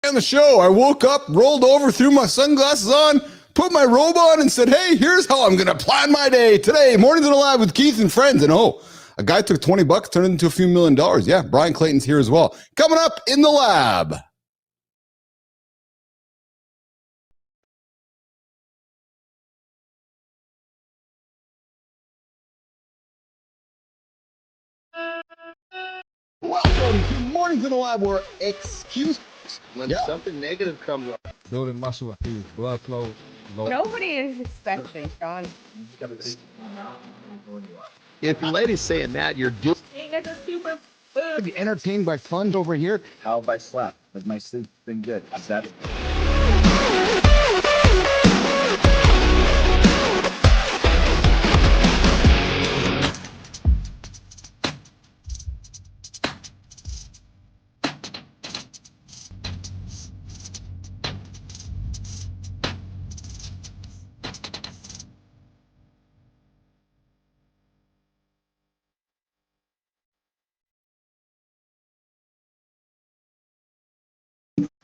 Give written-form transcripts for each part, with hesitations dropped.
On the show, I woke up, rolled over, threw my sunglasses on, put my robe on, and said, hey, here's how I'm going to plan my day today. Mornings in the Lab with Keith and Friends. And a guy took $20, turned it into a few $1 million. Yeah, Brian Clayton's here as well. Coming up in the lab. Welcome to Mornings in the Lab, where when something negative comes up, building muscle, blood flow. Nobody is expecting, Sean. if your lady's saying that, you're just That's a super food. Be entertained by fun over here. How have I slept? Has my sleep been good? Is that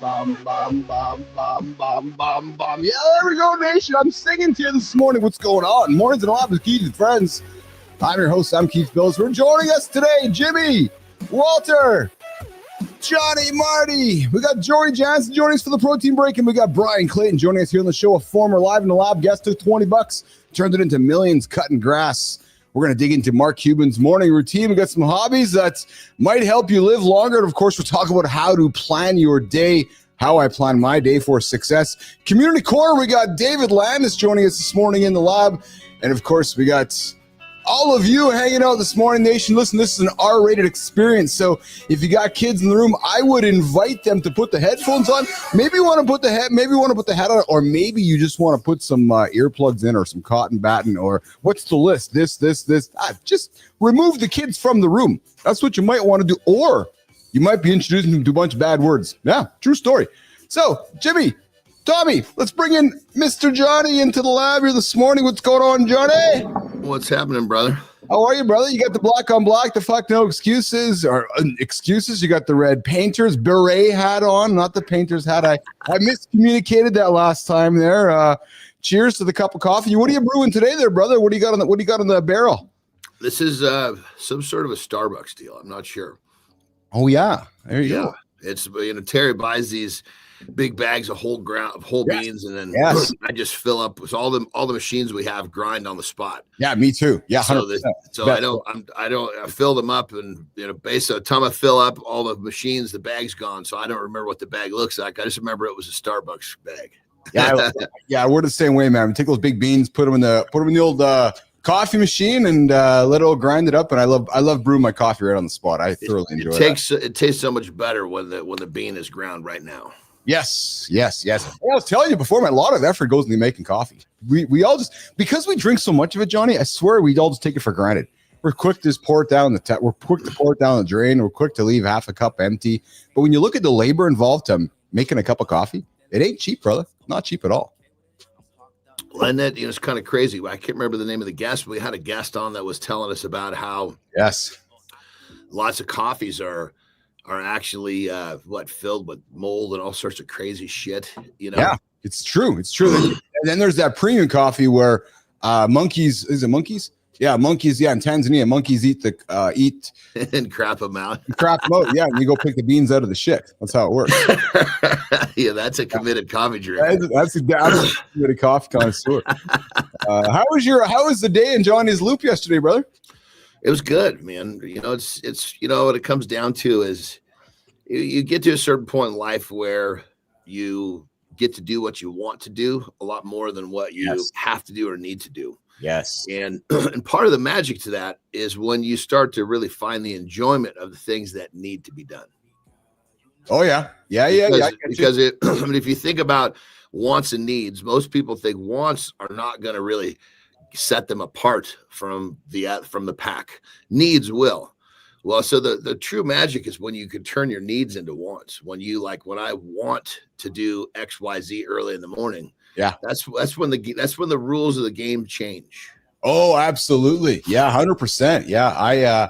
Bomb. Yeah, there we go, nation. I'm singing to you this morning. What's going on? Mornings in the Lab with Keith and Friends. I'm your host, I'm Keith Billis. We're joining us today, Jimmy, Walter, Johnny, Marty. We got Jory Jansen joining us for the protein break, and we got Brian Clayton joining us here on the show. A former Live in the Lab guest, took $20, turned it into millions cutting grass. We're going to dig into Mark Cuban's morning routine. We got some hobbies that might help you live longer. And of course, we'll talk about how to plan your day, how I plan my day for success. Community Core, we got David Landis joining us this morning in the lab. And of course, we got all of you hanging out this morning, nation. Listen, this is an R-rated experience. So if you got kids in the room, I would invite them to put the headphones on. Maybe you want to put the hat on, or maybe you just want to put some earplugs in, or some cotton batting, or what's the list? This. Just remove the kids from the room. That's what you might want to do. Or you might be introducing them to a bunch of bad words. Yeah, true story. So, Jimmy, Tommy, let's bring in Mr. Johnny into the lab here this morning. What's going on, Johnny? what's happening, brother? How are you, brother? You got the black on black, the fuck no excuses, or excuses. You got the red painter's beret hat on, not the painter's hat. I miscommunicated that last time there. Cheers to the cup of coffee. What are you brewing today there, brother? What do you got on the barrel? This is some sort of a Starbucks deal. I'm not sure. Oh yeah. There you go. It's, Terry buys these big bags of whole beans, and then I just fill up with all the machines we have, grind on the spot. Yeah, me too. Yeah, 100%. So I fill them up, and based on the time I fill up all the machines, the bag's gone. So I don't remember what the bag looks like. I just remember it was a Starbucks bag. Yeah, we're the same way, man. We take those big beans, put them in the old coffee machine, and let it all grind it up. And I love brewing my coffee right on the spot. I thoroughly enjoy it. It tastes so much better when the bean is ground right now. Yes. I was telling you before, man, a lot of effort goes into making coffee. We all just, because we drink so much of it, Johnny, I swear we all just take it for granted. We're quick to just pour it down we're quick to pour it down the drain. We're quick to leave half a cup empty. But when you look at the labor involved to making a cup of coffee, it ain't cheap, brother. Not cheap at all. Well, and that, it's kind of crazy. I can't remember the name of the guest, but we had a guest on that was telling us about how lots of coffees are actually filled with mold and all sorts of crazy shit. Yeah, it's true. And then there's that premium coffee where monkeys. Yeah, monkeys. Yeah, in Tanzania, monkeys eat and crap them out. Yeah, and you go pick the beans out of the shit. That's how it works. Yeah, that's a committed coffee drinker. That's a committed coffee connoisseur. How was the day in Johnny's Loop yesterday, brother? It was good, man. It's what it comes down to is you get to a certain point in life where you get to do what you want to do a lot more than what you have to do or need to do. Yes. And part of the magic to that is when you start to really find the enjoyment of the things that need to be done. Oh yeah. Because if you think about wants and needs, most people think wants are not going to really set them apart from the pack. Needs will. Well, so the true magic is when you can turn your needs into wants. When I want to do XYZ early in the morning. Yeah. That's when the rules of the game change. Oh, absolutely. Yeah, 100%. Yeah.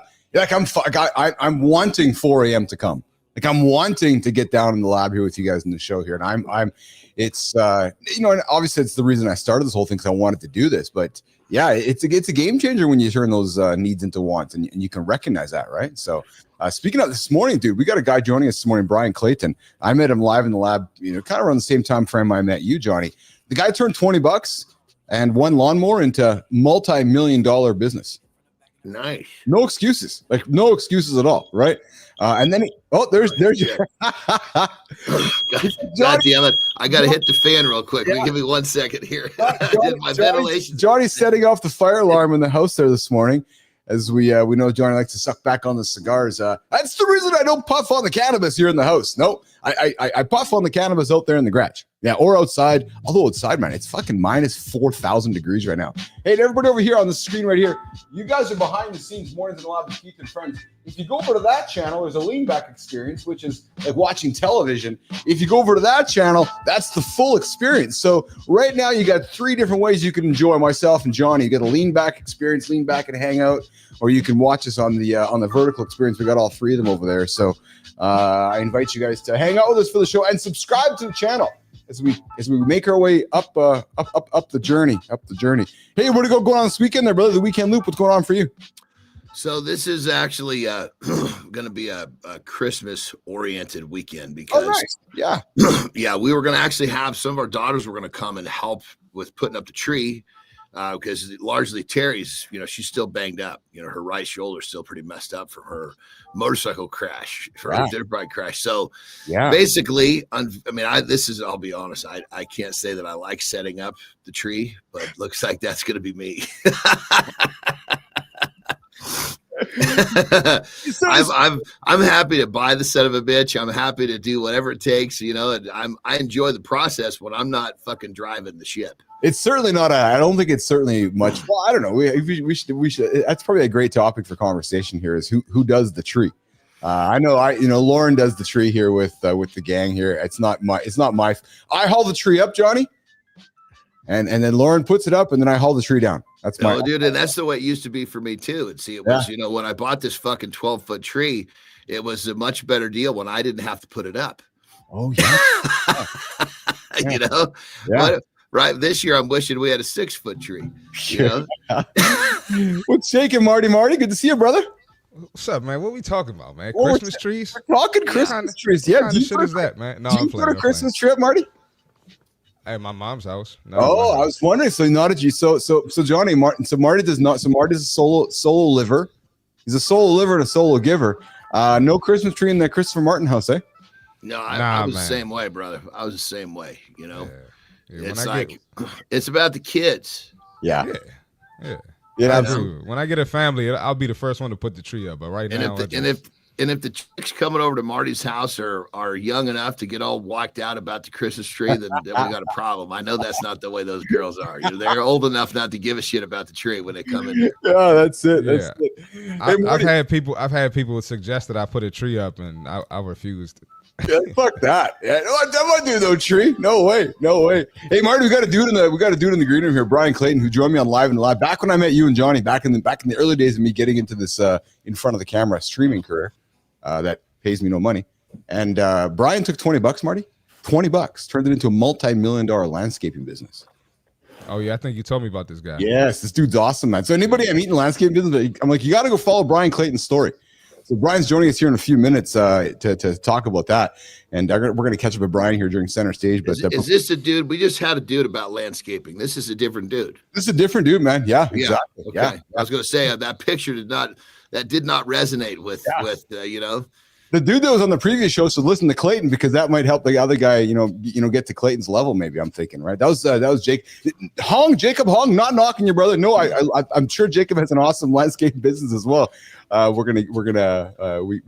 I'm wanting 4 a.m. to come. Like I'm wanting to get down in the lab here with you guys in the show here. And it's and obviously it's the reason I started this whole thing, because I wanted to do this. But yeah, it's a game changer when you turn those needs into wants, and you can recognize that, right? So speaking of this morning, dude, we got a guy joining us this morning, Brian Clayton. I met him live in the lab, kind of around the same time frame I met you, Johnny. The guy turned $20 and one lawnmower into multi-million-dollar business. Nice. No excuses, like no excuses at all, right? And then there's God damn it! I gotta hit the fan real quick. Yeah. Give me 1 second here. My ventilation. Johnny's setting off the fire alarm in the house there this morning, as we know Johnny likes to suck back on the cigars. That's the reason I don't puff on the cannabis here in the house. No, I puff on the cannabis out there in the garage. Yeah, or outside. Although outside, man, it's fucking minus 4,000 degrees right now. Hey, to everybody over here on the screen right here, you guys are behind the scenes Mornings in the Lab with Keith and Friends. If you go over to that channel, there's a lean back experience, which is like watching television. If you go over to that channel, that's the full experience. So right now you got 3 different ways you can enjoy myself and Johnny. You get a lean back experience, lean back and hang out, or you can watch us on the vertical experience. We got all 3 of them over there. So I invite you guys to hang out with us for the show and subscribe to the channel as we make our way up the journey. Hey, what do you going on this weekend there, brother? The weekend loop. What's going on for you? So this is actually going to be a Christmas-oriented weekend because, nice. Yeah, yeah, we were going to actually have some of our daughters were going to come and help with putting up the tree because largely Terry's, she's still banged up. Her right shoulder is still pretty messed up from her motorcycle crash, her dirt bike crash. So basically, I'll be honest, I can't say that I like setting up the tree, but it looks like that's going to be me. I'm happy to buy the son of a bitch. I'm happy to do whatever it takes, and I enjoy the process when I'm not fucking driving the ship. It's certainly not. I don't think it's certainly much. Well, I don't know. We should. That's probably a great topic for conversation here. Is who does the tree? I know. Lauren does the tree here with the gang here. It's not my. I haul the tree up, Johnny, and then Lauren puts it up, and then I haul the tree down. That's my dude, and that's the way it used to be for me too. And see, it was when I bought this fucking 12-foot tree, it was a much better deal when I didn't have to put it up. Oh yeah, But, right. This year, I'm wishing we had a 6-foot tree. What's shaking, Marty? Good to see you, brother. What's up, man? What we talking about, man? Christmas trees? We're talking Christmas trees. Yeah, what kind of shit is that, man? No, I'm playing. Put a Christmas tree up, Marty? At my mom's house. No, I was wondering. So not did you? So Johnny Martin. So Marty does not. So Marty's a solo liver. He's a solo liver and a solo giver. No Christmas tree in the Christopher Martin house, eh? No, I was the same way, brother. I was the same way. It's like it's about the kids. Yeah. When I get a family, I'll be the first one to put the tree up. But right now, if the chicks coming over to Marty's house are young enough to get all whacked out about the Christmas tree, then we got a problem. I know that's not the way those girls are. They're old enough not to give a shit about the tree when they come in. Yeah, that's it. That's it. I've had people suggest that I put a tree up, and I refused. Yeah, fuck that. Yeah, that might do no tree. No way. Hey, Marty, we got to do it in the green room here. Brian Clayton, who joined me on Live and Live back when I met you and Johnny back in the early days of me getting into this in front of the camera streaming career that pays me no money. And Brian took $20, Marty. $20 turned it into a multi-million-dollar landscaping business. Oh yeah, I think you told me about this guy. Yes, this dude's awesome, man. So anybody I meet in landscaping business, I'm like, you got to go follow Brian Clayton's story. So Brian's joining us here in a few minutes to talk about that, and we're going to catch up with Brian here during center stage. But is this a dude? We just had a dude about landscaping. This is a different dude. This is a different dude, man. Yeah, exactly. Okay. Yeah. I was going to say that picture did not resonate with the dude that was on the previous show. So listen to Clayton because that might help the other guy, get to Clayton's level. Maybe I'm thinking, right? That was Jacob Hong, not knocking your brother. No, I'm sure Jacob has an awesome landscape business as well. We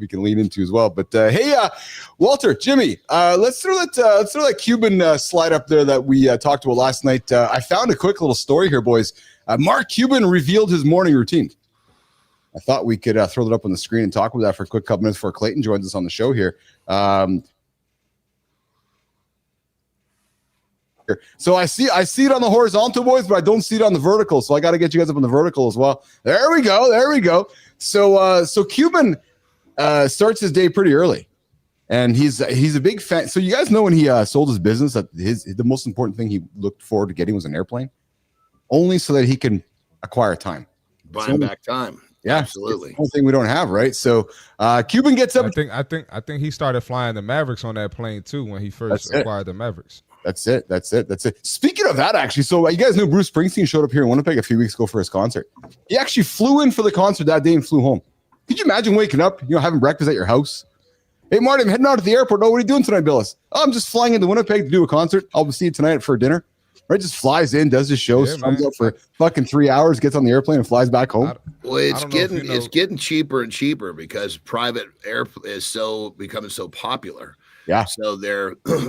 can lean into as well. But hey, Walter, Jimmy, let's throw that Cuban slide up there that we talked about last night. I found a quick little story here, boys. Mark Cuban revealed his morning routine. I thought we could throw that up on the screen and talk about that for a quick couple minutes before Clayton joins us on the show here. So I see it on the horizontal, boys, but I don't see it on the vertical. So I got to get you guys up on the vertical as well. There we go. So Cuban starts his day pretty early, And he's a big fan. So you guys know when he sold his business, that the most important thing he looked forward to getting was an airplane, only so that he can acquire time. Buying back time. Yeah, absolutely. It's the only thing we don't have, right? So Cuban gets up. I think he started flying the Mavericks on that plane too when he first acquired the Mavericks. That's it. Speaking of that, actually, so you guys know Bruce Springsteen showed up here in Winnipeg a few weeks ago for his concert. He actually flew in for the concert that day and flew home. Could you imagine waking up, having breakfast at your house? Hey, Marty, I'm heading out to the airport. Oh, what are you doing tonight, Billis? Oh, I'm just flying into Winnipeg to do a concert. I'll see you tonight for dinner. Right, just flies in, does his show, comes out for fucking 3 hours, gets on the airplane and flies back home. Well, it's getting cheaper and cheaper because private air is becoming so popular. Yeah. So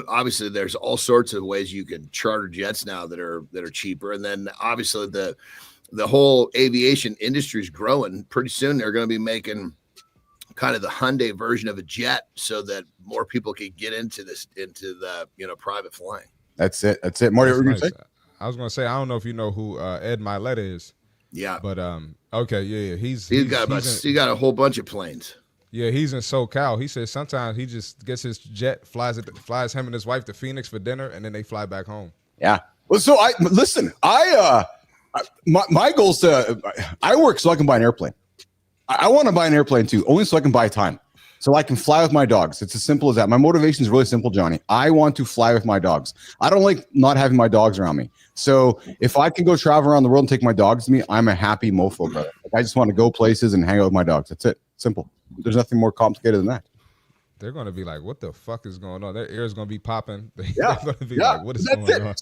obviously there's all sorts of ways you can charter jets now that are cheaper, and then obviously the whole aviation industry is growing. Pretty soon they're going to be making kind of the Hyundai version of a jet so that more people can get into the private flying. That's it. Marty, what were you nice. going to say? I was going to say, I don't know if you know who Ed Milet is. Yeah. But okay, yeah. He's got a whole bunch of planes. Yeah, he's in SoCal. He says sometimes he just gets his jet, flies him and his wife to Phoenix for dinner, and then they fly back home. Yeah. Well, so my goal is I work so I can buy an airplane. I want to buy an airplane too, only so I can buy time. So I can fly with my dogs. It's as simple as that. My motivation is really simple, Johnny. I want to fly with my dogs. I don't like not having my dogs around me. So if I can go travel around the world and take my dogs with me, I'm a happy mofo, brother. I just want to go places and hang out with my dogs. That's it. Simple. There's nothing more complicated than that. They're going to be like, what the fuck is going on? Their ears going to be popping. Yeah. They're going to be like, what is going on?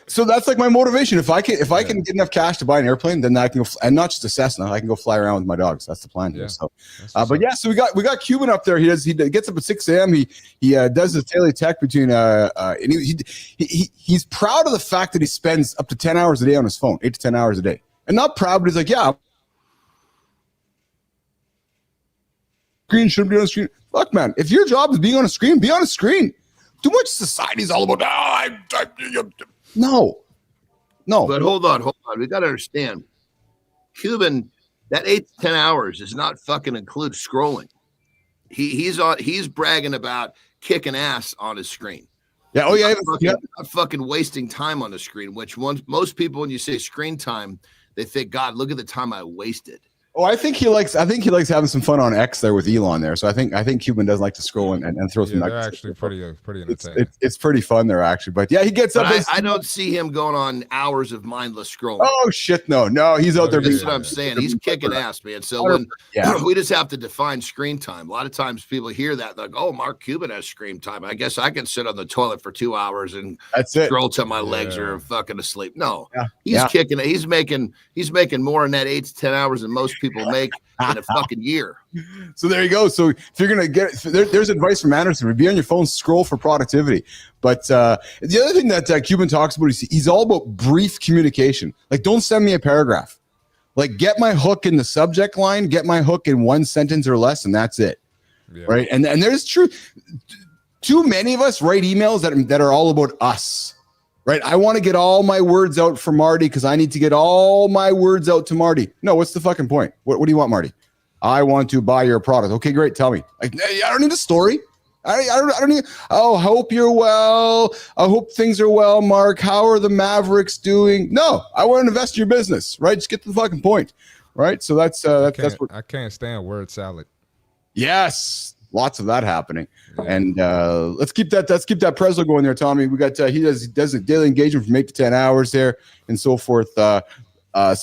So that's like my motivation. If I can get enough cash to buy an airplane, then I can go, and not just a Cessna, I can go fly around with my dogs. That's the plan here. So, so we got Cuban up there. He gets up at 6 a.m. He does his daily tech between and he's proud of the fact that he spends up to 10 hours a day on his phone, 8 to 10 hours a day, and not proud, but he's like, yeah. Screen shouldn't be on the screen. Look, man, if your job is being on a screen, be on a screen. Too much society is all about, no. But hold on. We got to understand, Cuban, that 8 to 10 hours does not fucking include scrolling. He's bragging about kicking ass on his screen. Yeah. Oh yeah. Not fucking wasting time on the screen. Which most people, when you say screen time, they think, God, look at the time I wasted. Oh, I think he likes having some fun on X there with Elon there. So I think Cuban does like to scroll and throw some. They're actually pretty entertaining. It's pretty fun there actually. But yeah, he gets up. I don't see him going on hours of mindless scrolling. Oh shit, no, he's out there. That's what I'm saying. He's kicking ass, man. So when we just have to define screen time. A lot of times people hear that like, oh, Mark Cuban has screen time. I guess I can sit on the toilet for 2 hours and scroll till my legs are fucking asleep. No, he's kicking. He's making more in that 8 to 10 hours than most people make in a fucking year. So there you go. So if you're gonna get there's advice from Anderson: be on your phone, scroll for productivity. But the other thing that Cuban talks about is he's all about brief communication. Like, don't send me a paragraph. Like, get my hook in the subject line, get my hook in one sentence or less, and that's it. Yeah. Right? And there's too many of us write emails that are all about us. Right. I want to get all my words out for Marty because I need to get all my words out to Marty. No, what's the fucking point? What do you want, Marty? I want to buy your product. Okay, great. Tell me. Like, I don't need a story. I don't need. Oh, hope you're well. I hope things are well, Mark. How are the Mavericks doing? No, I want to invest in your business. Right. Just get to the fucking point. Right. So that's what I can't stand word salad. Yes. Lots of that happening, and let's keep that Prezo going there, Tommy. We got he does a daily engagement from 8 to 10 hours there, and so forth. So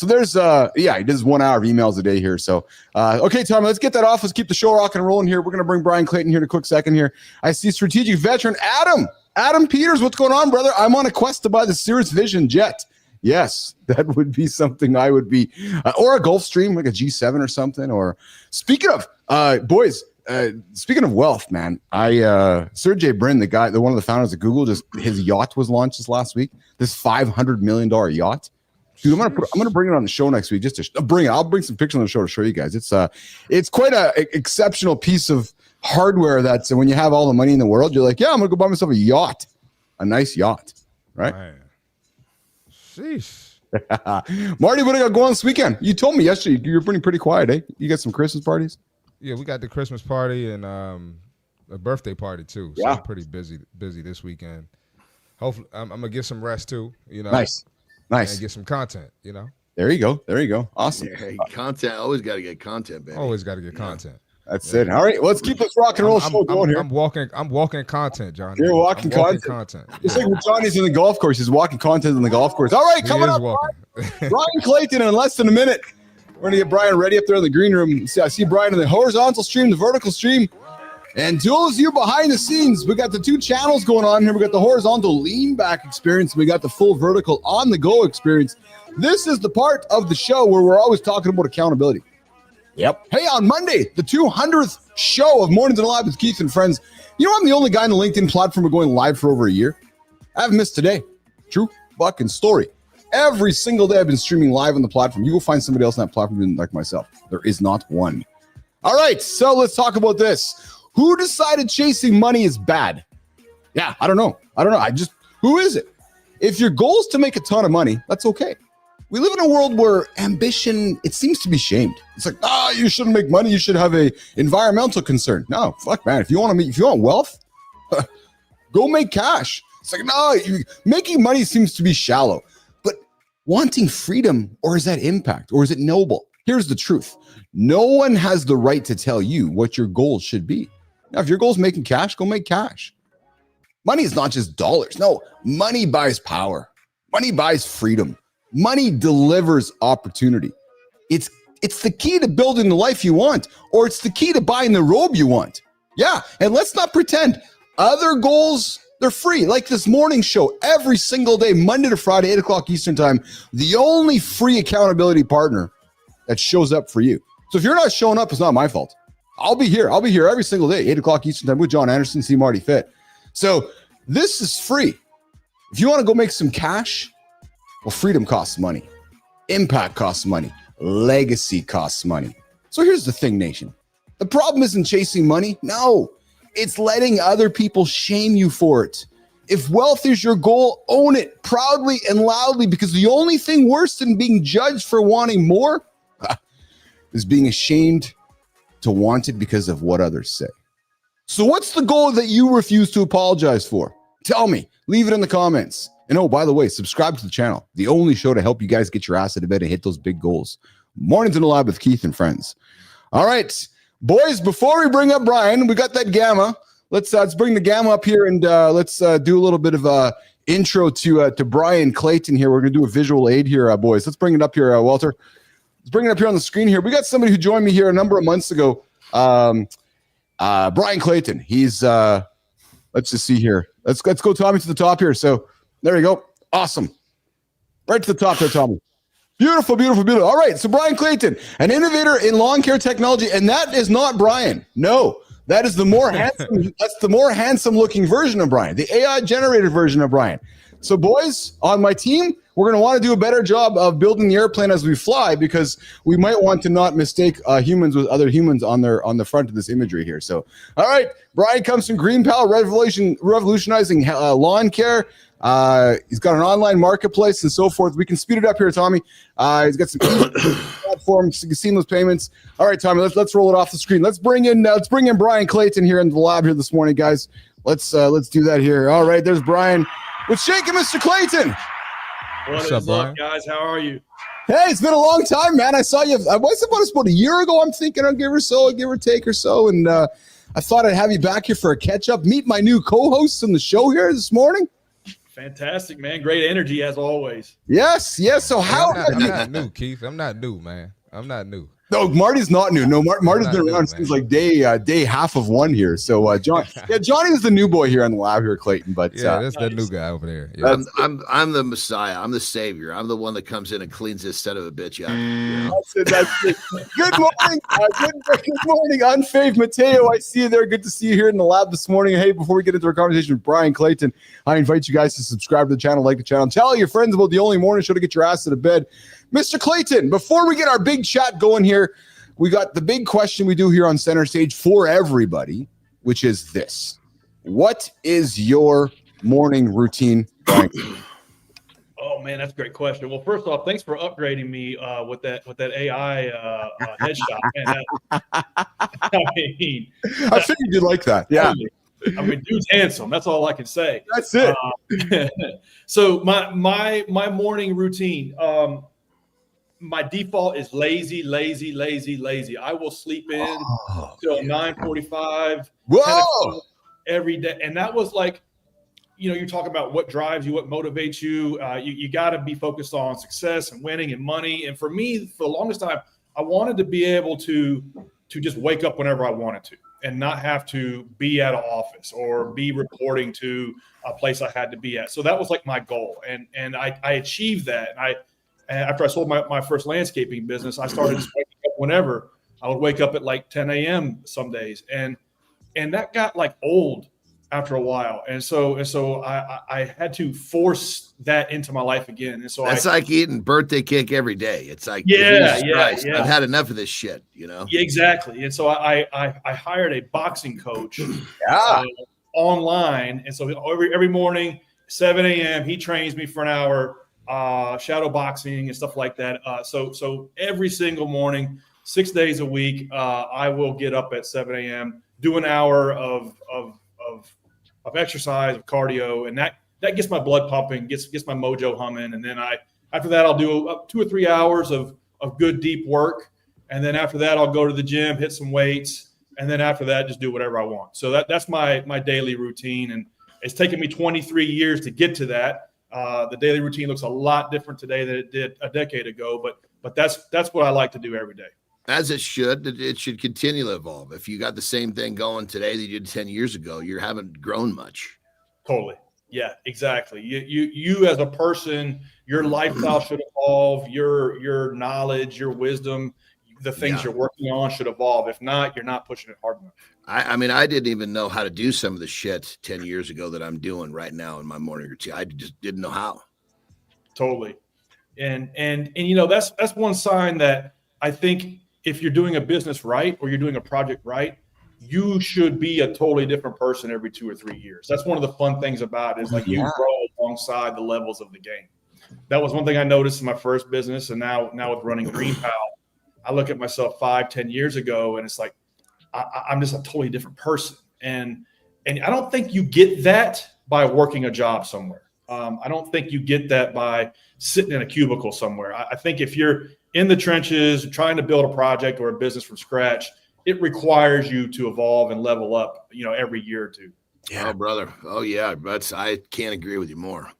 there's he does 1 hour of emails a day here. So okay, Tommy, let's get that off. Let's keep the show rocking and rolling here. We're gonna bring Brian Clayton here in a quick second here. I see strategic veteran Adam Peters. What's going on, brother? I'm on a quest to buy the Cirrus Vision jet. Yes, that would be something I would be, or a Gulfstream, like a G7 or something. Or speaking of boys. Speaking of wealth, man, Sergey Brin, one of the founders of Google, his yacht was launched this last week. This $500 million yacht. Dude, I'm gonna bring it on the show next week. Just to bring it. I'll bring some pictures on the show to show you guys. It's quite a exceptional piece of hardware. That's when you have all the money in the world, you're like, yeah, I'm gonna go buy myself a nice yacht, right? Man. Sheesh. Marty, what do I got going this weekend? You told me yesterday you're pretty quiet, eh? You got some Christmas parties? Yeah, we got the Christmas party, and a birthday party too. So Yeah. I'm pretty busy this weekend. Hopefully, I'm gonna get some rest too. You know, Nice. and get some content. You know, There you go. Awesome. Yeah, content. Always got to get content, baby. always got to get content. That's it. All right, let's keep this rock and roll show going here. I'm walking content, Johnny. You're walking content. It's like when Johnny's in the golf course. He's walking content on the golf course. All right, coming up, Brian Clayton in less than a minute. We're going to get Brian ready up there in the green room. I see Brian in the horizontal stream, the vertical stream. And to those of you behind the scenes, we got the two channels going on here. We got the horizontal lean back experience. We got the full vertical on the go experience. This is the part of the show where we're always talking about accountability. Yep. Hey, on Monday, the 200th show of Mornings and Live with Keith and Friends. You know, I'm the only guy on the LinkedIn platform going live for over a year. I haven't missed today. True fucking story. Every single day I've been streaming live on the platform. You will find somebody else on that platform like myself. There is not one. All right, so let's talk about this. Who decided chasing money is bad? Yeah, I don't know. Who is it? If your goal is to make a ton of money, that's okay. We live in a world where ambition, it seems to be shamed. It's like, you shouldn't make money. You should have a environmental concern. No, fuck, man. If you want wealth, go make cash. It's like, no, making money seems to be shallow. But wanting freedom, or is that impact, or is it noble? Here's the truth. No one has the right to tell you what your goals should be. Now, if your goal is making cash, go make cash. Money is not just dollars. No, money buys power. Money buys freedom. Money delivers opportunity. It's the key to building the life you want, or it's the key to buying the robe you want. Yeah, and let's not pretend other goals, they're free. Like this morning show, every single day, Monday to Friday, 8 o'clock Eastern time, the only free accountability partner that shows up for you. So if you're not showing up, it's not my fault. I'll be here every single day, 8 o'clock Eastern time with John Anderson, see Marty Fit. So this is free. If you want to go make some cash, well, freedom costs money. Impact costs money. Legacy costs money. So here's the thing, nation. The problem isn't chasing money. No, it's letting other people shame you for it. If wealth is your goal, own it proudly and loudly, because the only thing worse than being judged for wanting more is being ashamed to want it because of what others say. So what's the goal that you refuse to apologize for? Tell me. Leave it in the comments. And oh, by the way, subscribe to the channel. The only show to help you guys get your ass out of bed and hit those big goals. Mornings in the Lab with Keith and Friends. All right, boys, before we bring up Brian, we got that gamma. Let's bring the gamma up here and let's do a little bit of a intro to Brian Clayton here. We're going to do a visual aid here, boys. Let's bring it up here, Walter. Let's bring it up here on the screen here. We got somebody who joined me here a number of months ago. Brian Clayton. He's let's just see here. Let's go, Tommy, to the top here. So there you go. Awesome. Right to the top there, Tommy. Beautiful, beautiful, beautiful. All right. So Brian Clayton, an innovator in lawn care technology, and that is not Brian. No, that is the more handsome. That's the more handsome looking version of Brian, the AI generated version of Brian. So boys, on my team, we're going to want to do a better job of building the airplane as we fly, because we might want to not mistake humans with other humans on the front of this imagery here. So, all right, Brian comes from Green Pal, revolutionizing lawn care. He's got an online marketplace and so forth. We can speed it up here, Tommy. He's got some platforms, seamless payments. All right, Tommy, let's roll it off the screen. Let's bring in Brian Clayton here in the lab here this morning, guys. Let's do that here. All right, there's Brian. Let's shake it, Mr. Clayton. What's up, guys? How are you? Hey, it's been a long time, man. I saw you. I was about a year ago. I'm thinking I'll give or take or so. And I thought I'd have you back here for a catch up. Meet my new co-hosts on the show here this morning. Fantastic, man. Great energy as always. Yes. So how? I'm not new, Keith. I'm not new, man. I'm not new. No, Marty's not new. No, Marty's been around since like day half of one here. So Johnny is the new boy here on the lab here, Clayton. But that's the new guy over there. Yeah. I'm the Messiah. I'm the savior. I'm the one that comes in and cleans this son of a bitch out. You know? That's it. Good morning, good morning, Unfaved Mateo. I see you there. Good to see you here in the lab this morning. Hey, before we get into our conversation with Brian Clayton, I invite you guys to subscribe to the channel, like the channel, tell your friends about the only morning show to get your ass out of bed. Mr. Clayton, before we get our big chat going here, we got the big question we do here on Center Stage for everybody, which is this. What is your morning routine, Brian? Oh, Oh man, that's a great question. Well, first off, thanks for upgrading me with that AI headshot. Man, I figured you'd like that. Yeah, I mean, dude's handsome. That's all I can say. that's it. So my morning routine. My default is lazy. I will sleep in till 9:45. Whoa! Every day, and that was like, you're talking about what drives you, what motivates you. You got to be focused on success and winning and money. And for me, for the longest time, I wanted to be able to just wake up whenever I wanted to and not have to be at an office or be reporting to a place I had to be at. So that was like my goal. And I achieved that. And after I sold my first landscaping business, I started just waking up whenever. I would wake up at like 10 a.m. some days. And that got like old after a while. And so I had to force that into my life again. And so that's like eating birthday cake every day. It's like, yeah. I've had enough of this shit, Yeah, exactly. And so I hired a boxing coach online. And so every morning, 7 a.m., he trains me for an hour, shadow boxing and stuff like that. So every single morning, 6 days a week, I will get up at 7 a.m., do an hour of exercise, of cardio, and that gets my blood pumping, gets my mojo humming. And then after that, I'll do 2 or 3 hours of good deep work. And then after that, I'll go to the gym, hit some weights. And then after that, just do whatever I want. So that's my daily routine. And it's taken me 23 years to get to that. The daily routine looks a lot different today than it did a decade ago, but that's what I like to do every day. As it should continue to evolve. If you got the same thing going today that you did 10 years ago, you haven't grown much. Totally. Yeah, exactly. You as a person, your lifestyle should evolve, your knowledge, your wisdom, the things you're working on should evolve. If not, you're not pushing it hard enough. I mean, I didn't even know how to do some of the shit 10 years ago that I'm doing right now in my morning routine. I just didn't know how. Totally. And that's one sign that I think if you're doing a business right or you're doing a project right, you should be a totally different person every 2 or 3 years. That's one of the fun things about it is like you grow alongside the levels of the game. That was one thing I noticed in my first business. And now with running Green Pal, I look at myself 5-10 years ago and it's like, I'm just a totally different person. And I don't think you get that by working a job somewhere. I don't think you get that by sitting in a cubicle somewhere. I think if you're in the trenches, trying to build a project or a business from scratch, it requires you to evolve and level up, every year or two. Yeah, oh, brother. Oh yeah. I can't agree with you more.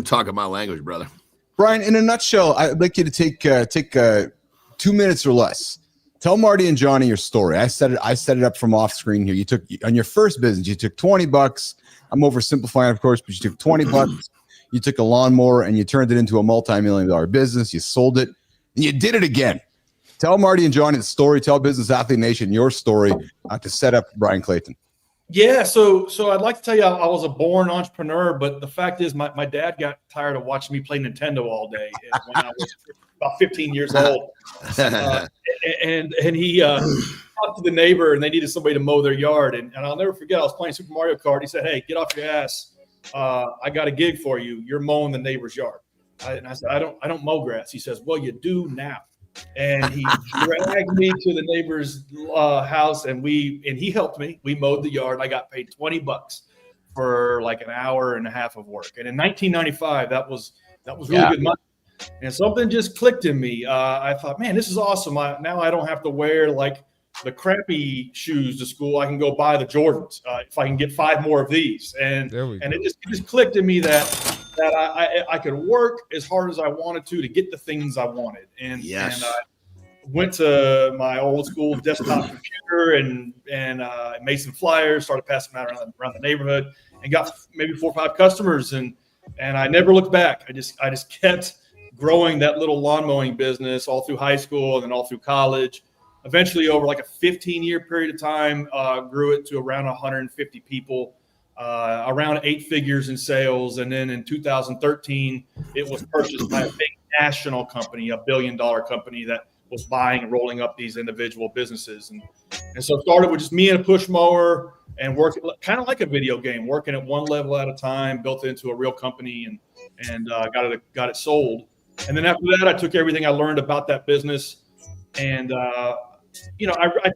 Talking my language, brother. Brian, in a nutshell, I'd like you to take 2 minutes or less. Tell Marty and Johnny your story. I set it up from off screen here. You took on your first business, you took $20. I'm oversimplifying, of course, but you took $20. You took a lawnmower and you turned it into a multi-million-dollar business. You sold it and you did it again. Tell Marty and Johnny the story. Tell Business Athlete Nation your story to set up Brian Clayton. Yeah, so I'd like to tell you I was a born entrepreneur, but the fact is my dad got tired of watching me play Nintendo all day when I was about 15 years old. And he talked to the neighbor and they needed somebody to mow their yard. And I'll never forget, I was playing Super Mario Kart. He said, "Hey, get off your ass. I got a gig for you. You're mowing the neighbor's yard." And I said, I don't mow grass. He says, "Well, you do now." And he dragged me to the neighbor's house and he helped me. We mowed the yard. I got paid $20 for like an hour and a half of work. And in 1995, that was really good money. And something just clicked in me. I thought, man, this is awesome. Now I don't have to wear like the crappy shoes to school. I can go buy the Jordans if I can get 5 more of these. And it just clicked in me that I could work as hard as I wanted to get the things I wanted. And I went to my old school desktop computer and made some flyers, started passing them out around the neighborhood, and got maybe 4 or 5 customers. And I never looked back. I just kept growing that little lawn mowing business all through high school and then all through college. Eventually, over like a 15-year period of time, grew it to around 150 people. Around 8 figures in sales. And then in 2013, it was purchased by a big national company, a $1 billion company that was buying and rolling up these individual businesses. And so it started with just me and a push mower. and worked kind of like a video game, working at one level at a time, built it into a real company, and got it sold. And then after that, I took everything I learned about that business, and I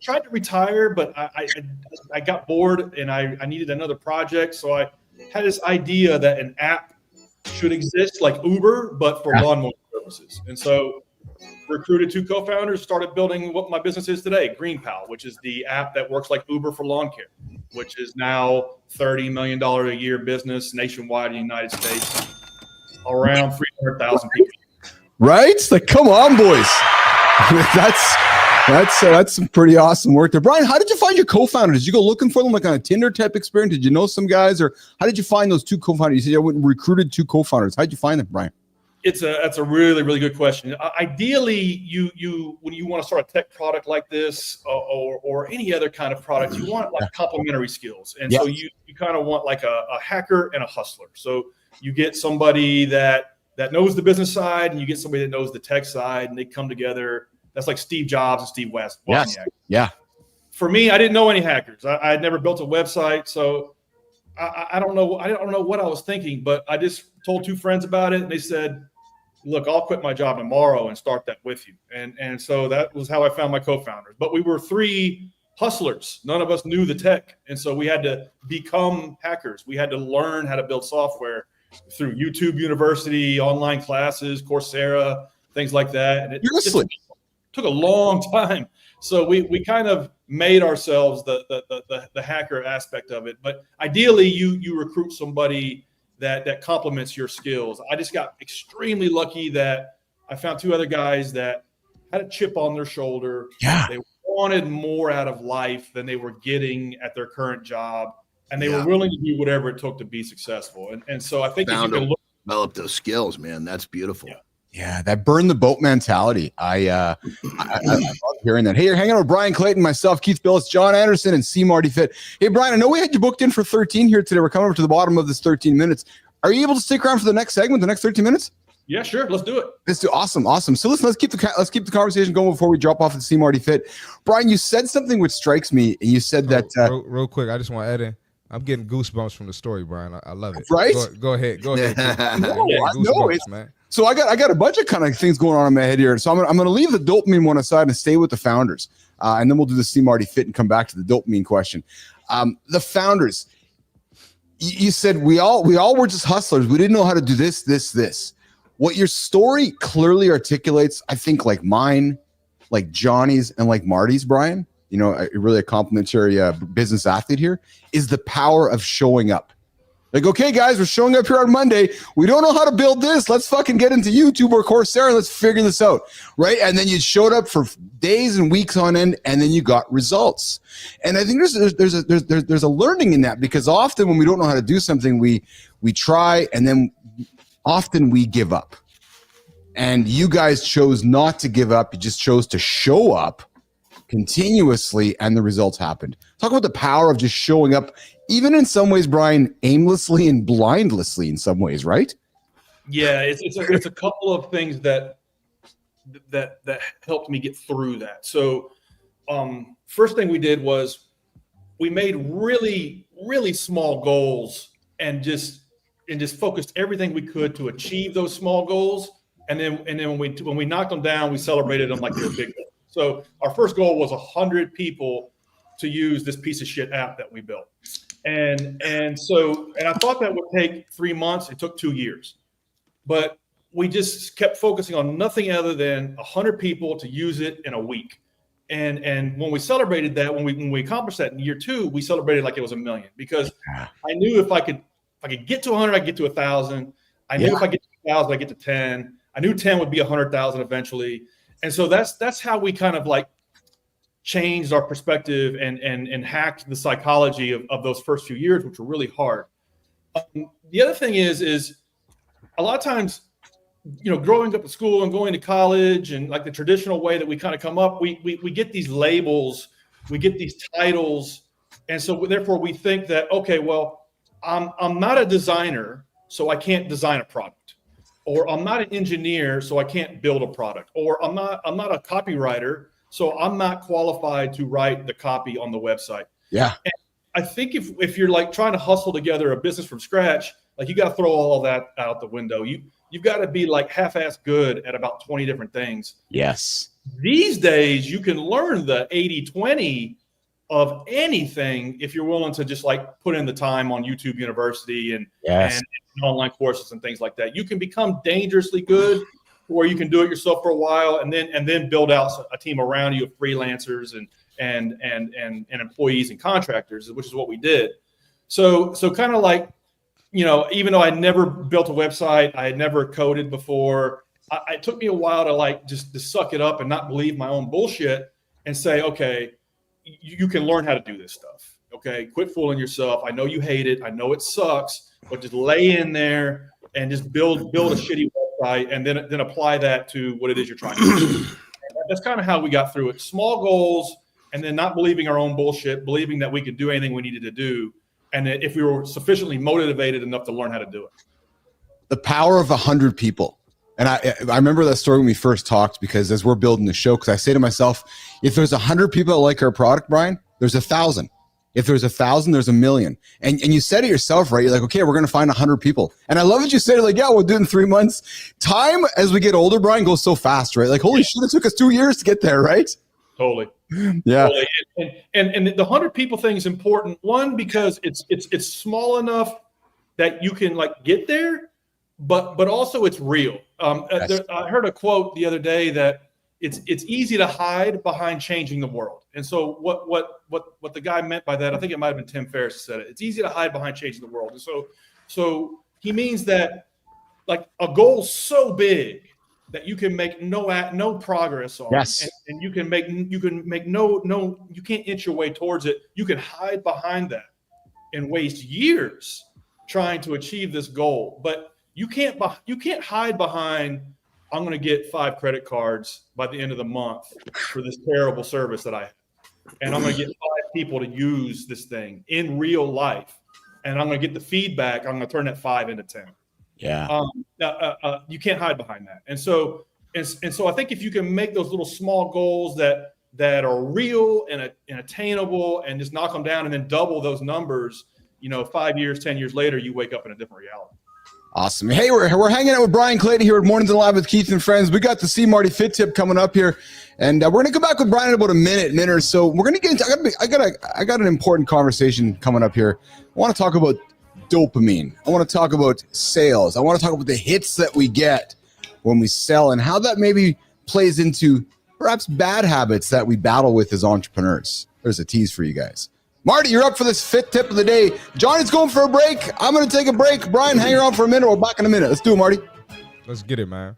tried to retire, but I got bored and I needed another project. So I had this idea that an app should exist like Uber, but for lawn mowing purposes. And so recruited 2 co-founders, started building what my business is today, GreenPal, which is the app that works like Uber for lawn care, which is now $30 million a year business nationwide in the United States, around 300,000 people. Right? It's like, come on, boys. That's some pretty awesome work there. Brian, how did you find your co-founders? Did you go looking for them like on a Tinder type experience? Did you know some guys, or how did you find those 2 co-founders? You said you went and recruited 2 co-founders. How did you find them, Brian? That's a really, really good question. Ideally, you when you want to start a tech product like this or any other kind of product, you want like complementary skills. And so you kind of want like a hacker and a hustler. So you get somebody that knows the business side, and you get somebody that knows the tech side, and they come together. That's like Steve Jobs and Steve Wozniak. Yes. Yeah. For me, I didn't know any hackers. I had never built a website, so I don't know. I don't know what I was thinking, but I just told 2 friends about it, and they said, "Look, I'll quit my job tomorrow and start that with you." And so that was how I found my co-founders. But we were 3 hustlers. None of us knew the tech, and so we had to become hackers. We had to learn how to build software through YouTube University, online classes, Coursera, things like that. And it took a long time. So we kind of made ourselves the hacker aspect of it. But ideally, you recruit somebody that complements your skills. I just got extremely lucky that I found 2 other guys that had a chip on their shoulder. Yeah. They wanted more out of life than they were getting at their current job. And they were willing to do whatever it took to be successful. And so I think develop those skills, man. That's beautiful. Yeah, that burn the boat mentality. I love hearing that. Hey, you're hanging out with Brian Clayton, myself, Keith Billis, John Anderson, and C. Marty Fit. Hey, Brian, I know we had you booked in for 13 here today. We're coming over to the bottom of this 13 minutes. Are you able to stick around for the next segment, the next 13 minutes? Yeah, sure. Let's do it. Let's do awesome. So listen, let's keep the conversation going before we drop off at C. Marty Fit. Brian, you said something which strikes me, and you said that real quick. I just want to add in. I'm getting goosebumps from the story, Brian. I love it. Right? Go ahead. Man. So I got a bunch of kind of things going on in my head here. So I'm going to leave the dopamine one aside and stay with the founders. And then we'll do the C. Marty Fit and come back to the dopamine question. The founders, you said we all were just hustlers. We didn't know how to do this. What your story clearly articulates, I think, like mine, like Johnny's, and like Marty's, Brian, really a complimentary business athlete here, is the power of showing up. Like, okay, guys, we're showing up here on Monday. We don't know how to build this. Let's fucking get into YouTube or Coursera and let's figure this out, right? And then you showed up for days and weeks on end, and then you got results. And I think there's a learning in that, because often when we don't know how to do something, we try, and then often we give up. And you guys chose not to give up. You just chose to show up continuously, and the results happened. Talk about the power of just showing up, even in some ways, Brian, aimlessly and blindlessly in some ways, right? Yeah, it's a couple of things that helped me get through that. So first thing we did was we made really, really small goals and just focused everything we could to achieve those small goals. And then when we knocked them down, we celebrated them like they were big goals. So our first goal was 100 people to use this piece of shit app that we built. And I thought that would take 3 months. It took 2 years, but we just kept focusing on nothing other than 100 people to use it in a week. And when we celebrated that, when we accomplished that in year 2, we celebrated like it was 1 million, because I knew if I could get to 100, I'd get to 1,000. I knew if I get to 1,000, I'd get to 10. I knew 10 would be 100,000 eventually. And so that's how we kind of like changed our perspective and hacked the psychology of those first few years, which were really hard. The other thing is a lot of times, growing up in school and going to college and like the traditional way that we kind of come up, we get these labels, we get these titles. And so therefore we think that, okay, well, I'm not a designer, so I can't design a product. Or I'm not an engineer, so I can't build a product. Or I'm not a copywriter, so I'm not qualified to write the copy on the website. Yeah. I think if you're like trying to hustle together a business from scratch, like you got to throw all of that out the window. You've got to be like half-ass good at about 20 different things. Yes. These days, you can learn the 80-20 of anything if you're willing to just like put in the time on YouTube University and online courses and things like that. You can become dangerously good, or you can do it yourself for a while and then build out a team around you of freelancers and employees and contractors, which is what we did. So kind of like, you know, even though I never built a website, I had never coded before, it took me a while to like just to suck it up and not believe my own bullshit and say, okay, you can learn how to do this stuff. Okay, quit fooling yourself. I know you hate it. I know it sucks, but just lay in there and just build a shitty website and then apply that to what it is you're trying to do. That's kind of how we got through it. Small goals, and then not believing our own bullshit, believing that we could do anything we needed to do, and that if we were sufficiently motivated enough to learn how to do it. The power of 100 people. And I remember that story when we first talked, because as we're building the show, because I say to myself, if there's 100 people that like our product, Brian, there's 1,000. If there's 1,000, there's 1,000,000. And you said it yourself, right? You're like, okay, we're going to find 100 people. And I love that you said it, like, yeah, we'll do it in 3 months. Time, as we get older, Brian, goes so fast, right? Like, holy shit, it took us 2 years to get there, right? Totally. Yeah. Totally. And the 100 people thing is important. One, because it's small enough that you can like get there, but also it's real. I heard a quote the other day that it's easy to hide behind changing the world. And so what the guy meant by that, I think it might have been Tim Ferriss who said it. It's easy to hide behind changing the world. And so he means that like a goal so big that you can make no progress on. Yes. And you can make you can't inch your way towards it. You can hide behind that and waste years trying to achieve this goal. But you can't hide behind, I'm going to get 5 credit cards by the end of the month for this terrible service that I have. And I'm going to get 5 people to use this thing in real life. And I'm going to get the feedback. I'm going to turn that 5 into 10. Yeah. You can't hide behind that. And so I think if you can make those little small goals that are real and attainable and just knock them down and then double those numbers, 5 years, 10 years later, you wake up in a different reality. Awesome. Hey, we're hanging out with Brian Clayton here at Mornings in Live with Keith and Friends. We got the See Marty Fit Tip coming up here, and we're going to come back with Brian in about a minute or so. We're going to get into, I got an important conversation coming up here. I want to talk about dopamine. I want to talk about sales. I want to talk about the hits that we get when we sell and how that maybe plays into perhaps bad habits that we battle with as entrepreneurs. There's a tease for you guys. Marty, you're up for this fit tip of the day. Johnny's going for a break. I'm going to take a break. Brian, hang around for a minute. We're back in a minute. Let's do it, Marty. Let's get it, man.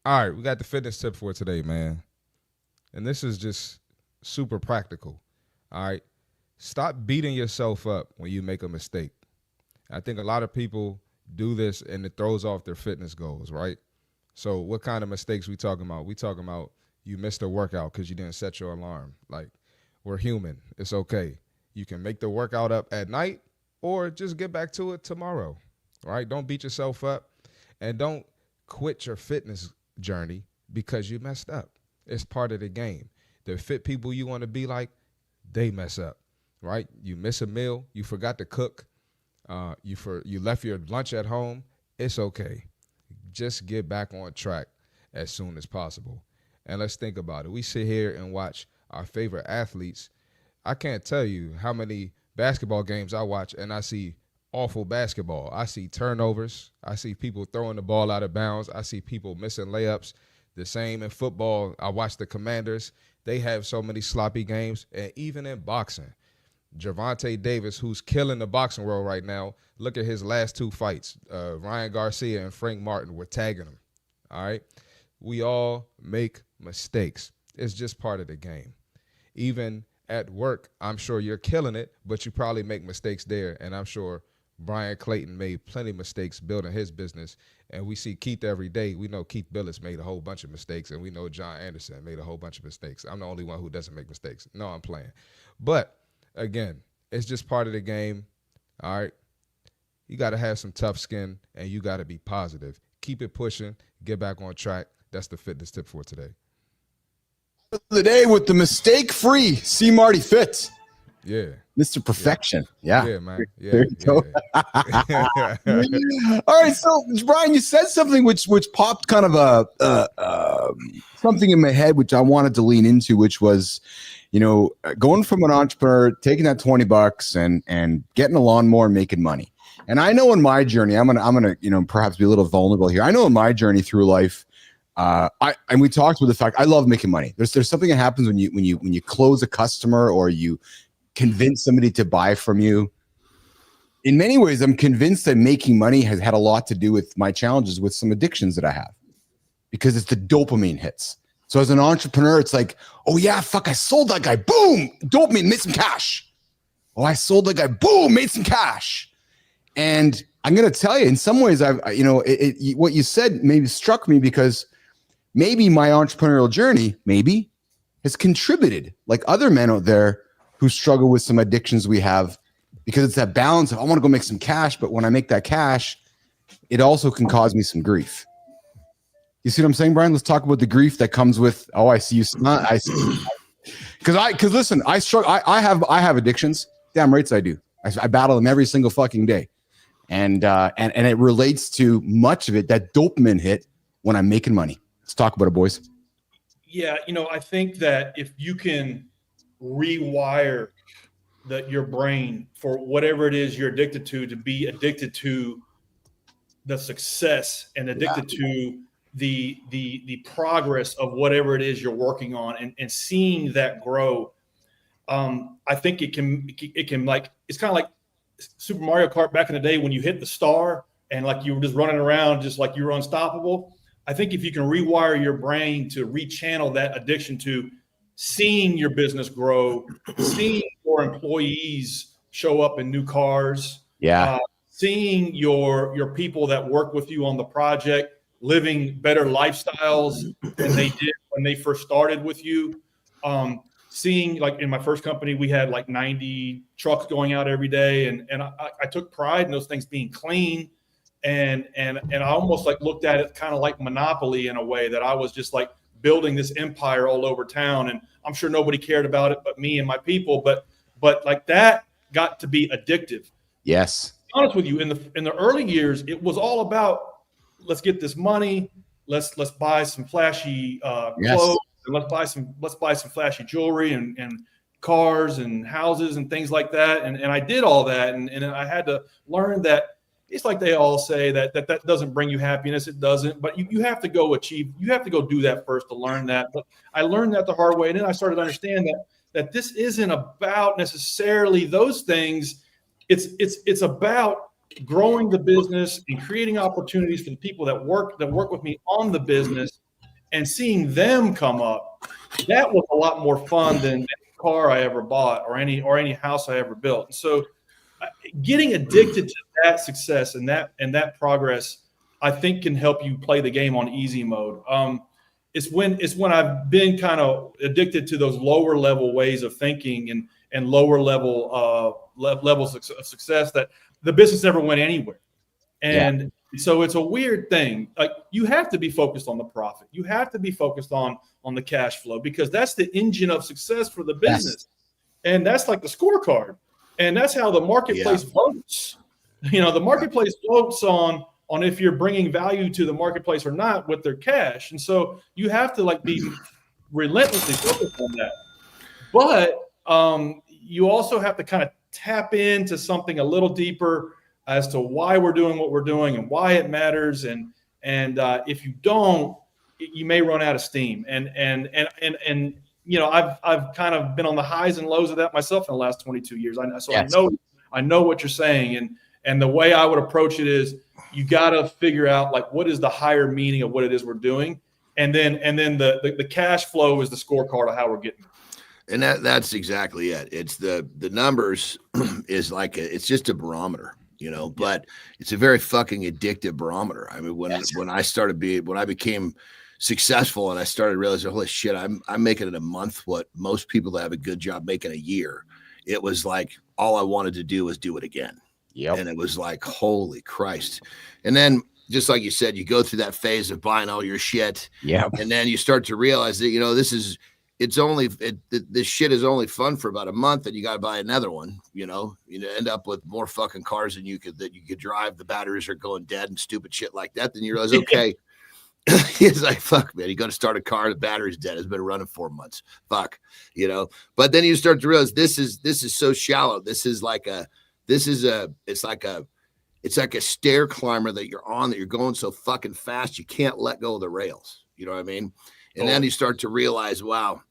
All right, we got the fitness tip for today, man. And this is just super practical. All right. Stop beating yourself up when you make a mistake. I think a lot of people do this and it throws off their fitness goals, right? So what kind of mistakes we talking about? We talking about you missed a workout because you didn't set your alarm. Like, we're human. It's okay. You can make the workout up at night or just get back to it tomorrow, right? Don't beat yourself up and don't quit your fitness journey because you messed up. It's part of the game. The fit people you want to be like, they mess up, right? You miss a meal. You forgot to cook. You left your lunch at home. It's okay. Just get back on track as soon as possible. And let's think about it. We sit here and watch our favorite athletes. I can't tell you how many basketball games I watch and I see awful basketball. I see turnovers. I see people throwing the ball out of bounds. I see people missing layups. The same in football. I watch the Commanders. They have so many sloppy games. And even in boxing, Gervonta Davis, who's killing the boxing world right now, look at his last 2 fights. Ryan Garcia and Frank Martin were tagging him. All right? We all make mistakes. It's just part of the game. Even at work, I'm sure you're killing it, but you probably make mistakes there. And I'm sure Brian Clayton made plenty of mistakes building his business. And we see Keith every day. We know Keith Billis made a whole bunch of mistakes. And we know John Anderson made a whole bunch of mistakes. I'm the only one who doesn't make mistakes. No, I'm playing. But, again, it's just part of the game. All right? You got to have some tough skin, and you got to be positive. Keep it pushing. Get back on track. That's the fitness tip for today. The day with the mistake-free See Marty Fit. Yeah. Mr. Perfection. Yeah. Yeah, man. Yeah. There you go. All right. So, Brian, you said something which popped kind of something in my head, which I wanted to lean into, which was, going from an entrepreneur, taking that $20 and getting a lawnmower and making money. And I know in my journey, I'm gonna, perhaps be a little vulnerable here. I know in my journey through life, we talked about the fact I love making money. There's something that happens when you close a customer or you convince somebody to buy from you. In many ways, I'm convinced that making money has had a lot to do with my challenges with some addictions that I have, because it's the dopamine hits. So as an entrepreneur, it's like, oh yeah, fuck, I sold that guy. Boom, dopamine, made some cash. Oh, I sold that guy. Boom, made some cash. And I'm going to tell you, in some ways, what you said maybe struck me, because maybe my entrepreneurial journey has contributed, like other men out there who struggle with some addictions we have, because it's that balance of, I want to go make some cash, but when I make that cash, it also can cause me some grief. You see what I'm saying, Brian? Let's talk about the grief that comes with, oh, I see you. I see. Because listen, I struggle. I have addictions. Damn rights I do. I battle them every single fucking day. And it relates to much of it, that dopamine hit when I'm making money. Let's talk about it, boys. Yeah. I think that if you can rewire your brain for whatever it is you're addicted to be addicted to the success and addicted to the progress of whatever it is you're working on, and seeing that grow. I think it can it's kind of like Super Mario Kart back in the day when you hit the star and like you were just running around just like you were unstoppable. I think if you can rewire your brain to rechannel that addiction to seeing your business grow, seeing your employees show up in new cars, seeing your people that work with you on the project living better lifestyles than they did when they first started with you. Seeing, like in my first company, we had like 90 trucks going out every day. And I took pride in those things being clean. And I almost like looked at it kind of like Monopoly in a way, that I was just like building this empire all over town. And I'm sure nobody cared about it but me and my people. But like that got to be addictive. Yes. To be honest with you, in the early years, it was all about, let's get this money. Let's buy some flashy clothes. And let's buy some flashy jewelry and cars and houses and things like that. And I did all that. And I had to learn that it's like they all say that doesn't bring you happiness. It doesn't. But you have to go do that first to learn that. But I learned that the hard way. And then I started to understand that this isn't about necessarily those things. It's about growing the business and creating opportunities for the people that work with me on the business, and seeing them come up. That was a lot more fun than any car I ever bought or any house I ever built. And so getting addicted to that success and that progress, I think, can help you play the game on easy mode. It's when I've been kind of addicted to those lower level ways of thinking and lower level levels of success that the business never went anywhere. And so it's a weird thing. Like, you have to be focused on the profit. You have to be focused on the cash flow, because that's the engine of success for the business. Yes. And that's like the scorecard. And that's how the marketplace votes. The marketplace votes on if you're bringing value to the marketplace or not with their cash. And so you have to like be relentlessly focused on that. But you also have to kind of tap into something a little deeper as to why we're doing what we're doing and why it matters. And if you don't, you may run out of steam. And I've kind of been on the highs and lows of that myself in the last 22 years. I know what you're saying. And the way I would approach it is, you got to figure out like, what is the higher meaning of what it is we're doing. And then the cash flow is the scorecard of how we're getting there. And that's exactly it. It's the numbers is like it's just a barometer, but it's a very fucking addictive barometer. I mean, when I became successful and I started realizing, holy shit, I'm making in a month what most people that have a good job make in a year. It was like all I wanted to do was do it again. Yep. And it was like, holy Christ. And then, just like you said, you go through that phase of buying all your shit. Yeah. And then you start to realize that, this shit is only fun for about a month, and you got to buy another one. You end up with more fucking cars than you could drive. The batteries are going dead and stupid shit like that. Then you realize, okay, he's like, fuck, man, you got to start a car, the battery's dead. It's been running 4 months. Fuck, But then you start to realize this is so shallow. It's like a stair climber that you're on, that you're going so fucking fast you can't let go of the rails. You know what I mean? And then you start to realize, wow,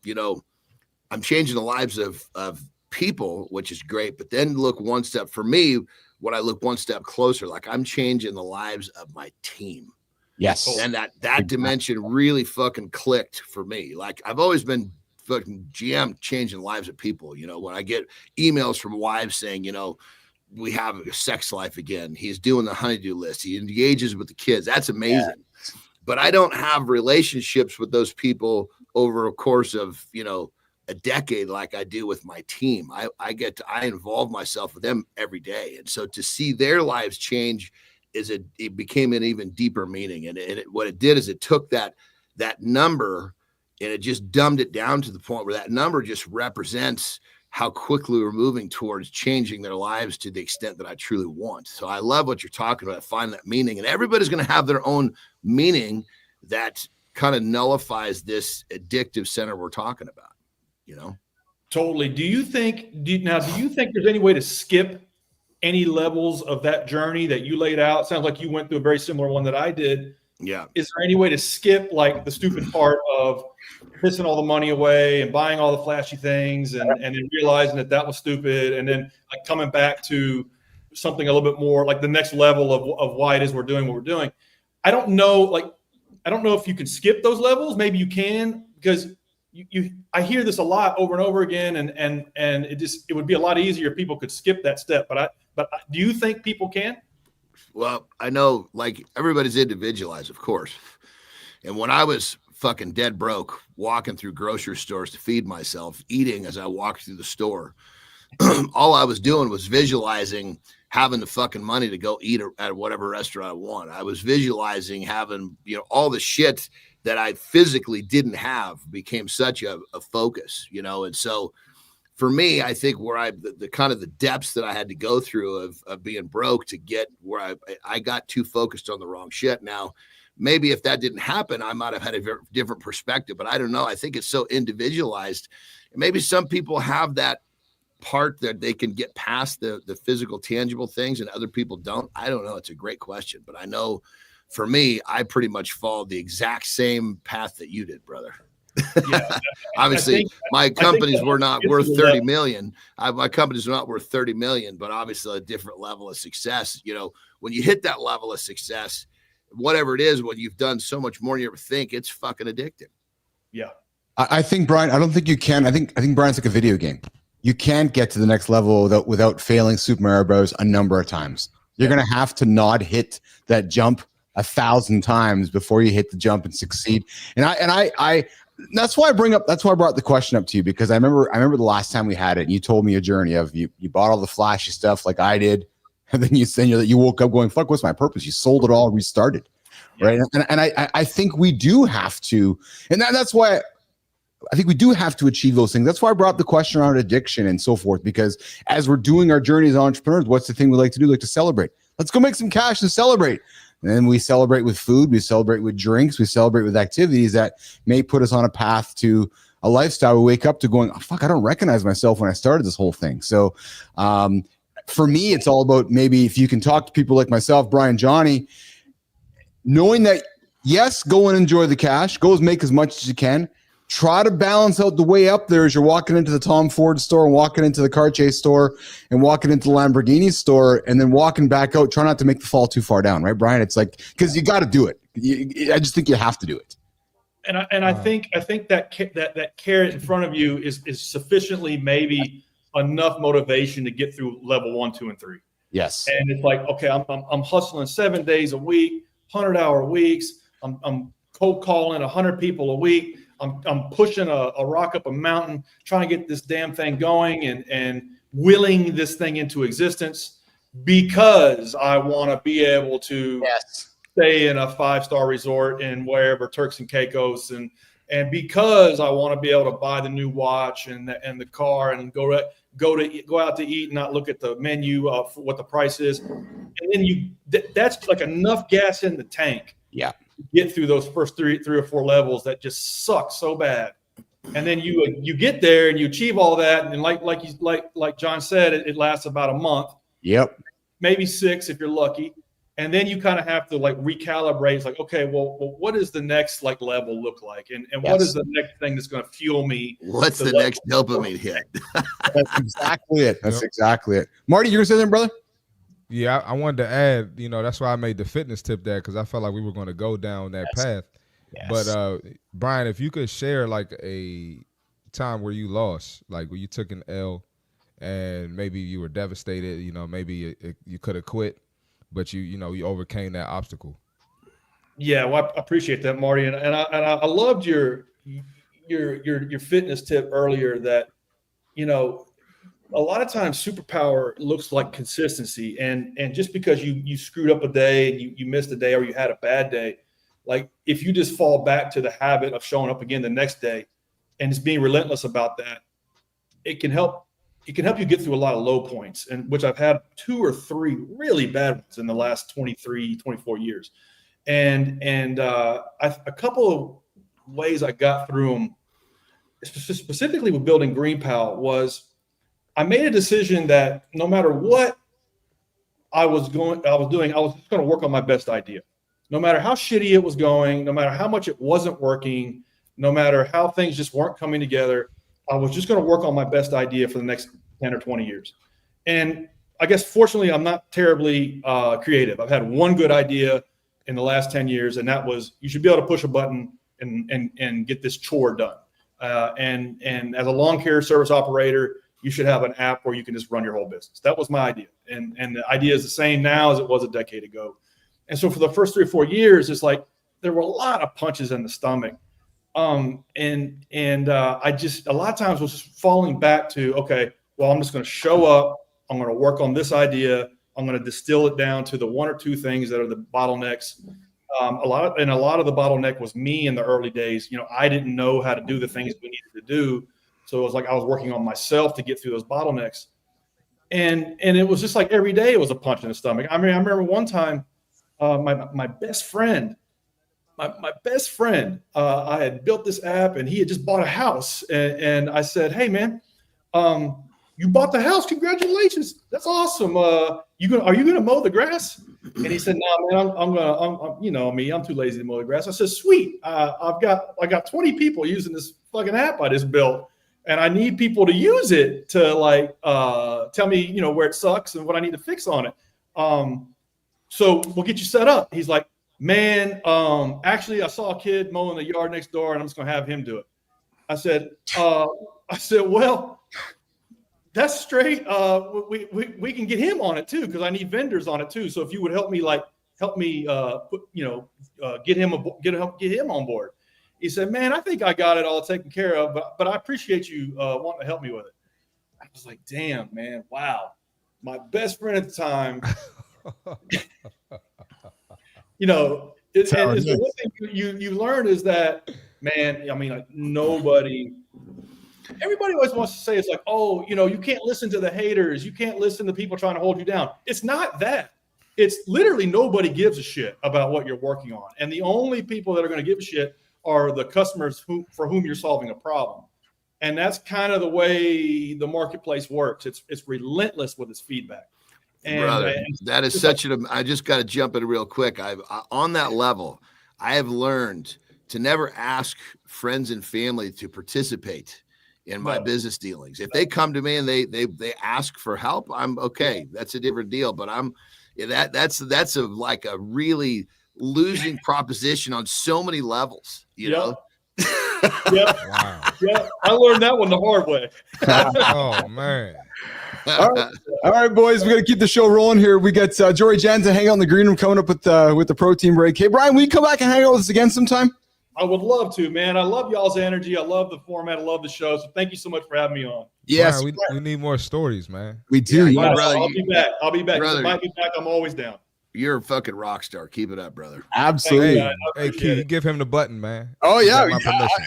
I'm changing the lives of people, which is great. But then look one step, for me, when I look one step closer, like I'm changing the lives of my team. Yes. And that dimension really fucking clicked for me. Like I've always been fucking GM changing lives of people. When I get emails from wives saying, we have a sex life again. He's doing the honeydew list. He engages with the kids. That's amazing. Yeah. But I don't have relationships with those people over a course of, a decade like I do with my team. I involve myself with them every day. And so to see their lives change it became an even deeper meaning. And what it did is it took that number and it just dumbed it down to the point where that number just represents how quickly we're moving towards changing their lives to the extent that I truly want. So I love what you're talking about. I find that meaning, and everybody's going to have their own meaning that kind of nullifies this addictive center we're talking about, Totally. Do you think there's any way to skip any levels of that journey that you laid out? Sounds like you went through a very similar one that I did. Yeah. Is there any way to skip like the stupid part of pissing all the money away and buying all the flashy things and then realizing that was stupid, and then like coming back to something a little bit more like the next level of why it is we're doing what we're doing? I don't know if you can skip those levels. Maybe you can, because I hear this a lot over and over again, and it would be a lot easier if people could skip that step. But do you think people can? Well, I know like everybody's individualized, of course. And when I was fucking dead broke, walking through grocery stores to feed myself, eating as I walked through the store, all I was doing was visualizing having the fucking money to go eat at whatever restaurant I want. I was visualizing having, all the shit that I physically didn't have became such a focus, and so for me, I think where the kind of the depths that I had to go through of being broke to get where I got too focused on the wrong shit. Now, maybe if that didn't happen, I might have had a very different perspective, but I don't know. I think it's so individualized. Maybe some people have that part that they can get past the physical, tangible things, and other people don't. I don't know. It's a great question, but I know for me, I pretty much followed the exact same path that you did, brother. Yeah, obviously my companies were not worth 30 million. My companies are not worth 30 million, but obviously a different level of success. When you hit that level of success, whatever it is, when you've done so much more than you ever think, it's fucking addictive. Yeah. I think, Brian, I don't think you can. I think Brian's like a video game. You can't get to the next level without failing Super Mario Bros. A number of times. You're going to have to not hit that jump 1,000 times before you hit the jump and succeed. And I that's why I brought the question up to you, because I remember the last time we had it and you told me a journey of you bought all the flashy stuff like I did. And then you woke up going, fuck, what's my purpose? You sold it all, restarted. Right. And I think we do have to, and that's why I think we do have to achieve those things. That's why I brought up the question around addiction and so forth, because as we're doing our journey as entrepreneurs, what's the thing we like to do? Like to celebrate. Let's go make some cash and celebrate. And then we celebrate with food, we celebrate with drinks, we celebrate with activities that may put us on a path to a lifestyle we wake up to going, oh, fuck, I don't recognize myself when I started this whole thing. So for me, it's all about, maybe if you can talk to people like myself, Brian, Johnny, knowing that, yes, go and enjoy the cash, go and make as much as you can. Try to balance out the way up there as you're walking into the Tom Ford store and walking into the Cartier store and walking into the Lamborghini store and then walking back out. Try not to make the fall too far down, right, Brian? It's like, because you got to do it. I just think you have to do it. And I think that carrot in front of you is sufficiently maybe enough motivation to get through level 1, 2, and 3. Yes. And it's like, okay, I'm hustling 7 days a week, 100-hour weeks. I'm cold calling 100 people a week. I'm pushing a rock up a mountain, trying to get this damn thing going and willing this thing into existence because I want to be able to stay in a 5-star resort in wherever, Turks and Caicos, And because I want to be able to buy the new watch and the car and go out to eat and not look at the menu of what the price is, and then that's like enough gas in the tank. Yeah. To get through those first three or four levels that just suck so bad. And then you get there and you achieve all that, and like John said, it lasts about a month. Yep. Maybe 6 if you're lucky. And then you kind of have to like recalibrate. It's like, okay, well, what does the next like level look like? And what is the next thing that's going to fuel me? What's the next dopamine hit? That's exactly it. That's exactly it. Marty, you gonna say something, brother? Yeah, I wanted to add, that's why I made the fitness tip there, because I felt like we were going to go down that path. Yes. But Brian, if you could share like a time where you lost, like where you took an L and maybe you were devastated, maybe you could have quit, but you overcame that obstacle. Yeah, well, I appreciate that, Marty, and I loved your fitness tip earlier. That a lot of times superpower looks like consistency, and just because you screwed up a day and you missed a day or you had a bad day, like if you just fall back to the habit of showing up again the next day and just being relentless about that, it can help you get through a lot of low points, and which I've had 2 or 3 really bad ones in the last 23, 24 years. And a couple of ways I got through them, specifically with building GreenPal, was I made a decision that no matter what I was doing, I was just going to work on my best idea. No matter how shitty it was going, no matter how much it wasn't working, no matter how things just weren't coming together, I was just going to work on my best idea for the next 10 or 20 years. And I guess, fortunately, I'm not terribly creative. I've had one good idea in the last 10 years, and that was you should be able to push a button and get this chore done. And as a lawn care service operator, you should have an app where you can just run your whole business. That was my idea. And the idea is the same now as it was a decade ago. And so for the first 3 or 4 years, it's like there were a lot of punches in the stomach. I just a lot of times was falling back to, okay, well, I'm just going to show up. I'm going to work on this idea. I'm going to distill it down to the 1 or 2 things that are the bottlenecks. A lot of the bottleneck was me in the early days. I didn't know how to do the things we needed to do. So it was like I was working on myself to get through those bottlenecks. And it was just like every day it was a punch in the stomach. I mean, I remember one time my best friend, I had built this app and he had just bought a house. And I said, hey, man, you bought the house. Congratulations. That's awesome. Are you going to mow the grass? And he said, no, man, I'm you know me, I'm too lazy to mow the grass. I said, sweet. I got 20 people using this fucking app I just built, and I need people to use it to like, tell me, where it sucks and what I need to fix on it. So we'll get you set up. He's like, man, actually I saw a kid mowing the yard next door and I'm just going to have him do it. I said, well, that's straight. We can get him on it too, because I need vendors on it too. So if you would help me get him on board. He said, man, I think I got it all taken care of, but I appreciate you wanting to help me with it. I was like, damn, man, wow. My best friend at the time, it's the one thing you learn is that, man, I mean, like everybody always wants to say it's like, oh, you can't listen to the haters. You can't listen to people trying to hold you down. It's not that. It's literally nobody gives a shit about what you're working on. And the only people that are going to give a shit are the customers for whom you're solving a problem. And that's kind of the way the marketplace works. It's relentless with its feedback. And, brother, that is such I just got to jump in real quick. On that level, I have learned to never ask friends and family to participate in my business dealings. If they come to me and they ask for help, I'm okay. That's a different deal. But that's a really losing proposition on so many levels, you know? Yeah. Wow. Yeah. I learned that one the hard way. Oh man. All right, boys, we got to keep the show rolling here. We got Jory Jansen hanging out in the green room coming up with the protein break. Hey, Brian, will you come back and hang out with us again sometime? I would love to, man. I love y'all's energy. I love the format. I love the show. So thank you so much for having me on. Yes, Brian, we need more stories, man. We do. Yeah, brother, I'll be back. Brother. If I might be back, I'm always down. You're a fucking rock star. Keep it up, brother. Absolutely. Hey, Keith, you give him the button, man. Oh You yeah. got my permission.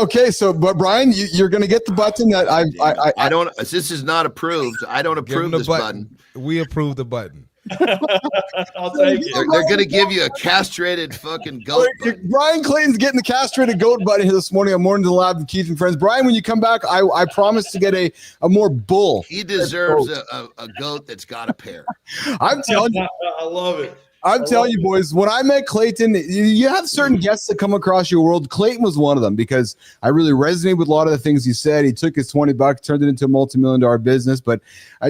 Okay. So, but Brian, you're going to get the button that I don't. This is not approved. I don't Give him approve the this button. button. We approve the button. I'll take it. They're going to give you a castrated fucking goat button. Brian Clayton's getting the castrated goat button here this morning on Mornings in the Lab with Keith and Friends. Brian, when you come back, I promise to get a more bull. He deserves a goat that's got a pair. I'm telling you. I love it. I'm telling you, boys, when I met Clayton, you have certain guests that come across your world. Clayton was one of them because I really resonated with a lot of the things he said. He took his $20, turned it into a multi-million-dollar business. But I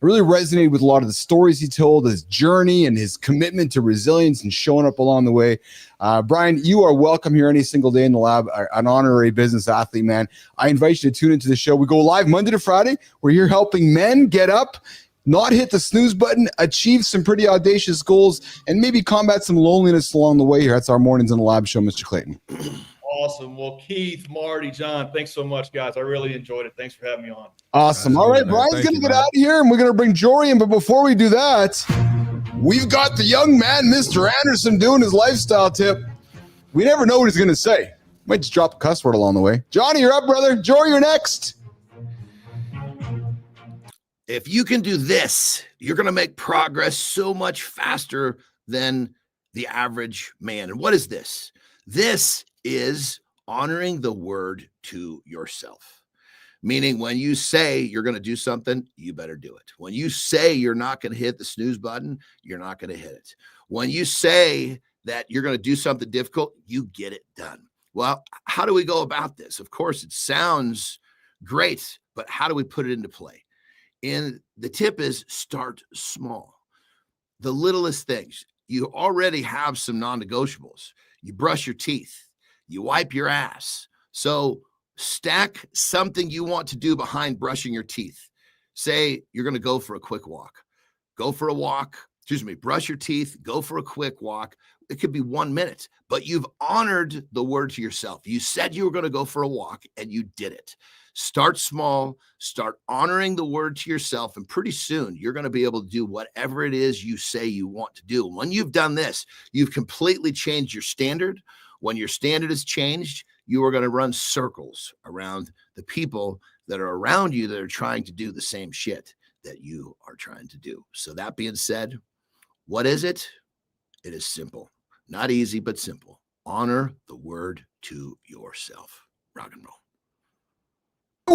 really resonated with a lot of the stories he told, his journey and his commitment to resilience and showing up along the way. Brian, you are welcome here any single day in the lab, an honorary business athlete, man. I invite you to tune into the show. We go live Monday to Friday. We're here helping men get up, not hit the snooze button, achieve some pretty audacious goals, and maybe combat some loneliness along the way here. That's our Mornings in the Lab show, Mr. Clayton. Awesome. Well, Keith, Marty, John, thanks so much, guys. I really enjoyed it. Thanks for having me on. Awesome. All right, Brian's going to get out of here, and we're going to bring Jory in. But before we do that, we've got the young man, Mr. Anderson, doing his lifestyle tip. We never know what he's going to say. Might just drop a cuss word along the way. Johnny, you're up, brother. Jory, you're next. If you can do this, you're going to make progress so much faster than the average man. And what is this? This is honoring the word to yourself. Meaning when you say you're going to do something, you better do it. When you say you're not going to hit the snooze button, you're not going to hit it. When you say that you're going to do something difficult, you get it done. Well, how do we go about this? Of course, it sounds great, but how do we put it into play? And the tip is start small. The littlest things. You already have some non-negotiables. You brush your teeth. You wipe your ass. So stack something you want to do behind brushing your teeth. Say you're going to go for a quick walk. Go for a walk. Brush your teeth. Go for a quick walk. It could be 1 minute, but you've honored the word to yourself. You said you were going to go for a walk and you did it. Start small, start honoring the word to yourself, and pretty soon you're going to be able to do whatever it is you say you want to do. When you've done this, you've completely changed your standard. When your standard is changed, you are going to run circles around the people that are around you that are trying to do the same shit that you are trying to do. So that being said, what is it? It is simple. Not easy, but simple. Honor the word to yourself. Rock and roll.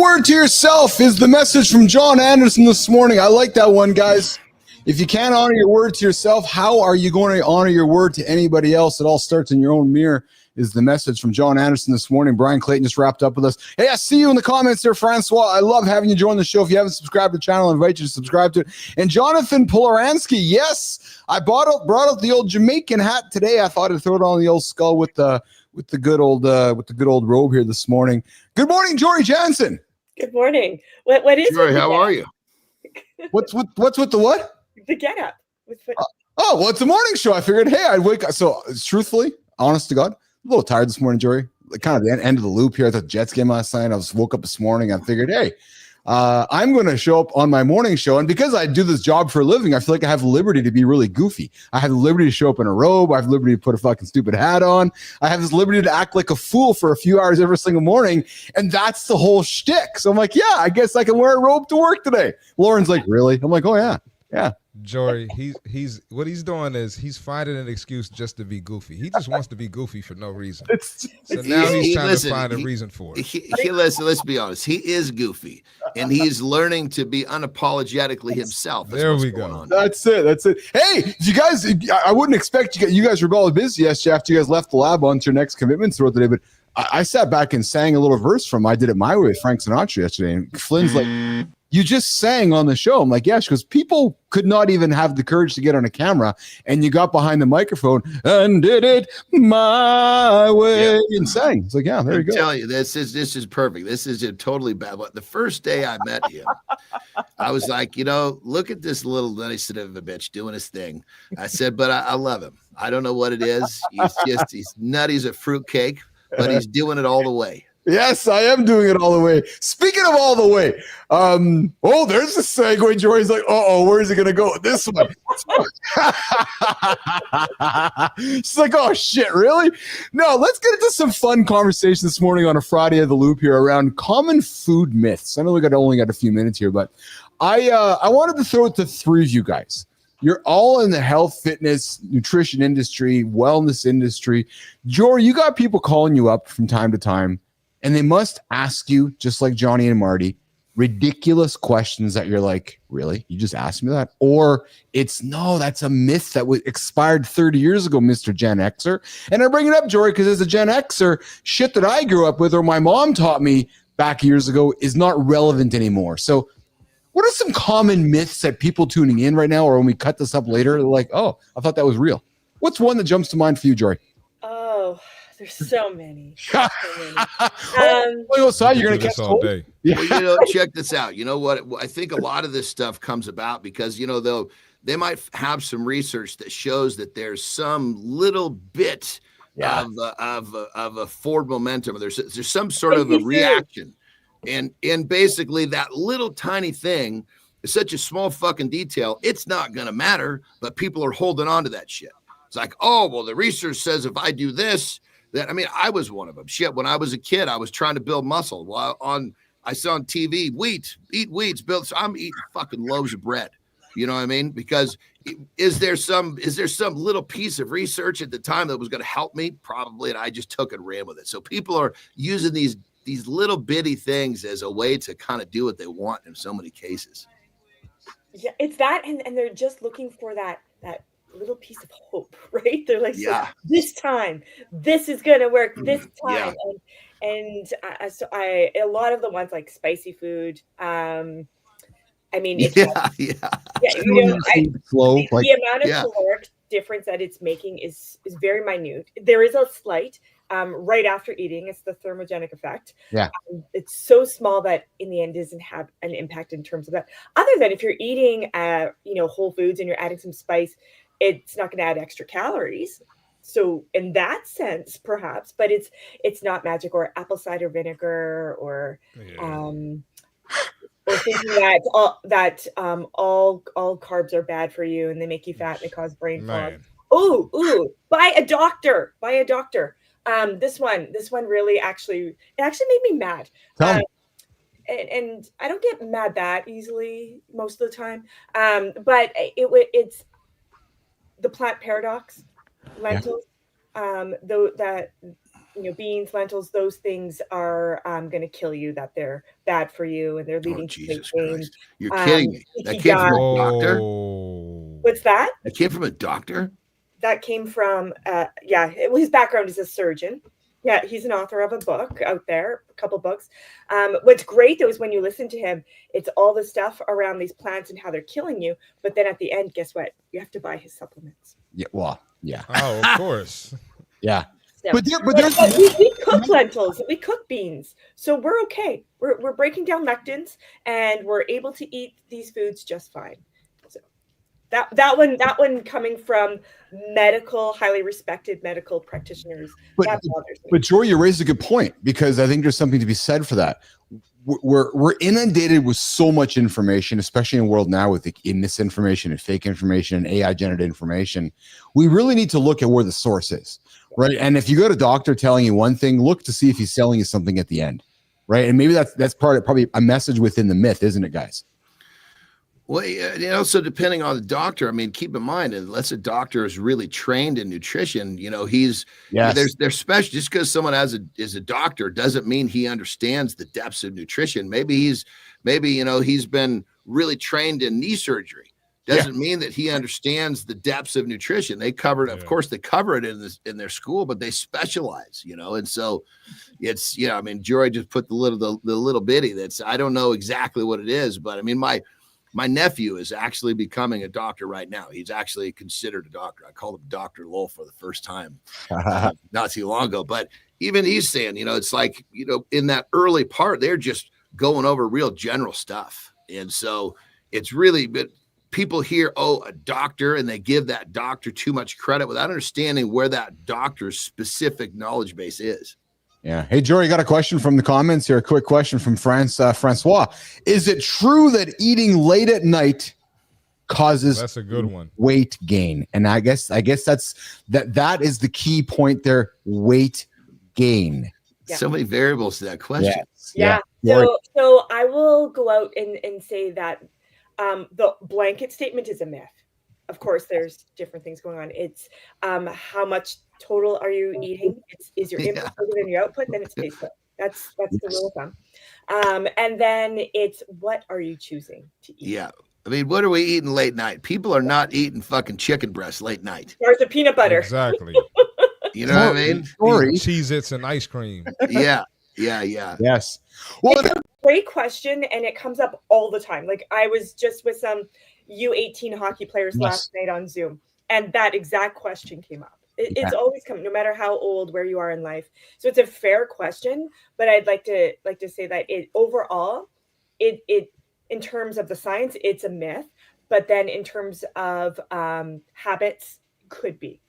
Word to yourself is the message from John Anderson this morning. I like that one, guys. If you can't honor your word to yourself, how are you going to honor your word to anybody else? It all starts in your own mirror is the message from John Anderson this morning. Brian Clayton just wrapped up with us. Hey, I see you in the comments there, Francois. I love having you join the show. If you haven't subscribed to the channel, I invite you to subscribe to it. And Jonathan Polansky, yes, I brought out the old Jamaican hat today. I thought I'd throw it on the old skull with the good old robe here this morning. Good morning, Jory Jansen. Good morning. What is Jory, it? how are you? What's with the what? The get up. Well, it's a morning show. I figured, hey, I'd wake up. So truthfully, honest to God, a little tired this morning, Jory. Kind of the end of the loop here at the Jets game last night. I woke up this morning. I figured, hey, I'm going to show up on my morning show. And because I do this job for a living, I feel like I have liberty to be really goofy. I have the liberty to show up in a robe. I have liberty to put a fucking stupid hat on. I have this liberty to act like a fool for a few hours every single morning. And that's the whole shtick. So I'm like, yeah, I guess I can wear a robe to work today. Lauren's like, really? I'm like, oh, yeah. Yeah. Jory, he's what he's doing is he's finding an excuse just to be goofy. He just wants to be goofy for no reason. So now he's trying to find a reason for it. Let's be honest. He is goofy, and he's learning to be unapologetically himself. There we go. That's it. Hey, you guys, I wouldn't expect you guys were all busy yesterday after you guys left the lab on to your next commitments throughout the day, but I sat back and sang a little verse from I Did It My Way with Frank Sinatra yesterday, and Flynn's like, you just sang on the show. I'm like, yeah, because people could not even have the courage to get on a camera, and you got behind the microphone and did it my way and sang. It's like, yeah, there you go. I'm telling you, this is perfect. This is a totally bad one. The first day I met him, I was like, look at this little nutty son of a bitch doing his thing. I said, but I love him. I don't know what it is. He's nutty as a fruitcake, but he's doing it all the way. Yes, I am doing it all the way. Speaking of all the way, there's a segue. Jory's like, where's it gonna go? This one. She's like, oh shit, really? No, let's get into some fun conversation this morning on a Friday of the Loop here around common food myths. I know only got a few minutes here, but I wanted to throw it to three of you guys. You're all in the health, fitness, nutrition industry, wellness industry. Jory, you got people calling you up from time to time, and they must ask you, just like Johnny and Marty, ridiculous questions that you're like, really? You just asked me that? Or it's, no, that's a myth that was expired 30 years ago, Mr. Gen Xer. And I bring it up, Jory, because as a Gen Xer, shit that I grew up with or my mom taught me back years ago is not relevant anymore. So what are some common myths that people tuning in right now, or when we cut this up later, they're like, oh, I thought that was real? What's one that jumps to mind for you, Jory? Oh, there's so many. You're going to catch all day. Yeah. Well, check this out. You know what? I think a lot of this stuff comes about because, they might have some research that shows that there's some little bit of a forward momentum. There's some sort of a reaction. And basically that little tiny thing is such a small fucking detail. It's not going to matter, but people are holding on to that shit. It's like, oh, well, the research says if I do this, I was one of them. Shit, when I was a kid, I was trying to build muscle. I saw on TV, eat wheats, build. So I'm eating fucking loaves of bread. You know what I mean? Because is there some little piece of research at the time that was going to help me? Probably, and I just took and ran with it. So people are using these little bitty things as a way to kind of do what they want in so many cases. Yeah, it's that, and they're just looking for that little piece of hope, right? They're like, so this time, this is gonna work. This time, and a lot of the ones like spicy food. It's slow. The amount of caloric difference that it's making is very minute. There is a slight. Right after eating, it's the thermogenic effect. Yeah. It's so small that in the end doesn't have an impact in terms of that. Other than if you're eating, whole foods and you're adding some spice, it's not going to add extra calories. So in that sense, perhaps, but it's not magic or apple cider vinegar or thinking that all carbs are bad for you and they make you fat and they cause brain fog. Ooh, by a doctor. This one really actually made me mad. And I don't get mad that easily most of the time. But it's the plant paradox, lentils, beans, lentils, those things are going to kill you, that they're bad for you and they're leading to weight gain. You're kidding me. That came from a doctor? What's that? It came from a doctor? That came from, his background is a surgeon. Yeah, he's an author of a book out there, a couple books. What's great, though, is when you listen to him, it's all the stuff around these plants and how they're killing you. But then at the end, guess what? You have to buy his supplements. Yeah, well, yeah. Oh, of course. Yeah. So, but we cook lentils, we cook beans. So we're okay. We're breaking down lectins, and we're able to eat these foods just fine. That one coming from highly respected medical practitioners. That bothers me. But Jory, you raised a good point, because I think there's something to be said for that. We're inundated with so much information, especially in the world now with the misinformation and fake information and AI generated information. We really need to look at where the source is, right? And if you got a doctor telling you one thing, look to see if he's selling you something at the end, right? And maybe that's probably a message within the myth, isn't it, guys? Well, so depending on the doctor, keep in mind, unless a doctor is really trained in nutrition, they're special. Just because someone is a doctor doesn't mean he understands the depths of nutrition. Maybe he's been really trained in knee surgery. Doesn't mean that he understands the depths of nutrition. They cover it, of course, they cover it in their school, but they specialize, and so it's, Jory just put the little bitty that's, I don't know exactly what it is, but my nephew is actually becoming a doctor right now. He's actually considered a doctor. I called him Dr. Lowell for the first time not too long ago. But even he's saying, it's like, in that early part, they're just going over real general stuff. And so it's really, but people hear, a doctor, and they give that doctor too much credit without understanding where that doctor's specific knowledge base is. Yeah. Hey, Jory, got a question from the comments here. A quick question from Francois. Is it true that eating late at night causes That's a good one. weight gain? And I guess that is the key point there. Weight gain. Yeah. So many variables to that question. Yes. Yeah. So I will go out and say that the blanket statement is a myth. Of course, there's different things going on. It's how much total are you eating? Is your input bigger than your output? Then it stays put. That's the rule of thumb. And then it's what are you choosing to eat? Yeah. I mean, what are we eating late night? People are not eating fucking chicken breasts late night. There's a peanut butter. Exactly. You know what I mean? Cheez-Its and ice cream. Yeah. Yes. Well, it's a great question, and it comes up all the time. Like I was just with some U18 hockey players last night on Zoom, and that exact question came up. It's always come, no matter how old, where you are in life. So it's a fair question, but I'd like to say that overall, in terms of the science, it's a myth. But then in terms of habits, could be.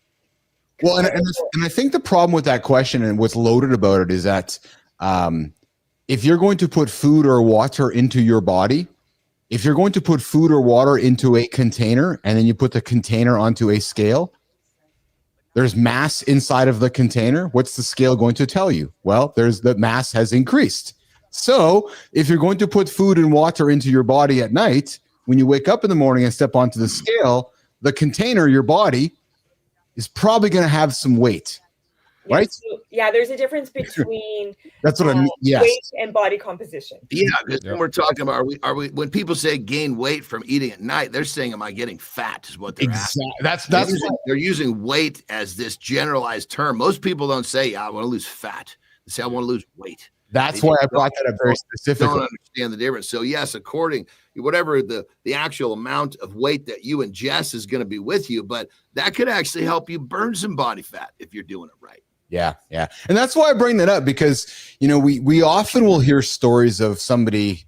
Well, and I think the problem with that question and what's loaded about it is that if you're going to put food or water into your body, if you're going to put food or water into a container and then you put the container onto a scale, there's mass inside of the container. What's the scale going to tell you? Well, there's the mass has increased. So if you're going to put food and water into your body at night, when you wake up in the morning and step onto the scale, the container, your body, is probably going to have some weight, right? So, yeah, there's a difference between that's what I mean. Yes. Weight and body composition. Yeah, because when we're talking about are we when people say gain weight from eating at night, they're saying, "Am I getting fat?" Is what they're asking. They're using weight as this generalized term. Most people don't say, "I want to lose fat." They say, "I want to lose weight." That's why I brought that up very specifically. Don't understand the difference. So yes, according whatever the actual amount of weight that you ingest is going to be with you, but that could actually help you burn some body fat if you're doing it right. Yeah. And that's why I bring that up because, we often will hear stories of somebody,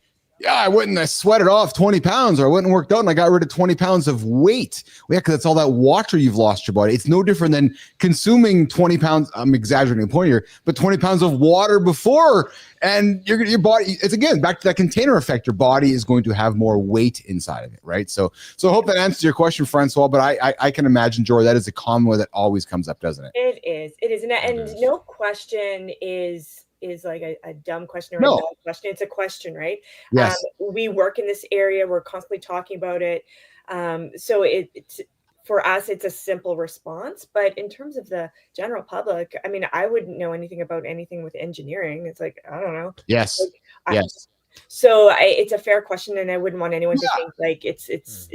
I sweated off 20 pounds or I went and worked out and I got rid of 20 pounds of weight. Well, yeah, because that's all that water you've lost your body. It's no different than consuming 20 pounds. I'm exaggerating the point here, but 20 pounds of water before and your body, it's again, back to that container effect. Your body is going to have more weight inside of it, right? So I hope that answers your question, Francois, but I can imagine, Jory, that is a common one that always comes up, doesn't it? It is. And no question is like a dumb question or a dumb question. It's a question, right? Yes. We work in this area. We're constantly talking about it. So it's for us, it's a simple response. But in terms of the general public, I mean, I wouldn't know anything about anything with engineering. It's like, I don't know. Yes. So it's a fair question, and I wouldn't want anyone to think like it's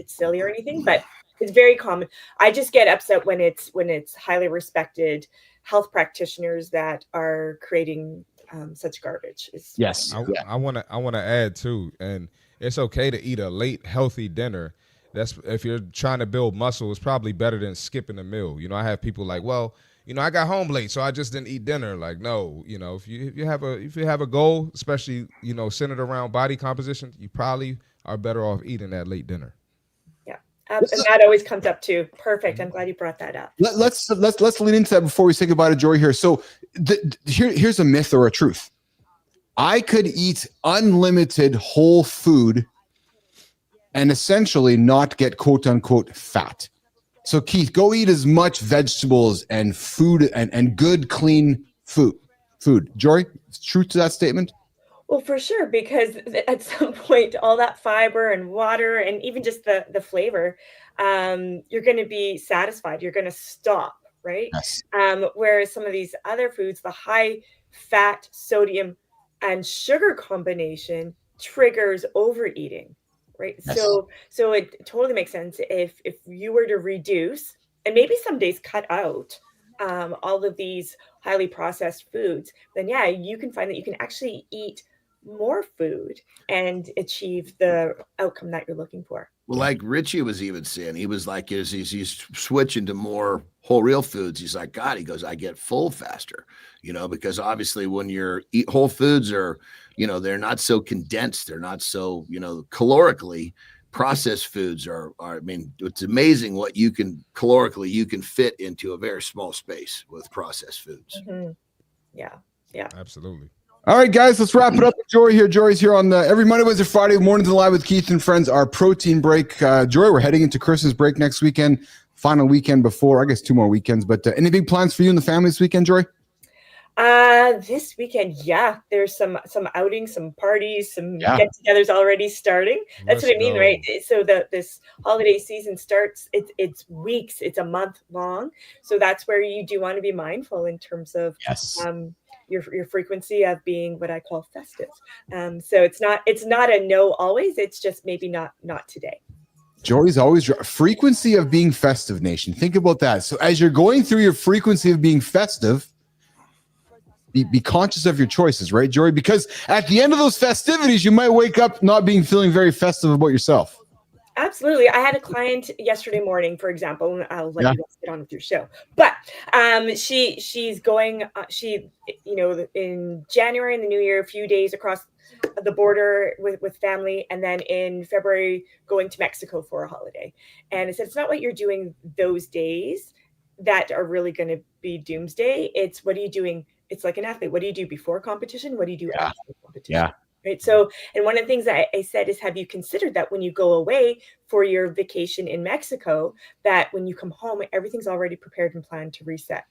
silly or anything. But it's very common. I just get upset when it's highly respected health practitioners that are creating such garbage. Yes. I want to add too, and it's okay to eat a late healthy dinner. That's if you're trying to build muscle, it's probably better than skipping a meal. I have people like, well, I got home late, so I just didn't eat dinner. Like, no, if you have a goal, especially centered around body composition, you probably are better off eating that late dinner. Yeah, and that always comes up too. Perfect. I'm glad you brought that up. Let's lean into that before we say goodbye to Jory here. So here's a myth or a truth. I could eat unlimited whole food and essentially not get quote unquote fat. So Keith, go eat as much vegetables and food and good, clean food. Jory, truth to that statement? Well, for sure, because at some point, all that fiber and water and even just the flavor, you're going to be satisfied. You're going to stop, right? Yes. Whereas some of these other foods, the high fat, sodium, and sugar combination triggers overeating, right? Yes. So it totally makes sense if you were to reduce and maybe some days cut out all of these highly processed foods, then you can find that you can actually eat more food and achieve the outcome that you're looking for. Well, like Richie was even saying, he was like, he's switching to more whole real foods. He's like, God, he goes, I get full faster, because obviously when you're eat whole foods are, they're not so condensed. They're not so, calorically processed foods are, I mean, it's amazing what you can calorically, you can fit into a very small space with processed foods. Mm-hmm. Yeah. Yeah. Absolutely. All right, guys, let's wrap it up with Jory here. Jory's here on every Monday, Wednesday, Friday mornings and live with Keith and Friends, our protein break. Jory, we're heading into Christmas break next weekend, final weekend before, I guess 2 more weekends. But any big plans for you and the family this weekend, Jory? This weekend, yeah, there's some outings, some parties, some get-togethers already starting. That's what I mean, right? So this holiday season starts. It's weeks. It's a month long. So that's where you do want to be mindful in terms of your frequency of being what I call festive. So it's not a no always. It's just maybe not today. Jory's always frequency of being festive, nation. Think about that. So as you're going through your frequency of being festive, be conscious of your choices, right, Jory? Because at the end of those festivities, you might wake up not feeling very festive about yourself. Absolutely. I had a client yesterday morning, for example, and I'll let you guys get on with your show. But she's going, in January in the new year, a few days across the border with family, and then in February going to Mexico for a holiday. And I said, it's not what you're doing those days that are really going to be doomsday. It's what are you doing? It's like an athlete. What do you do before competition? What do you do after competition? Yeah. Right. So, and one of the things that I said is, have you considered that when you go away for your vacation in Mexico, that when you come home, everything's already prepared and planned to reset?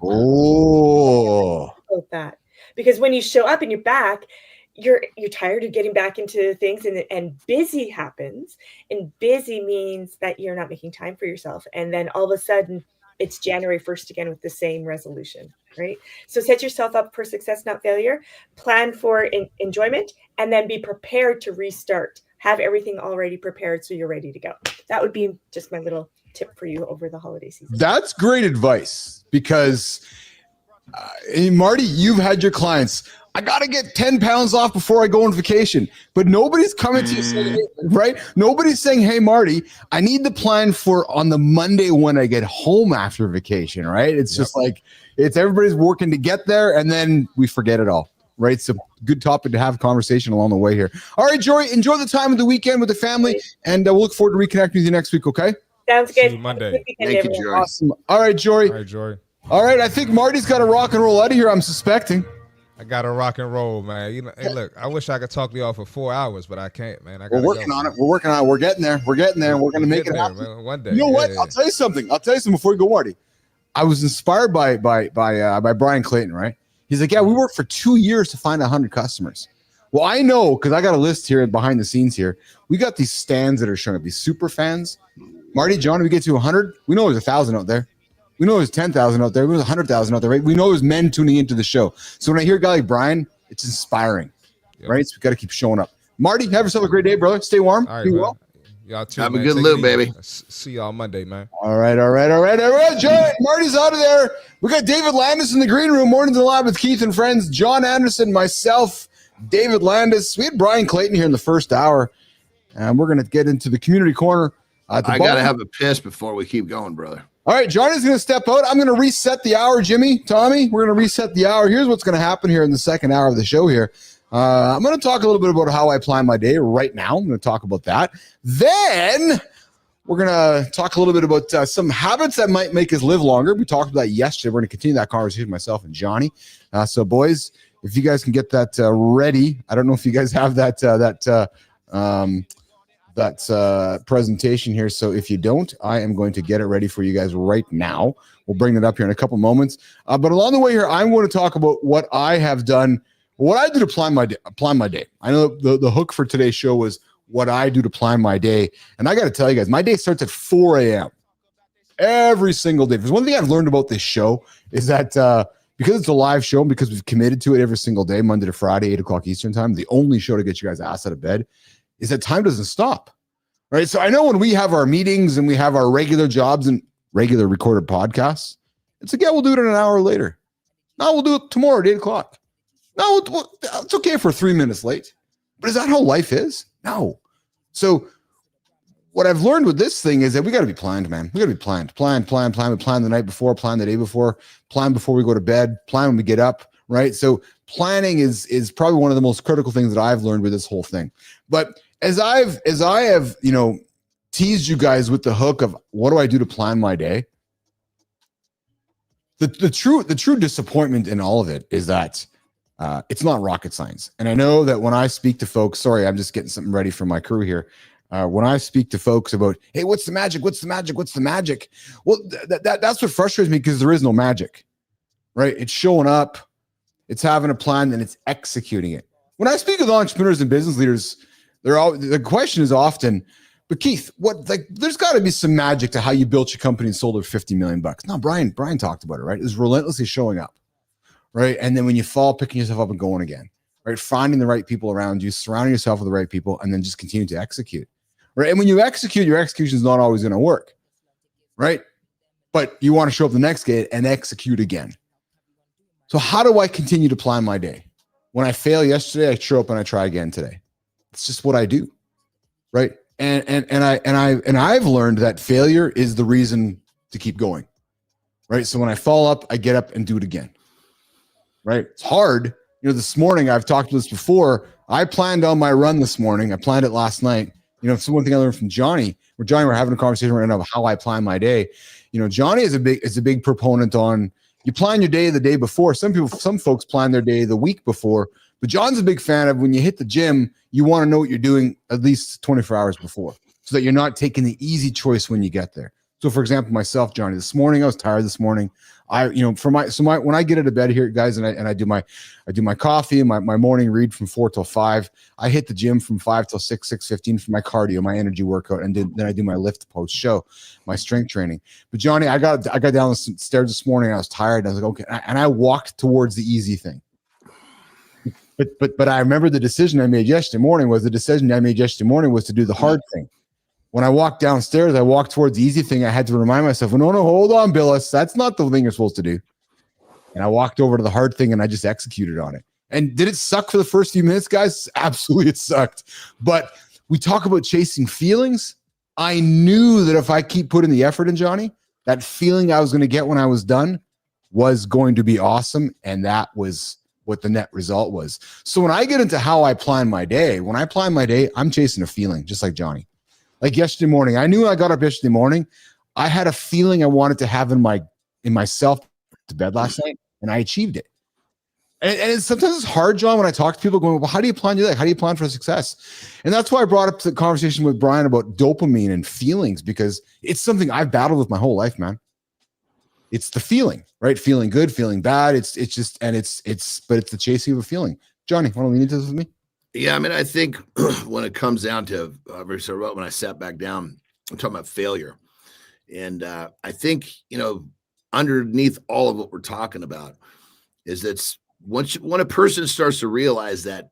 About that. Because when you show up and you're back, you're tired of getting back into things, and busy happens, and busy means that you're not making time for yourself. And then all of a sudden it's January 1st again with the same resolution, right? So set yourself up for success, not failure. Plan for enjoyment, and then be prepared to restart. Have everything already prepared so you're ready to go. That would be just my little tip for you over the holiday season. That's great advice, because Marty, you've had your clients, I got to get 10 pounds off before I go on vacation. But nobody's coming to you saying, right? Nobody's saying, hey, Marty, I need the plan for on the Monday when I get home after vacation, right? It's just like, everybody's working to get there, and then we forget it all, right? So good topic to have a conversation along the way here. All right, Jory, enjoy the time of the weekend with the family, and we'll look forward to reconnecting with you next week, okay? Sounds good. See you Monday. Thank you, Jory. Awesome. All right, Jory. All right, Jory. All right, I think Marty's got to rock and roll out of here, I'm suspecting. I got to rock and roll, man. You know, hey, look, I wish I could talk to y'all for 4 hours, but I can't, man. We're working on it. We're working on it. We're getting there. We're getting there. We're going to make it happen. Man, one day. You know what? I'll tell you something. Before you go, Marty. I was inspired by Brian Clayton, right? He's like, yeah, we worked for 2 years to find 100 customers. Well, I know, because I got a list here behind the scenes here. We got these stands that are showing up, these super fans. Marty, John, we get to 100. We know there's 1,000 out there. We know there's 10,000 out there. We know there's 100,000 out there, right? We know there's men tuning into the show. So when I hear a guy like Brian, it's inspiring, right? So we got to keep showing up. Marty, have yourself a great day, brother. Stay warm. All right, be man. well. Y'all too, Have man. a good Take loop, it baby. easy. See y'all Monday, man. All right. Joy, Marty's out of there. We got David Landis in the green room. Mornings in the lab with Keith and Friends. John Anderson, myself, David Landis. We had Brian Clayton here in the first hour. And we're going to get into the community corner. I got to have a piss before we keep going, brother. All right, Johnny's going to step out. I'm going to reset the hour, Jimmy, Tommy. We're going to reset the hour. Here's what's going to happen here in the second hour of the show here. I'm going to talk a little bit about how I plan my day right now. I'm going to talk about that. Then we're going to talk a little bit about some habits that might make us live longer. We talked about that yesterday. We're going to continue that conversation, myself and Johnny. So, boys, if you guys can get that ready. I don't know if you guys have that presentation here. So if you don't, I am going to get it ready for you guys right now. We'll bring it up here in a couple moments. But along the way here, I'm going to talk about what I have done, what I do to plan my day. I know the hook for today's show was what I do to plan my day. And I got to tell you guys, my day starts at 4 a.m. every single day. Because one thing I've learned about this show is that because it's a live show, and because we've committed to it every single day, Monday to Friday, 8 o'clock Eastern time, the only show to get you guys ass out of bed, is that time doesn't stop, right? So I know when we have our meetings and we have our regular jobs and regular recorded podcasts, it's like, yeah, we'll do it an hour later. No, we'll do it tomorrow at 8 o'clock. No, it's okay for 3 minutes late. But is that how life is? No. So what I've learned with this thing is that we got to be planned, man. We got to be planned. Plan. We plan the night before, plan the day before, plan before we go to bed, plan when we get up, right? So planning is probably one of the most critical things that I've learned with this whole thing. But as I have, teased you guys with the hook of what do I do to plan my day? the true disappointment in all of it is that it's not rocket science. And I know that when I speak to folks, sorry, I'm just getting something ready for my crew here. When I speak to folks about, hey, what's the magic? What's the magic? What's the magic? Well, that's what frustrates me, because there is no magic, right? It's showing up, it's having a plan, and it's executing it. When I speak with entrepreneurs and business leaders, the question is often, but Keith, there's got to be some magic to how you built your company and sold it for $50 million. No, Brian talked about it, right? It was relentlessly showing up, right? And then when you fall, picking yourself up and going again, right? Finding the right people around you, surrounding yourself with the right people, and then just continue to execute, right? And when you execute, your execution is not always going to work, right? But you want to show up the next day and execute again. So how do I continue to plan my day? When I fail yesterday, I show up and I try again today. It's just what I do, right? And I've learned that failure is the reason to keep going, right? So when I fall up, I get up and do it again, right? It's hard. This morning, I've talked about this before. I planned on my run this morning. I planned it last night. It's one thing I learned from Johnny. We're having a conversation right now about how I plan my day. Johnny is a big proponent on, you plan your day the day before. Some folks plan their day the week before. But John's a big fan of, when you hit the gym, you want to know what you're doing at least 24 hours before, so that you're not taking the easy choice when you get there. So for example, myself, Johnny, this morning, I was tired this morning. When I get out of bed here, guys, and I do my coffee and my morning read from 4 till 5, I hit the gym from 5 till 6:15 for my cardio, my energy workout. And then I do my lift post show, my strength training. But Johnny, I got down the stairs this morning. I was tired. I was like, okay. And I walked towards the easy thing. But I remember the decision I made yesterday morning was to do the hard thing. When I walked downstairs, I walked towards the easy thing. I had to remind myself, no, hold on, Billis. That's not the thing you're supposed to do. And I walked over to the hard thing and I just executed on it. And did it suck for the first few minutes, guys? Absolutely, it sucked. But we talk about chasing feelings. I knew that if I keep putting the effort in, Johnny, that feeling I was going to get when I was done was going to be awesome. And that was what the net result was. So when I get into how I plan my day, I'm chasing a feeling, just like Johnny. Like yesterday morning, I knew when I got up yesterday morning, I had a feeling I wanted to have in myself to bed last night, and I achieved it. And sometimes it's hard, John, when I talk to people going, well, how do you plan your day? How do you plan for success? And that's why I brought up the conversation with Brian about dopamine and feelings, because it's something I've battled with my whole life, man. It's the feeling, right? Feeling good, feeling bad. But it's the chasing of a feeling. Johnny, want to lean into this with me? Yeah, I mean, I think when it comes down to when I sat back down, I'm talking about failure. And I think, underneath all of what we're talking about is that when a person starts to realize that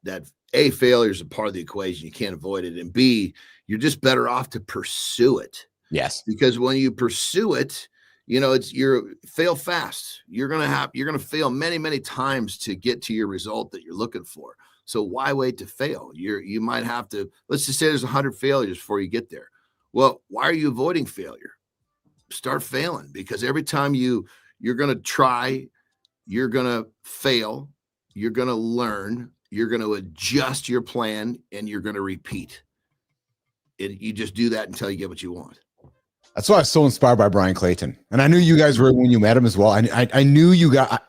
A, failure is a part of the equation, you can't avoid it. And B, you're just better off to pursue it. Yes. Because when you pursue it, you're fail fast. You're going to fail many, many times to get to your result that you're looking for. So why wait to fail? You might have to, let's just say there's 100 failures before you get there. Well, why are you avoiding failure? Start failing, because every time you're going to try, you're going to fail, you're going to learn, you're going to adjust your plan, and you're going to repeat. You just do that until you get what you want. That's why I was so inspired by Brian Clayton. And I knew you guys were when you met him as well. I knew you got,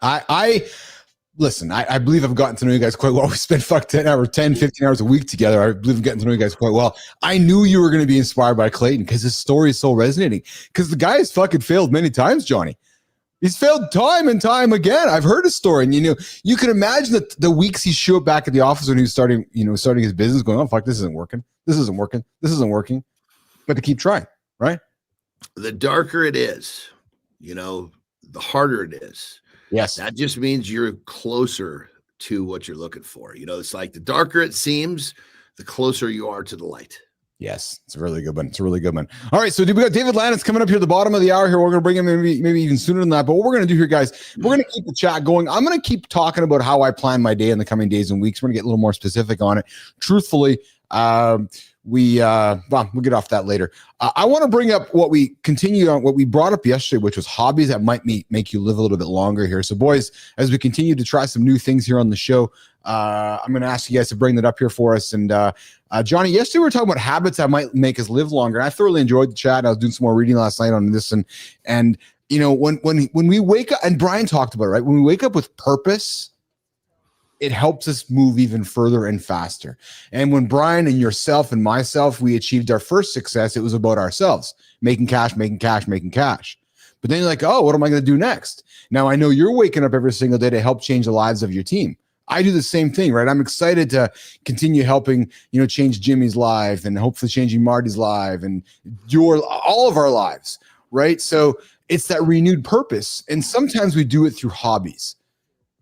listen, I believe I've gotten to know you guys quite well. We spent 15 hours a week together. I believe I'm getting to know you guys quite well. I knew you were going to be inspired by Clayton because his story is so resonating. Because the guy has fucking failed many times, Johnny. He's failed time and time again. I've heard his story. And, you can imagine that the weeks he showed up back at the office when he was starting his business going, oh, fuck, this isn't working. This isn't working. But to keep trying, right? The darker it is, the harder it is. Yes. That just means you're closer to what you're looking for. It's like the darker it seems, the closer you are to the light. Yes. It's a really good one. All right. So we got David Landis coming up here at the bottom of the hour here. We're going to bring him maybe even sooner than that. But what we're going to do here, guys, we're going to keep the chat going. I'm going to keep talking about how I plan my day in the coming days and weeks. We're going to get a little more specific on it. Truthfully, we'll get off that later. I want to bring up what we brought up yesterday, which was hobbies that might make you live a little bit longer here. So boys, as we continue to try some new things here on the show, I'm going to ask you guys to bring that up here for us. And Johnny, yesterday we were talking about habits that might make us live longer. I thoroughly enjoyed the chat. I was doing some more reading last night on this, and you know, when we wake up, and Brian talked about it, right? When we wake up with purpose, it helps us move even further and faster. And when Brian and yourself and myself, we achieved our first success, it was about ourselves, making cash. But then you're like, oh, what am I going to do next? Now I know you're waking up every single day to help change the lives of your team. I do the same thing, right? I'm excited to continue helping, you know, change Jimmy's life and hopefully changing Marty's life and all of our lives, right? So it's that renewed purpose. And sometimes we do it through hobbies.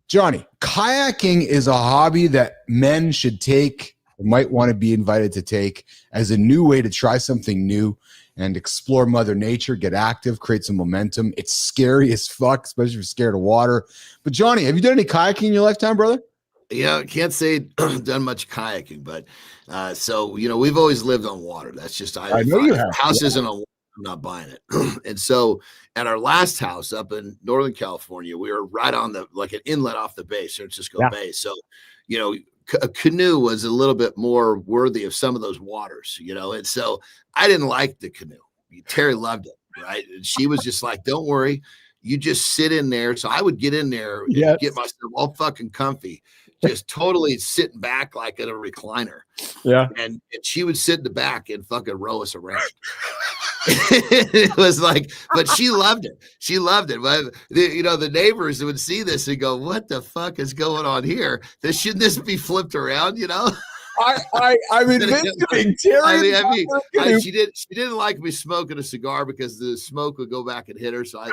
Johnny, kayaking is a hobby that men should take, might want to be invited to take as a new way to try something new and explore Mother Nature, get active, create some momentum. It's scary as fuck, especially if you're scared of water. But Johnny, have you done any kayaking in your lifetime, brother? Yeah, I can't say done much kayaking, but so, you know, we've always lived on water. That's just, I know you have. House isn't on water, I'm not buying it. And so at our last house up in Northern California, we were right on like an inlet off the bay, San Francisco Bay. So, you know, a canoe was a little bit more worthy of some of those waters, you know? And so I didn't like the canoe. Terry loved it, right? And she was just like, don't worry, you just sit in there. So I would get in there and get myself all fucking comfy, just totally sitting back like in a recliner. Yeah. And she would sit in the back and fucking row us around. It was like, but she loved it. She loved it. But you know, the neighbors would see this and go, what the fuck is going on here? Shouldn't this be flipped around, you know? I'm envisioning Terry. She didn't like me smoking a cigar because the smoke would go back and hit her. So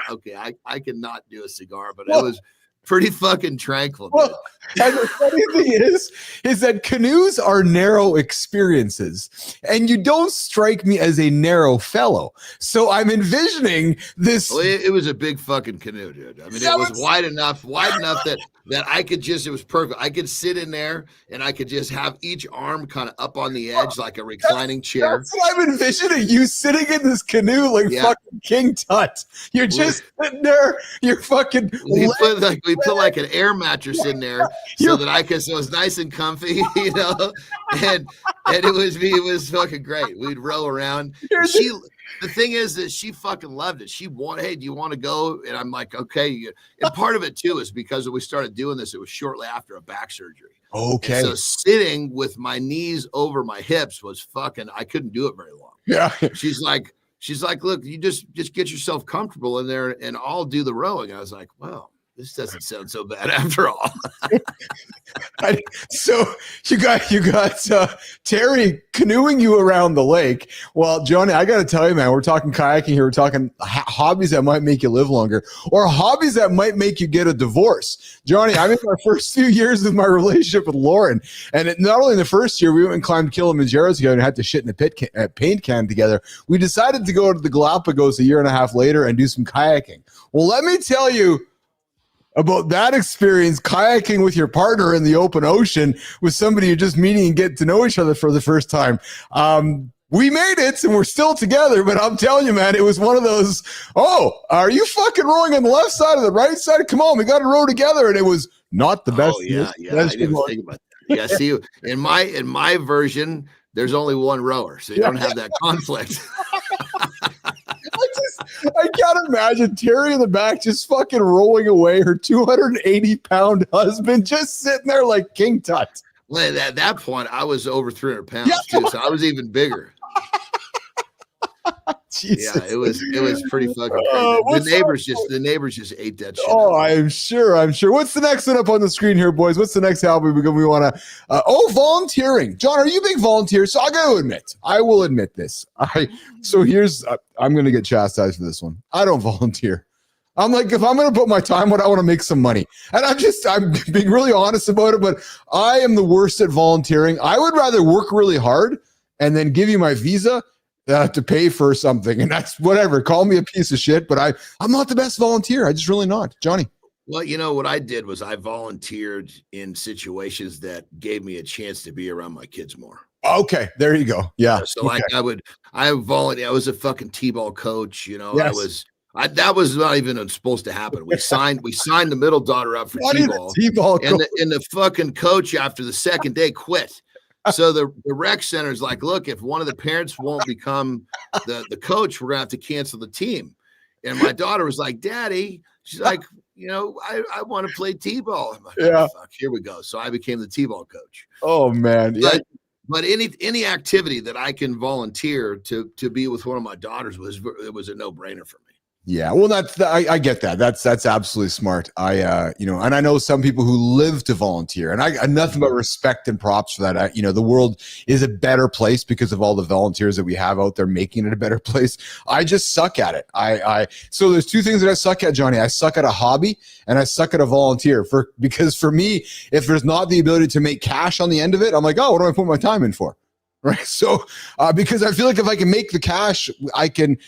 I cannot do a cigar, but it was pretty fucking tranquil. Well, and the funny thing is that canoes are narrow experiences, and you don't strike me as a narrow fellow. So I'm envisioning this. Well, it was a big fucking canoe, dude. I mean, it was wide enough that I could just, it was perfect. I could sit in there and I could just have each arm kind of up on the edge like a reclining chair. That's what I'm envisioning, you sitting in this canoe like fucking King Tut. You're just sitting there, you're fucking. We put like an air mattress in there so it was nice and comfy, you know, and it was fucking great. We'd row around. The thing is that she fucking loved it. She wanted, hey, do you want to go? And I'm like, okay. And part of it too is because when we started doing this, it was shortly after a back surgery. Okay. And so sitting with my knees over my hips was fucking, I couldn't do it very long. Yeah. She's like, look, you just get yourself comfortable in there and I'll do the rowing. I was like, wow. This doesn't sound so bad after all. So you got Terry canoeing you around the lake. Well, Johnny, I got to tell you, man, we're talking kayaking here. We're talking hobbies that might make you live longer, or hobbies that might make you get a divorce. Johnny, I'm in my first few years of my relationship with Lauren, and not only in the first year, we went and climbed Kilimanjaro together and had to shit in a paint can together. We decided to go to the Galapagos a year and a half later and do some kayaking. Well, let me tell you about that experience, kayaking with your partner in the open ocean with somebody you're just meeting and getting to know each other for the first time. We made it and we're still together, but I'm telling you, man, it was one of those, oh, are you fucking rowing on the left side or the right side? Come on, we got to row together. And it was not the best. Oh, yeah. I didn't think about that. Yeah, see, in my version, there's only one rower, so you don't have that conflict. I can't imagine Terry in the back just fucking rolling away, her 280-pound husband just sitting there like King Tut. Well, at that point, I was over 300 pounds too, so I was even bigger. Jesus. Yeah, it was pretty fucking crazy. The neighbors just ate that shit. Oh, I'm sure. What's the next one up on the screen here, boys? What's the next album we want to? Volunteering. John, are you a big volunteer? So I will admit this. So here's, I'm going to get chastised for this one. I don't volunteer. I'm like, if I'm going to put my time on, I want to make some money. And I'm being really honest about it, but I am the worst at volunteering. I would rather work really hard and then give you my visa to pay for something, and that's whatever. Call me a piece of shit, but I'm not the best volunteer. I just really not. Johnny. Well, you know what I did was I volunteered in situations that gave me a chance to be around my kids more. Okay, there you go. Yeah. So like I volunteered. I was a fucking t-ball coach. You know, yes. That was not even supposed to happen. We signed the middle daughter up for t-ball, and the fucking coach after the second day quit. So the rec center is like, look, if one of the parents won't become the coach, we're gonna have to cancel the team. And my daughter was like, Daddy, she's like, I want to play T-ball. I'm like, Yeah. oh, fuck, here we go. So I became the T-ball coach. Oh man. Yeah. But any activity that I can volunteer to be with one of my daughters was a no-brainer for me. Yeah, well, I get that. That's absolutely smart. And I know some people who live to volunteer, and I got nothing but respect and props for that. The world is a better place because of all the volunteers that we have out there making it a better place. I just suck at it. So there's two things that I suck at, Johnny. I suck at a hobby, and I suck at a volunteer. Because for me, if there's not the ability to make cash on the end of it, I'm like, oh, what do I put my time in for? Right. So because I feel like if I can make the cash, I can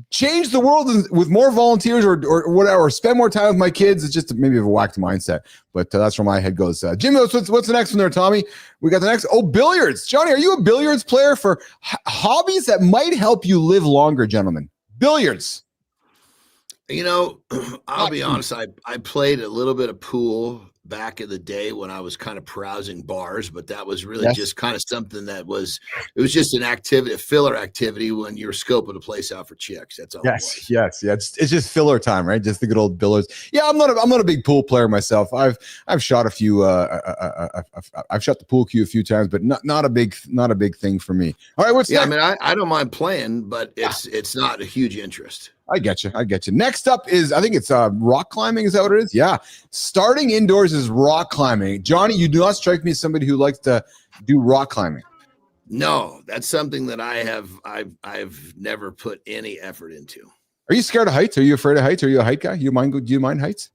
change the world with more volunteers or whatever, or spend more time with my kids. It's just maybe a whacked mindset, but that's where my head goes. Jimmy, what's the next one there, Tommy? We got the next. Oh, billiards. Johnny, are you a billiards player for hobbies that might help you live longer, gentlemen? Billiards. I'll be honest. I played a little bit of pool back in the day when I was kind of browsing bars, but that was really just kind of something it was just an activity, a filler activity when you're scoping a place out for chicks. That's all. Yes. It's just filler time, right? Just the good old billiards. Yeah, I'm not a big pool player myself. I've shot a few. I've shot the pool cue a few times, but not a big thing for me. All right, what's next? I mean, I don't mind playing, but it's not a huge interest. I get you. Next up is, I think it's rock climbing. Is that what it is? Yeah. Starting indoors is rock climbing. Johnny, you do not strike me as somebody who likes to do rock climbing. No, that's something that I've never put any effort into. Are you scared of heights? Are you afraid of heights? Are you a height guy? Do you mind heights?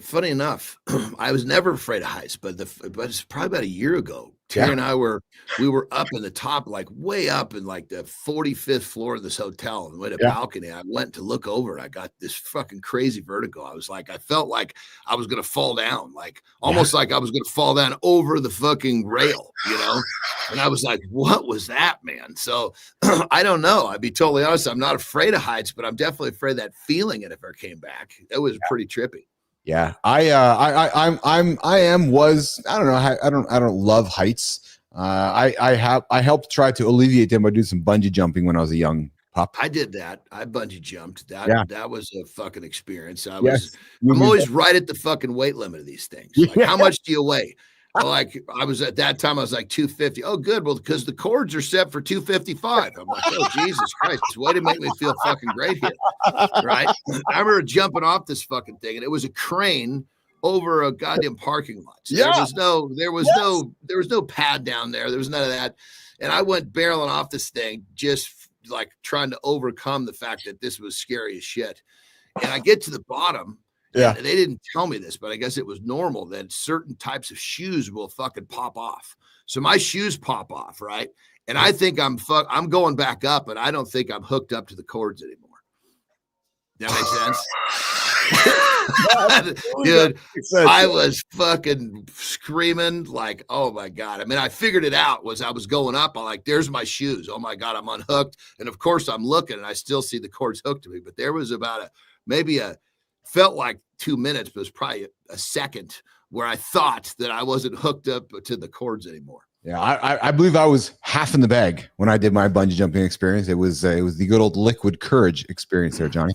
Funny enough, I was never afraid of heights, but it's probably about a year ago. Terry and I were up in the top, like way up in like the 45th floor of this hotel, and we had a balcony. I went to look over, and I got this fucking crazy vertigo. I felt like I was gonna fall down, like almost like I was gonna fall down over the fucking rail, And I was like, "What was that, man?" So I don't know. I'd be totally honest. I'm not afraid of heights, but I'm definitely afraid of that feeling it ever came back. It was pretty trippy. Yeah, I don't love heights. I helped try to alleviate them by doing some bungee jumping when I was a young pup. I did that. I bungee jumped. That was a fucking experience. I'm always right at the fucking weight limit of these things. Like, how much do you weigh? I was at that time, I was like 250. Oh, good. Well, because the cords are set for 255. I'm like, oh, Jesus Christ. Way to make me feel fucking great here. Right. I remember jumping off this fucking thing, and it was a crane over a goddamn parking lot. So there was no pad down there. There was none of that. And I went barreling off this thing, just like trying to overcome the fact that this was scary as shit. And I get to the bottom. Yeah, and they didn't tell me this, but I guess it was normal that certain types of shoes will fucking pop off. So my shoes pop off, right? And I think I'm going back up, and I don't think I'm hooked up to the cords anymore. That makes sense? Dude, I was fucking screaming like, oh my God. I mean, I figured it out as I was going up. I'm like, there's my shoes. Oh my God, I'm unhooked. And of course I'm looking, and I still see the cords hooked to me. But there was about felt like 2 minutes, but it was probably a second where I thought that I wasn't hooked up to the cords anymore. Yeah, I believe I was half in the bag when I did my bungee jumping experience. It was the good old liquid courage experience there, Johnny.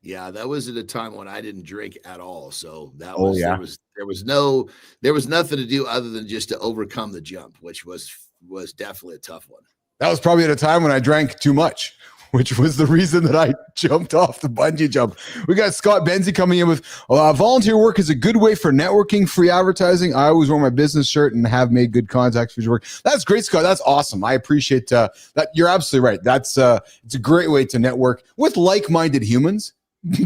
Yeah, that was at a time when I didn't drink at all. So that was there was nothing to do other than just to overcome the jump, which was definitely a tough one. That was probably at a time when I drank too much, which was the reason that I jumped off the bungee jump. We got Scott Benzie coming in with volunteer work is a good way for networking, free advertising. I always wear my business shirt and have made good contacts for your work. That's great, Scott. That's awesome. I appreciate that. You're absolutely right. It's a great way to network with like-minded humans.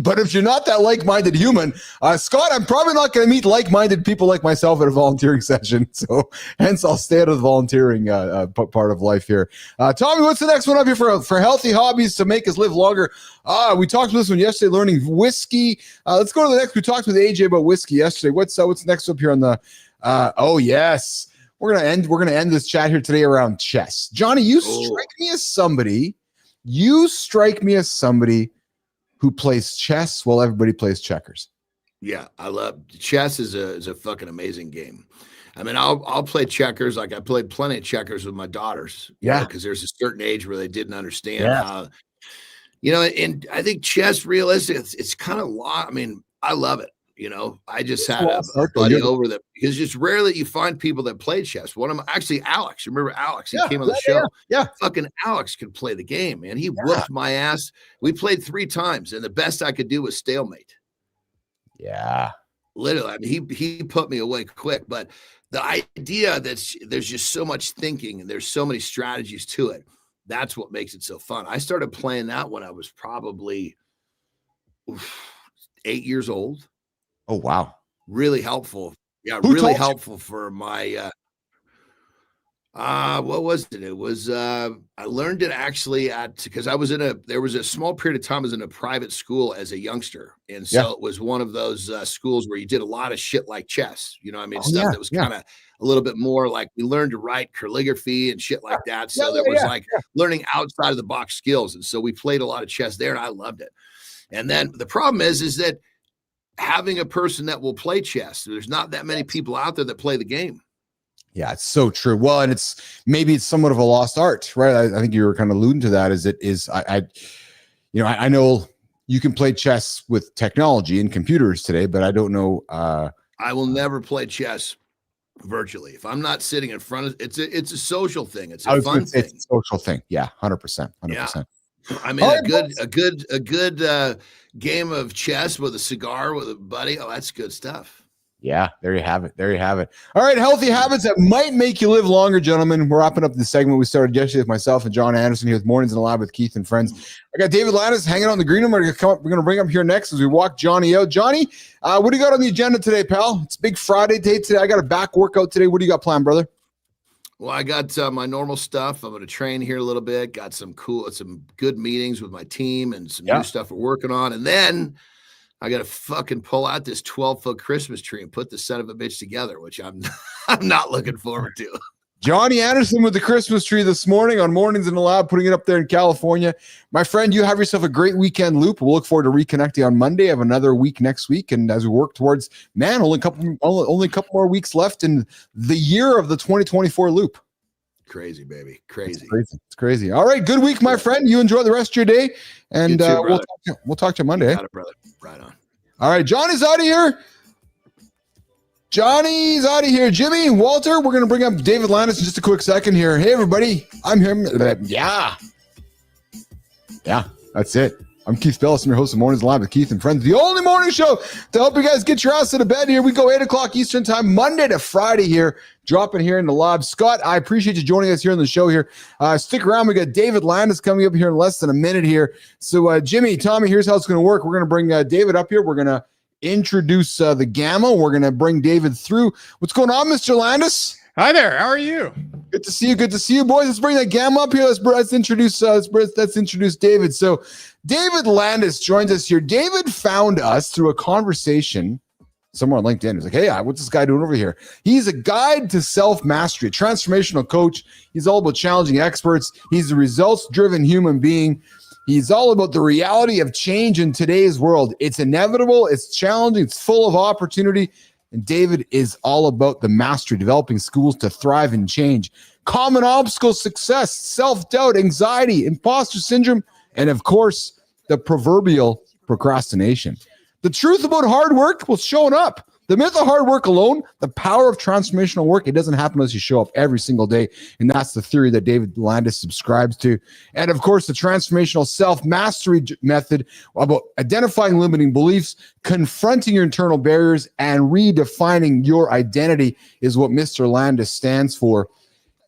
But if you're not that like-minded human, Scott, I'm probably not going to meet like-minded people like myself at a volunteering session. So hence I'll stay out of the volunteering part of life here. Tommy, what's the next one up here for healthy hobbies to make us live longer? We talked about this one yesterday, learning whiskey. Let's go to the next. We talked with AJ about whiskey yesterday. What's next up here on the, oh yes. We're going to end this chat here today around chess. Johnny, you strike me as somebody who plays chess while everybody plays checkers. Yeah, I love chess. Is a fucking amazing game. I mean, I'll play checkers. Like I played plenty of checkers with my daughters. Yeah, because there's a certain age where they didn't understand You know, and I think chess realistic, it's kind of I mean, I love it. You know, I just had a buddy over that because it's rare that you find people that play chess. One of them, actually, Alex. Remember Alex? He came on the show. Yeah. Fucking Alex could play the game, man. He whooped my ass. We played 3 times, and the best I could do was stalemate. Yeah. Literally, I mean, he put me away quick. But the idea that there's just so much thinking and there's so many strategies to it, that's what makes it so fun. I started playing that when I was probably 8 years old. Oh, wow. Really helpful. Yeah, Who really taught helpful for my what was it? It was I learned it actually because there was a small period of time I was in a private school as a youngster. And so it was one of those schools where you did a lot of shit like chess. You know what I mean? Stuff that was kind of a little bit more like we learned to write calligraphy and shit like that. So there was learning outside of the box skills. And so we played a lot of chess there and I loved it. And then the problem is that having a person that will play chess, there's not that many people out there that play the game. Yeah, it's so true. Well, and maybe it's somewhat of a lost art, right? I think you were kind of alluding to that. I know you can play chess with technology and computers today, but I don't know. I will never play chess virtually if I'm not sitting in front of it's a social thing. It's a fun thing. It's a social thing. Yeah, 100%. Yeah. I mean, a good game of chess with a cigar with a buddy. Oh, that's good stuff. Yeah, there you have it. All right, healthy habits that might make you live longer, gentlemen. We're wrapping up the segment we started yesterday with myself and John Anderson here with Mornings in the Lab with Keith and Friends. I got David Landis hanging out in the green room. We're going to bring him here next as we walk Johnny out. Johnny, what do you got on the agenda today, pal? It's big Friday day today. I got a back workout today. What do you got planned, brother? Well, I got my normal stuff. I'm going to train here a little bit. Got some good meetings with my team and some new stuff we're working on. And then I got to fucking pull out this 12-foot Christmas tree and put the son of a bitch together, which I'm not looking forward to. Johnny Anderson with the Christmas tree this morning on Mornings in the Lab, putting it up there in California. My friend, you have yourself a great weekend loop. We'll look forward to reconnecting on Monday. I have another week next week. And as we work towards, only a couple more weeks left in the year of the 2024 loop. Crazy, baby. Crazy. It's crazy. All right. Good week, my friend. You enjoy the rest of your day. And we'll talk to you Monday. Got it, brother. Right on. All right. Johnny's out of here. Jimmy, Walter, we're going to bring up David Landis in just a quick second here. Hey, everybody. I'm here. Yeah, that's it. I'm Keith Billis. I'm your host of Mornings Live with Keith and Friends, the only morning show to help you guys get your ass to bed here. We go 8 o'clock Eastern time, Monday to Friday here, dropping here in the lab. Scott, I appreciate you joining us here on the show here. Stick around. We got David Landis coming up here in less than a minute here. So, Jimmy, Tommy, here's how it's going to work. We're going to bring David up here. We're going to introduce the Gamma. We're going to bring David through. What's going on, Mr. Landis? Hi there. How are you? Good to see you, boys. Let's bring that Gamma up here. Let's introduce David. So David Landis joins us here. David found us through a conversation somewhere on LinkedIn. He's like, hey, what's this guy doing over here? He's a guide to self-mastery, a transformational coach. He's all about challenging experts. He's a results-driven human being. He's all about the reality of change in today's world. It's inevitable. It's challenging. It's full of opportunity. And David is all about the mastery, developing schools to thrive and change. Common obstacles, success, self-doubt, anxiety, imposter syndrome, and of course, the proverbial procrastination. The truth about hard work was showing up. The myth of hard work alone, the power of transformational work, it doesn't happen unless you show up every single day. And that's the theory that David Landis subscribes to. And of course, the transformational self-mastery method about identifying limiting beliefs, confronting your internal barriers, and redefining your identity is what Mr. Landis stands for.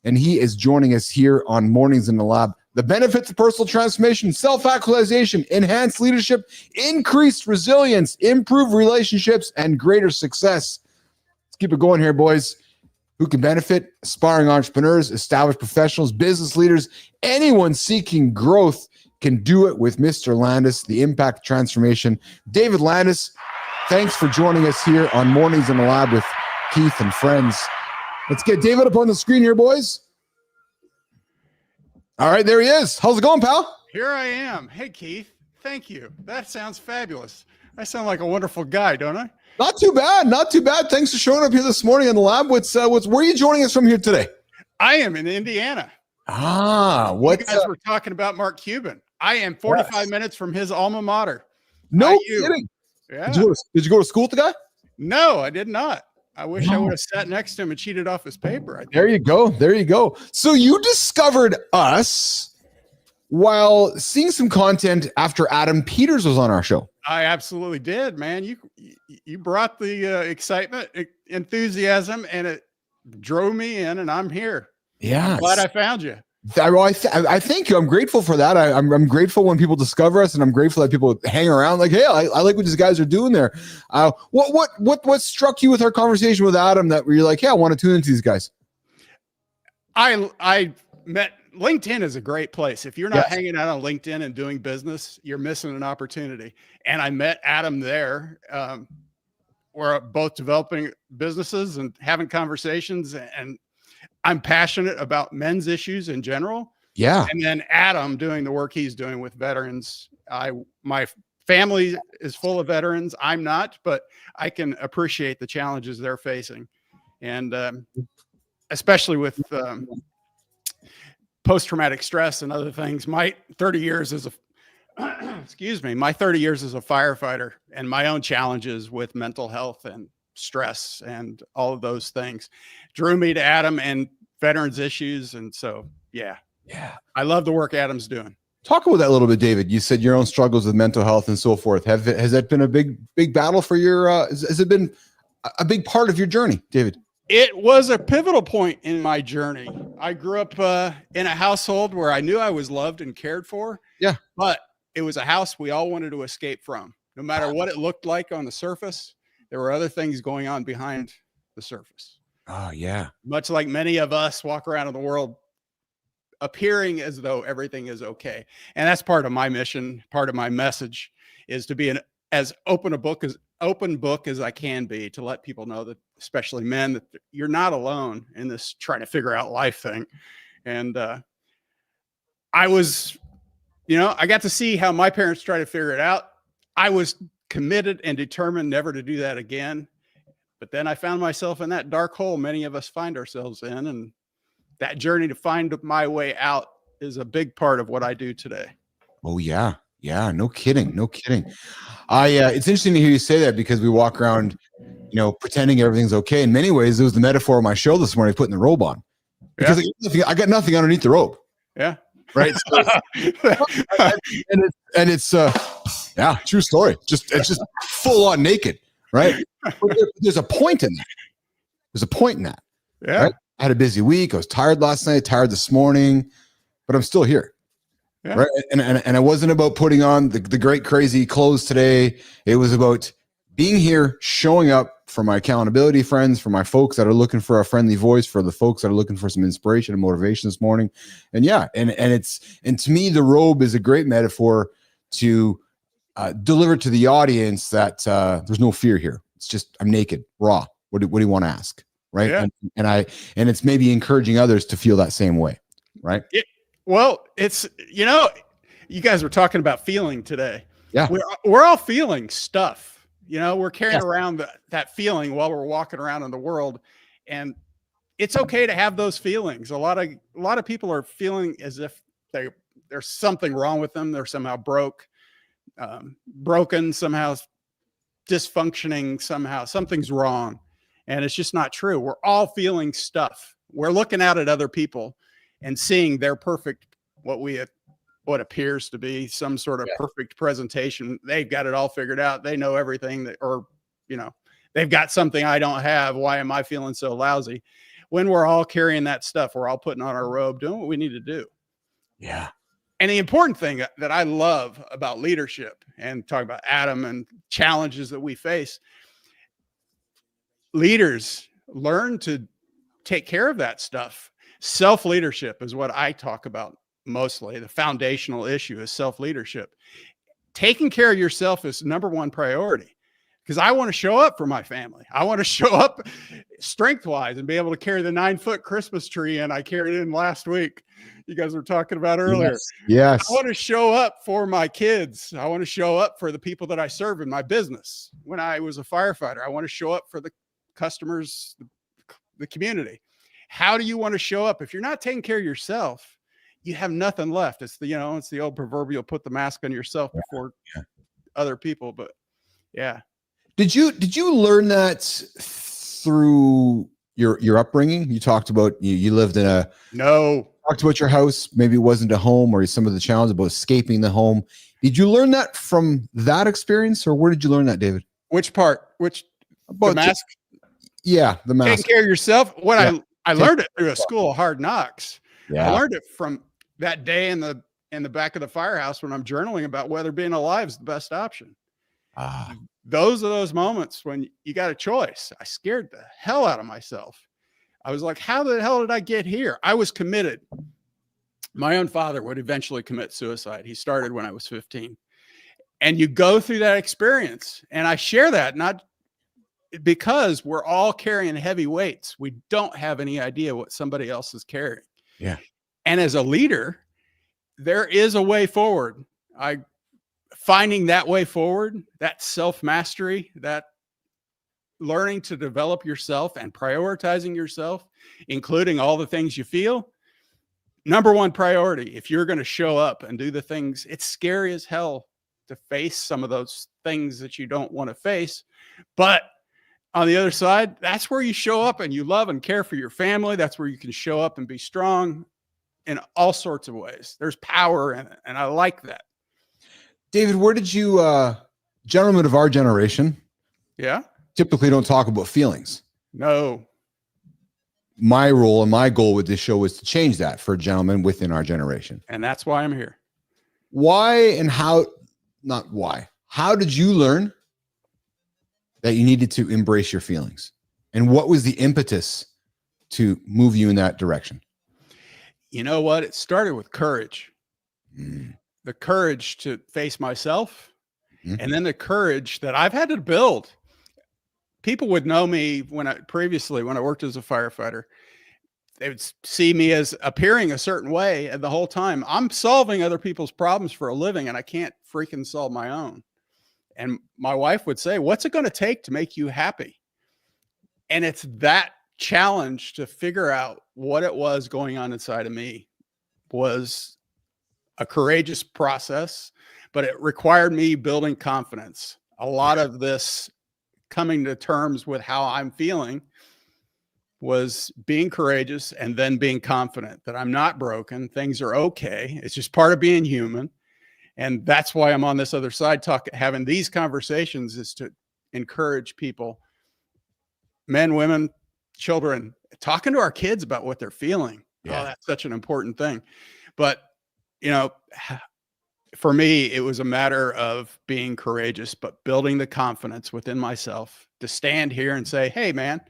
And he is joining us here on Mornings in the Lab. The benefits of personal transformation, self-actualization, enhanced leadership, increased resilience, improved relationships, and greater success. Let's keep it going here, boys. Who can benefit? Aspiring entrepreneurs, established professionals, business leaders, anyone seeking growth can do it with Mr. Landis, the impact transformation. David Landis, thanks for joining us here on Mornings in the Lab with Keith and Friends. Let's get David up on the screen here, boys. All right, there he is. How's it going, pal? Here I am. Hey, Keith. Thank you. That sounds fabulous. I sound like a wonderful guy, don't I? Not too bad. Thanks for showing up here this morning in the lab. Where are you joining us from here today? I am in Indiana. What? You guys were talking about Mark Cuban. I am 45 minutes from his alma mater. No IU. kidding. Yeah. Did you go to school with the guy? No, I did not. I wish I would have sat next to him and cheated off his paper. I think. There you go. There you go. So you discovered us while seeing some content after Adam Peters was on our show. I absolutely did, man. You brought the excitement, enthusiasm, and it drove me in, and I'm here. Yeah. I'm glad I found you. I thank you. I'm grateful for that. I'm grateful when people discover us, and I'm grateful that people hang around. Like, hey, I like what these guys are doing there. What struck you with our conversation with Adam that where you're like, yeah, I want to tune into these guys? I met LinkedIn is a great place. If you're not hanging out on LinkedIn and doing business, you're missing an opportunity. And I met Adam there. We're both developing businesses and having conversations, and I'm passionate about men's issues in general. Yeah. And then Adam doing the work he's doing with veterans. My family is full of veterans. I'm not, but I can appreciate the challenges they're facing. And especially with post-traumatic stress and other things. My 30 years as a my 30 years as a firefighter and my own challenges with mental health and stress and all of those things drew me to Adam and veterans issues. And so, yeah, I love the work Adam's doing. Talk about that a little bit, David. You said your own struggles with mental health and so forth. Has that been a big battle for your, has it been a big part of your journey, David? It was a pivotal point in my journey. I grew up in a household where I knew I was loved and cared for. Yeah. But it was a house we all wanted to escape from. No matter what it looked like on the surface, there were other things going on behind the surface. Oh, yeah. Much like many of us walk around in the world appearing as though everything is okay. And that's part of my mission, part of my message is to be as open book as I can be, to let people know that, especially men, that you're not alone in this trying to figure out life thing. And I was, I got to see how my parents tried to figure it out. I was committed and determined never to do that again. But then I found myself in that dark hole many of us find ourselves in. And that journey to find my way out is a big part of what I do today. Oh, yeah. Yeah. No kidding. No kidding. It's interesting to hear you say that because we walk around, pretending everything's okay. In many ways, it was the metaphor of my show this morning, putting the robe on. Because I got nothing underneath the robe. Yeah. Right. So, it's true story. It's just full on naked. Right. But there's a point in that. There's a point in that. Yeah. Right? I had a busy week. I was tired last night, tired this morning, but I'm still here. Yeah. Right. And it wasn't about putting on the great crazy clothes today. It was about being here, showing up for my accountability friends, for my folks that are looking for a friendly voice, for the folks that are looking for some inspiration and motivation this morning. And and to me, the robe is a great metaphor to deliver to the audience that there's no fear here. It's just, I'm naked, raw. What do you want to ask? Right. Yeah. And it's maybe encouraging others to feel that same way. Right. Well, it's, you guys were talking about feeling today. Yeah. We're all feeling stuff. We're carrying around that feeling while we're walking around in the world, and it's okay to have those feelings. A lot of people are feeling as if there's something wrong with them. They're somehow broken, somehow dysfunctioning, somehow something's wrong. And it's just not true. We're all feeling stuff. We're looking out at other people and seeing their perfect, what appears to be some sort of perfect presentation. They've got it all figured out. They know everything they've got something I don't have. Why am I feeling so lousy? When we're all carrying that stuff, we're all putting on our robe, doing what we need to do. Yeah. And the important thing that I love about leadership and talk about Adam and challenges that we face, leaders learn to take care of that stuff. Self-leadership is what I talk about mostly. The foundational issue is self-leadership. Taking care of yourself is number one priority, because I want to show up for my family. I want to show up strength-wise and be able to carry the 9-foot Christmas tree, and I carried it in last week. You guys were talking about earlier. Yes. I want to show up for my kids. I want to show up for the people that I serve in my business. When I was a firefighter, I want to show up for the customers, the community. How do you want to show up? If you're not taking care of yourself, you have nothing left. It's it's the old proverbial put the mask on yourself before other people. But yeah. Did you learn that through your upbringing? You talked about you lived in a talked about your house. Maybe it wasn't a home, or some of the challenges about escaping the home. Did you learn that from that experience, or where did you learn that, David? Which part? The mask? Yeah, the mask. Taking care of yourself. I learned it through a school of hard knocks. Yeah. I learned it from that day in the back of the firehouse when I'm journaling about whether being alive is the best option. Those are those moments when you got a choice. I scared the hell out of myself. I was like, how the hell did I get here? I was committed. My own father would eventually commit suicide. He started when I was 15. And you go through that experience. And I share that not because we're all carrying heavy weights. We don't have any idea what somebody else is carrying. Yeah. And as a leader, there is a way forward. Finding that way forward, that self-mastery, that learning to develop yourself and prioritizing yourself, including all the things you feel. Number one priority, if you're going to show up and do the things, it's scary as hell to face some of those things that you don't want to face. But on the other side, that's where you show up and you love and care for your family. That's where you can show up and be strong in all sorts of ways. There's power in it. And I like that. David, where did you, gentlemen of our generation, typically don't talk about feelings? No. My role and my goal with this show is to change that for gentlemen within our generation. And that's why I'm here. Why and how, not why, how did you learn that you needed to embrace your feelings? And what was the impetus to move you in that direction? You know what? It started with courage. The courage to face myself, and then the courage that I've had to build. People would know me when I worked as a firefighter. They would see me as appearing a certain way, and the whole time I'm solving other people's problems for a living, and I can't freaking solve my own. And my wife would say, what's it going to take to make you happy? And it's that challenge to figure out what it was going on inside of me was a courageous process, but it required me building confidence. A lot of this coming to terms with how I'm feeling was being courageous and then being confident that I'm not broken. Things are okay. It's just part of being human. And that's why I'm on this other side having these conversations, is to encourage people, men, women, children, talking to our kids about what they're feeling. Yeah. Oh, that's such an important thing. But for me, it was a matter of being courageous, but building the confidence within myself to stand here and say, hey, man,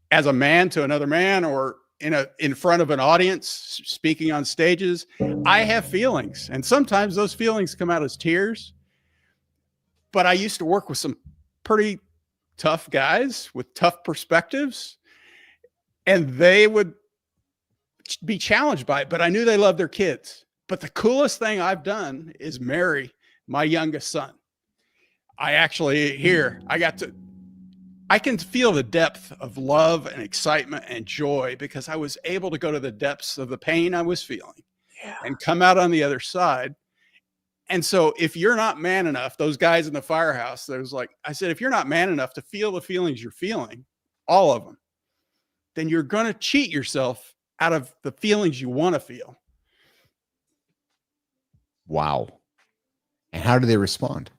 as a man to another man, or in front of an audience, speaking on stages, I have feelings. And sometimes those feelings come out as tears. But I used to work with some pretty tough guys with tough perspectives, and they would be challenged by it, but I knew they loved their kids. But the coolest thing I've done is marry my youngest son. I can feel the depth of love and excitement and joy because I was able to go to the depths of the pain I was feeling and come out on the other side. And so if you're not man enough, those guys in the firehouse, I said, if you're not man enough to feel the feelings you're feeling, all of them, then you're going to cheat yourself out of the feelings you want to feel. Wow. And how do they respond?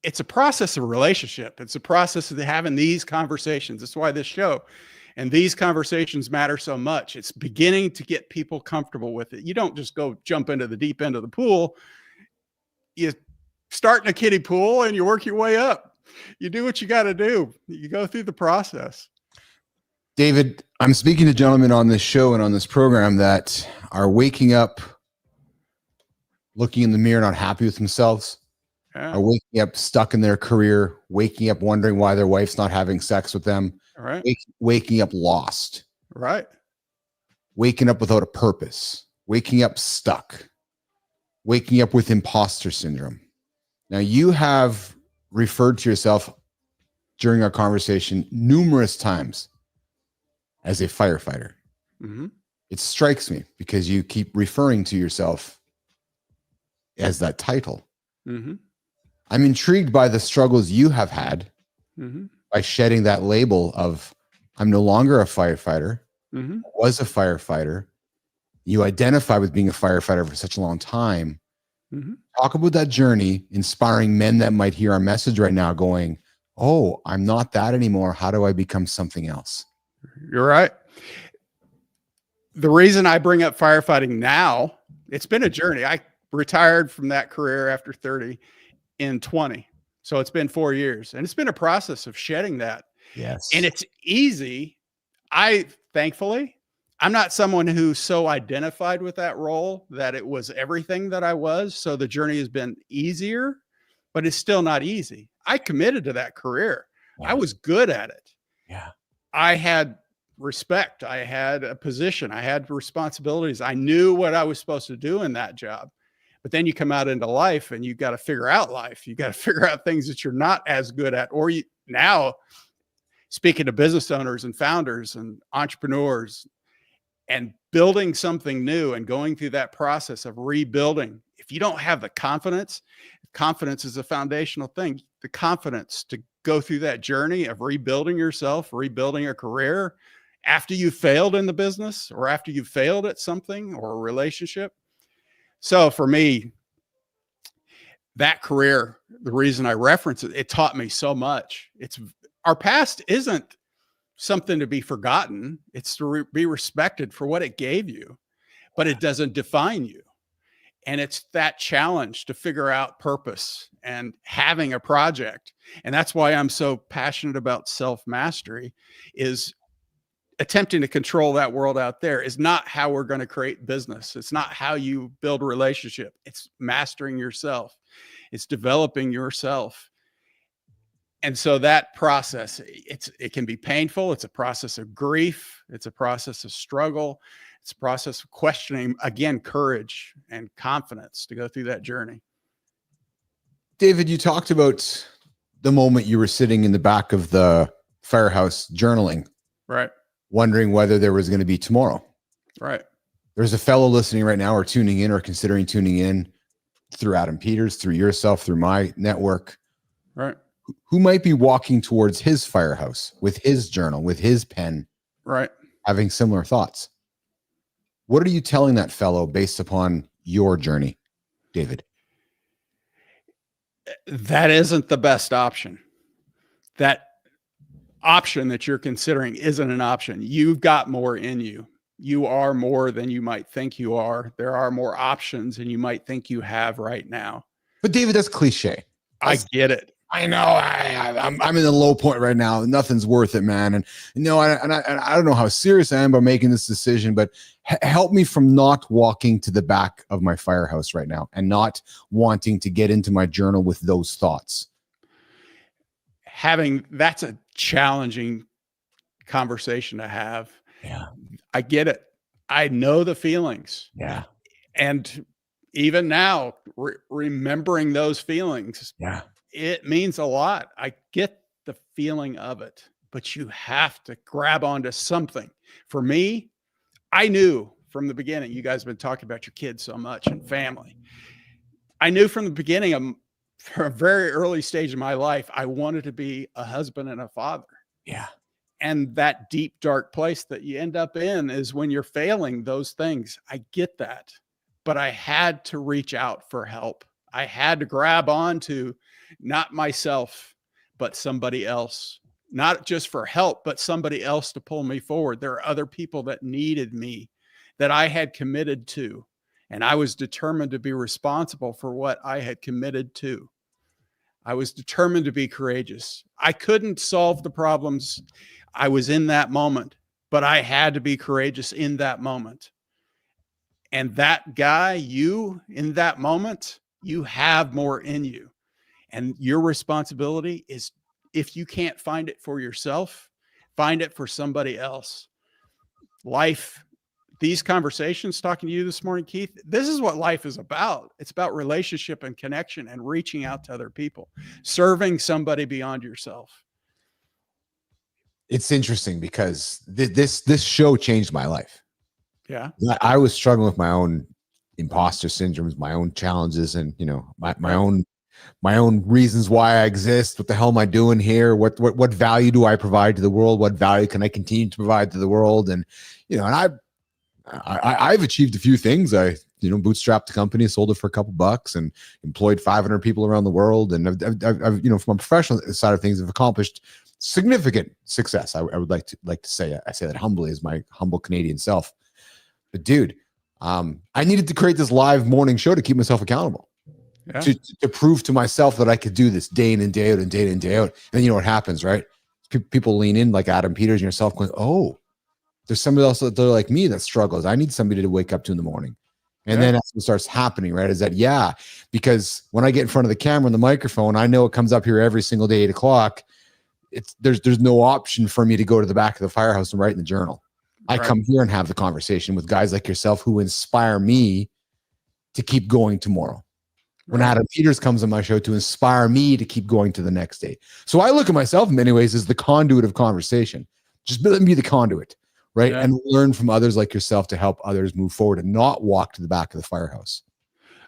It's a process of relationship. It's a process of having these conversations. That's why this show and these conversations matter so much. It's beginning to get people comfortable with it. You don't just go jump into the deep end of the pool. You start in a kiddie pool and you work your way up. You do what you got to do. You go through the process. David, I'm speaking to gentlemen on this show and on this program that are waking up, looking in the mirror, not happy with themselves, are waking up stuck in their career, waking up wondering why their wife's not having sex with them, waking up lost, waking up without a purpose, waking up stuck, waking up with imposter syndrome. Now, you have referred to yourself during our conversation numerous times as a firefighter. it strikes me because you keep referring to yourself as that title. Mm-hmm. I'm intrigued by the struggles you have had Mm-hmm. by shedding that label of I'm no longer a firefighter, Mm-hmm. was a firefighter. You identify with being a firefighter for such a long time. Mm-hmm. Talk about that journey, inspiring men that might hear our message right now going, oh, I'm not that anymore. How do I become something else? You're right. The reason I bring up firefighting now, it's been a journey. I retired from that career after 30 in 20. So it's been 4 years, and it's been a process of shedding that. Yes. And it's easy. Thankfully, I'm not someone who so identified with that role that it was everything that I was. So the journey has been easier, but it's still not easy. I committed to that career. I was good at it. Yeah. I had respect. I had a position. I had responsibilities. I knew what I was supposed to do in that job. But then you come out into life and you got to figure out life. You got to figure out things that you're not as good at. Or now, speaking to business owners and founders and entrepreneurs and building something new and going through that process of rebuilding. If you don't have the confidence is a foundational thing. The confidence to go through that journey of rebuilding yourself, rebuilding a career after you failed in the business or after you failed at something or a relationship. So for me, that career, the reason I reference it, it taught me so much. Our past isn't something to be forgotten. It's to be respected for what it gave you, but it doesn't define you. And it's that challenge to figure out purpose and having a project. And that's why I'm so passionate about self-mastery, is attempting to control that world out there is not how we're going to create business. It's not how you build a relationship. It's mastering yourself. It's developing yourself. And so that process, it can be painful. It's a process of grief. It's a process of struggle. It's a process of questioning, again, courage and confidence to go through that journey. David, you talked about the moment you were sitting in the back of the firehouse journaling, Right. wondering whether there was going to be tomorrow. Right. There's a fellow listening right now or tuning in or considering tuning in through Adam Peters, through yourself, through my network. Right. Who might be walking towards his firehouse with his journal, with his pen, right, having similar thoughts. What are you telling that fellow based upon your journey, David? That isn't the best option. That option that you're considering isn't an option. You've got more in you. You are more than you might think you are. There are more options than you might think you have right now. But David, that's cliche. I get it. I know. I'm in the low point right now. Nothing's worth it, man. And you know, I don't know how serious I am about making this decision, but help me from not walking to the back of my firehouse right now and not wanting to get into my journal with those thoughts. That's a challenging conversation to have. Yeah, I get it. I know the feelings. Yeah, and even now, remembering those feelings. Yeah. It means a lot. I get the feeling of it, but you have to grab onto something. For me, I knew from the beginning, you guys have been talking about your kids so much and family. I knew from the beginning, from a very early stage of my life, I wanted to be a husband and a father. Yeah. And that deep, dark place that you end up in is when you're failing those things. I get that, but I had to reach out for help. I had to grab onto not myself, but somebody else, not just for help, but somebody else to pull me forward. There are other people that needed me, that I had committed to, and I was determined to be responsible for what I had committed to. I was determined to be courageous. I couldn't solve the problems I was in that moment, but I had to be courageous in that moment. And that guy, you in that moment, you have more in you. And your responsibility is, if you can't find it for yourself, find it for somebody else. Life, these conversations, talking to you this morning, Keith, this is what life is about. It's about relationship and connection and reaching out to other people, serving somebody beyond yourself. It's interesting because this show changed my life. Yeah. I was struggling with my own imposter syndromes, my own challenges, and my own reasons why I exist. What the hell am I doing here? What value do I provide to the world? What value can I continue to provide to the world? And and I've achieved a few things. I bootstrapped the company, sold it for a couple bucks, and employed 500 people around the world. And I've from a professional side of things, I've accomplished significant success. I would like to say, I say that humbly as my humble Canadian self. But dude, I needed to create this live morning show to keep myself accountable, to prove to myself that I could do this day in and day out and day in and day out. And you know what happens, right? People lean in like Adam Peters and yourself going, oh, there's somebody else that they're like me that struggles. I need somebody to wake up to in the morning. And then that's what starts happening, right? Is that, because when I get in front of the camera and the microphone, I know it comes up here every single day, 8:00. There's no option for me to go to the back of the firehouse and write in the journal. I come here and have the conversation with guys like yourself who inspire me to keep going tomorrow. When Adam Peters comes on my show to inspire me to keep going to the next day. So I look at myself in many ways as the conduit of conversation. Just let me be the conduit, right? And learn from others like yourself to help others move forward and not walk to the back of the firehouse.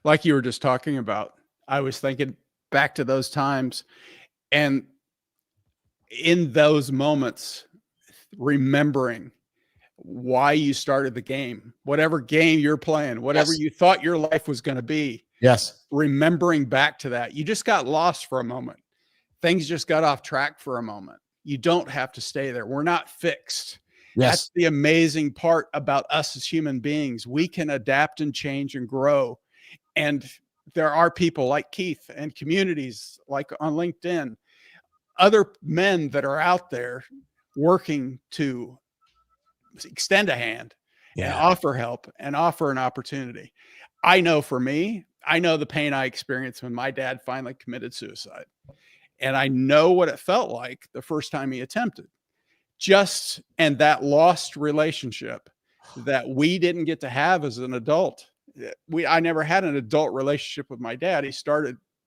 Like you were just talking about, I was thinking back to those times, and in those moments, remembering why you started the game, whatever game you're playing, whatever you thought your life was going to be. Yes. Remembering back to that. You just got lost for a moment. Things just got off track for a moment. You don't have to stay there. We're not fixed. Yes. That's the amazing part about us as human beings. We can adapt and change and grow. And there are people like Keith and communities like on LinkedIn, other men that are out there working to extend a hand and offer help and offer an opportunity. I know for me, I know the pain I experienced when my dad finally committed suicide. And I know what it felt like the first time he attempted. And that lost relationship that we didn't get to have as an adult. I never had an adult relationship with my dad.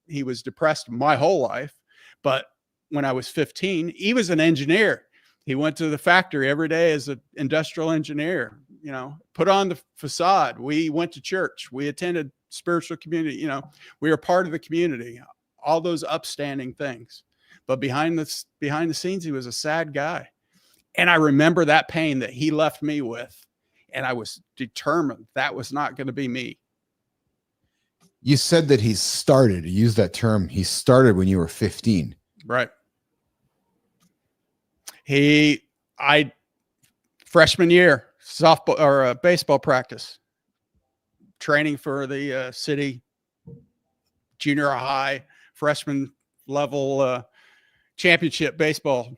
He was depressed my whole life. But when I was 15, he was an engineer. He went to the factory every day as an industrial engineer, put on the facade. We went to church. We attended spiritual community. We were part of the community, all those upstanding things. But behind the scenes, he was a sad guy. And I remember that pain that he left me with. And I was determined that was not going to be me. You said that you used that term. He started when you were 15. Right. Freshman year, softball or baseball practice, training for the city junior high freshman level championship baseball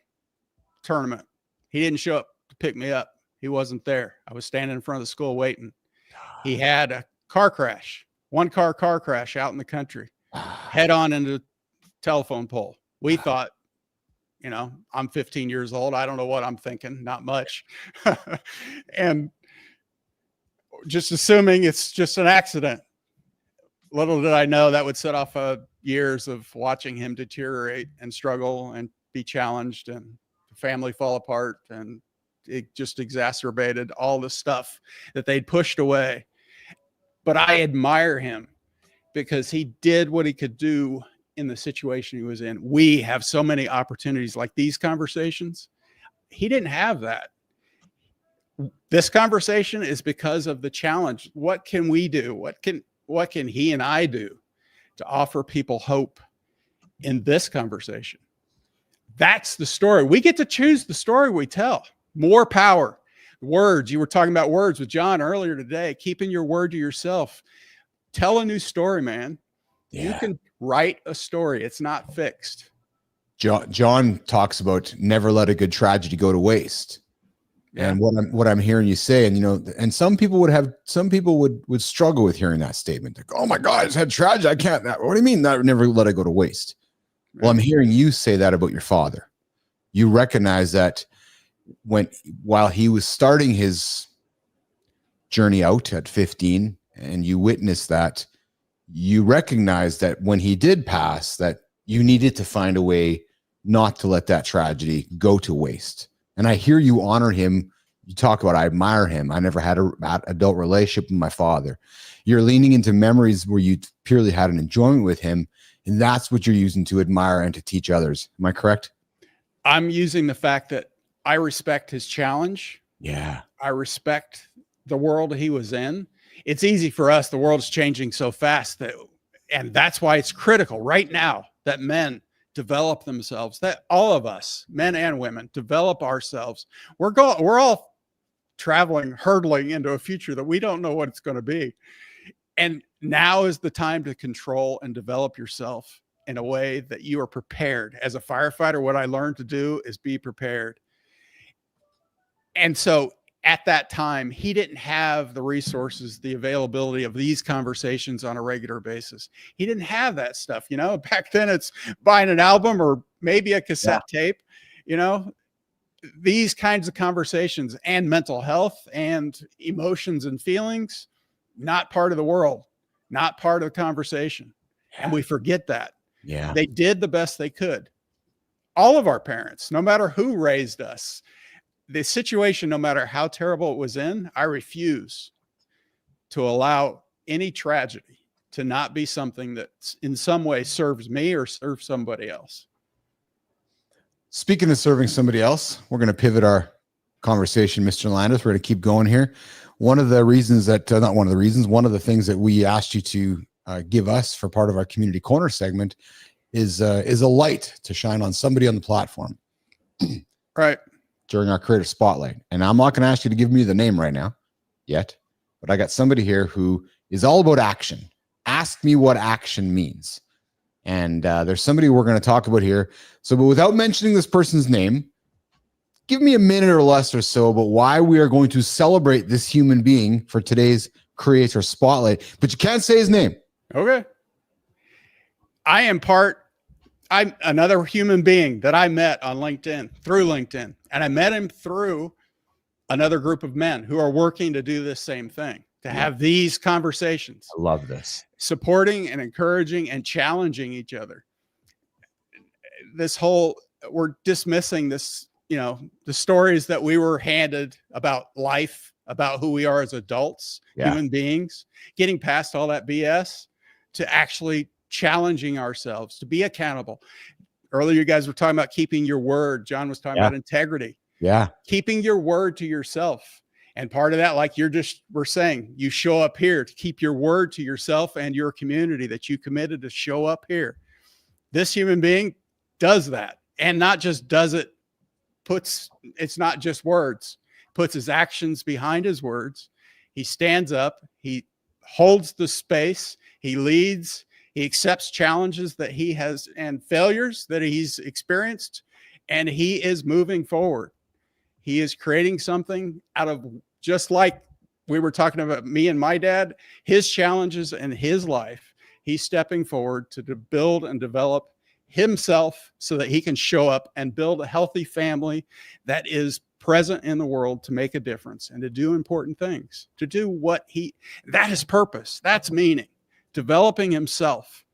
tournament. He didn't show up to pick me up. He wasn't there. I was standing in front of the school waiting. He had a car crash, car crash out in the country, head on into the telephone pole. We thought, I'm 15 years old. I don't know what I'm thinking. Not much. And just assuming it's just an accident. Little did I know that would set off years of watching him deteriorate and struggle and be challenged and the family fall apart. And it just exacerbated all the stuff that they'd pushed away. But I admire him because he did what he could do in the situation he was in. We have so many opportunities like these conversations. He didn't have that. This conversation is because of the challenge. What can we do? What can he and I do to offer people hope in this conversation? That's the story. We get to choose the story we tell. More power. Words. You were talking about words with John earlier today. Keeping your word to yourself. Tell a new story, man. Yeah. You can write a story. It's not fixed. John talks about never let a good tragedy go to waste. Yeah. And what I'm hearing you say, and some people would struggle with hearing that statement. Like, oh my God, I just had tragedy. I can't. What do you mean? Never let it go to waste. Right. Well, I'm hearing you say that about your father. You recognize that while he was starting his journey out at 15, and you witnessed that, you recognize that when he did pass, that you needed to find a way not to let that tragedy go to waste. And I hear you honor him You talk about, I admire him. I never had an adult relationship with my father. You're leaning into memories where you purely had an enjoyment with him, and that's what you're using to admire and to teach others. Am I correct? I'm using the fact that I respect his challenge. Yeah. I respect the world he was in. It's easy for us. The world's changing so fast and that's why it's critical right now that men develop themselves, that all of us, men and women, develop ourselves. We're all traveling, hurtling into a future that we don't know what it's going to be. And now is the time to control and develop yourself in a way that you are prepared. As a firefighter, what I learned to do is be prepared. And so at that time, he didn't have the resources, the availability of these conversations on a regular basis. He didn't have that stuff. You know, back then it's buying an album or maybe a cassette tape, you know, these kinds of conversations and mental health and emotions and feelings, not part of the world, not part of the conversation. And we forget that. Yeah. They did the best they could. All of our parents, no matter who raised us, the situation, no matter how terrible it was in, I refuse to allow any tragedy to not be something that in some way serves me or serves somebody else. Speaking of serving somebody else, we're going to pivot our conversation, Mr. Landis. We're going to keep going here. One of the reasons that, not one of the reasons, one of the things that we asked you to give us for part of our community corner segment is a light to shine on somebody on the platform. Right. During our creator spotlight. And I'm not going to ask you to give me the name right now yet, but I got somebody here who is all about action. Ask me what action means. And there's somebody we're going to talk about here. So, but without mentioning this person's name, give me a minute or less or so about why we are going to celebrate this human being for today's creator spotlight, but you can't say his name. Okay. I'm another human being that I met on LinkedIn, through LinkedIn. And I met him through another group of men who are working to do this same thing, to have these conversations. I love this. Supporting and encouraging and challenging each other. We're dismissing this, you know, the stories that we were handed about life, about who we are as adults, human beings, getting past all that BS to actually challenging ourselves, to be accountable. Earlier, you guys were talking about keeping your word. John was talking about integrity. Yeah. Keeping your word to yourself. And part of that, like we're saying, you show up here to keep your word to yourself and your community that you committed to show up here. This human being does that, and not just does it, it's not just words, puts his actions behind his words. He stands up, he holds the space, he leads, he accepts challenges that he has and failures that he's experienced, and he is moving forward. He is creating something out of, just like we were talking about me and my dad, his challenges in his life. He's stepping forward to build and develop himself so that he can show up and build a healthy family that is present in the world to make a difference and to do important things, to do that is purpose. That's meaning. Developing himself,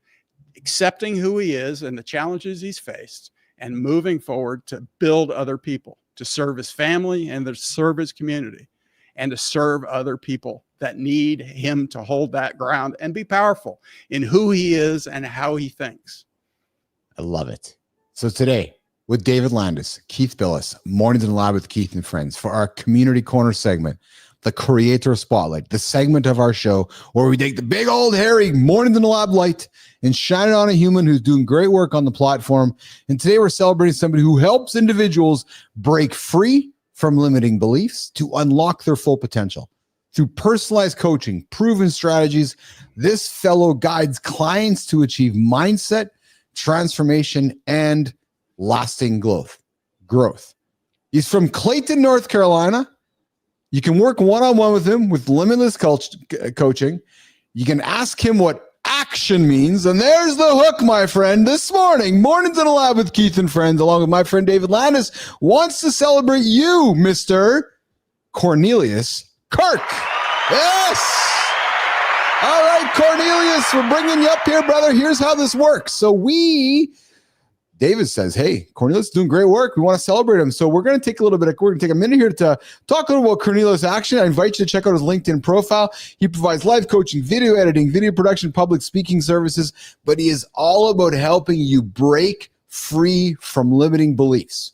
accepting who he is and the challenges he's faced, and moving forward to build other people, to serve his family and to serve his community, and to serve other people that need him to hold that ground and be powerful in who he is and how he thinks. I love it. So today, with David Landis, Keith Billis, Mornings in the Lab with Keith and Friends, for our community corner segment, the Creator Spotlight, the segment of our show where we take the big old hairy Mornings in the Lab light and shine it on a human who's doing great work on the platform. And today we're celebrating somebody who helps individuals break free from limiting beliefs to unlock their full potential. Through personalized coaching, proven strategies, this fellow guides clients to achieve mindset, transformation, and lasting growth. He's from Clayton, North Carolina. You can work one-on-one with him with limitless coaching. You can ask him what action means. And there's the hook, my friend. This morning, Mornings in the Lab with Keith and Friends, along with my friend David Landis, wants to celebrate you, Mr. Cornelius Kirk. Yes! All right, Cornelius, we're bringing you up here, brother. Here's how this works. So we David says, hey, Cornelius is doing great work. We want to celebrate him. So we're going to take a minute here to talk a little about Cornelius' action. I invite you to check out his LinkedIn profile. He provides live coaching, video editing, video production, public speaking services, but he is all about helping you break free from limiting beliefs,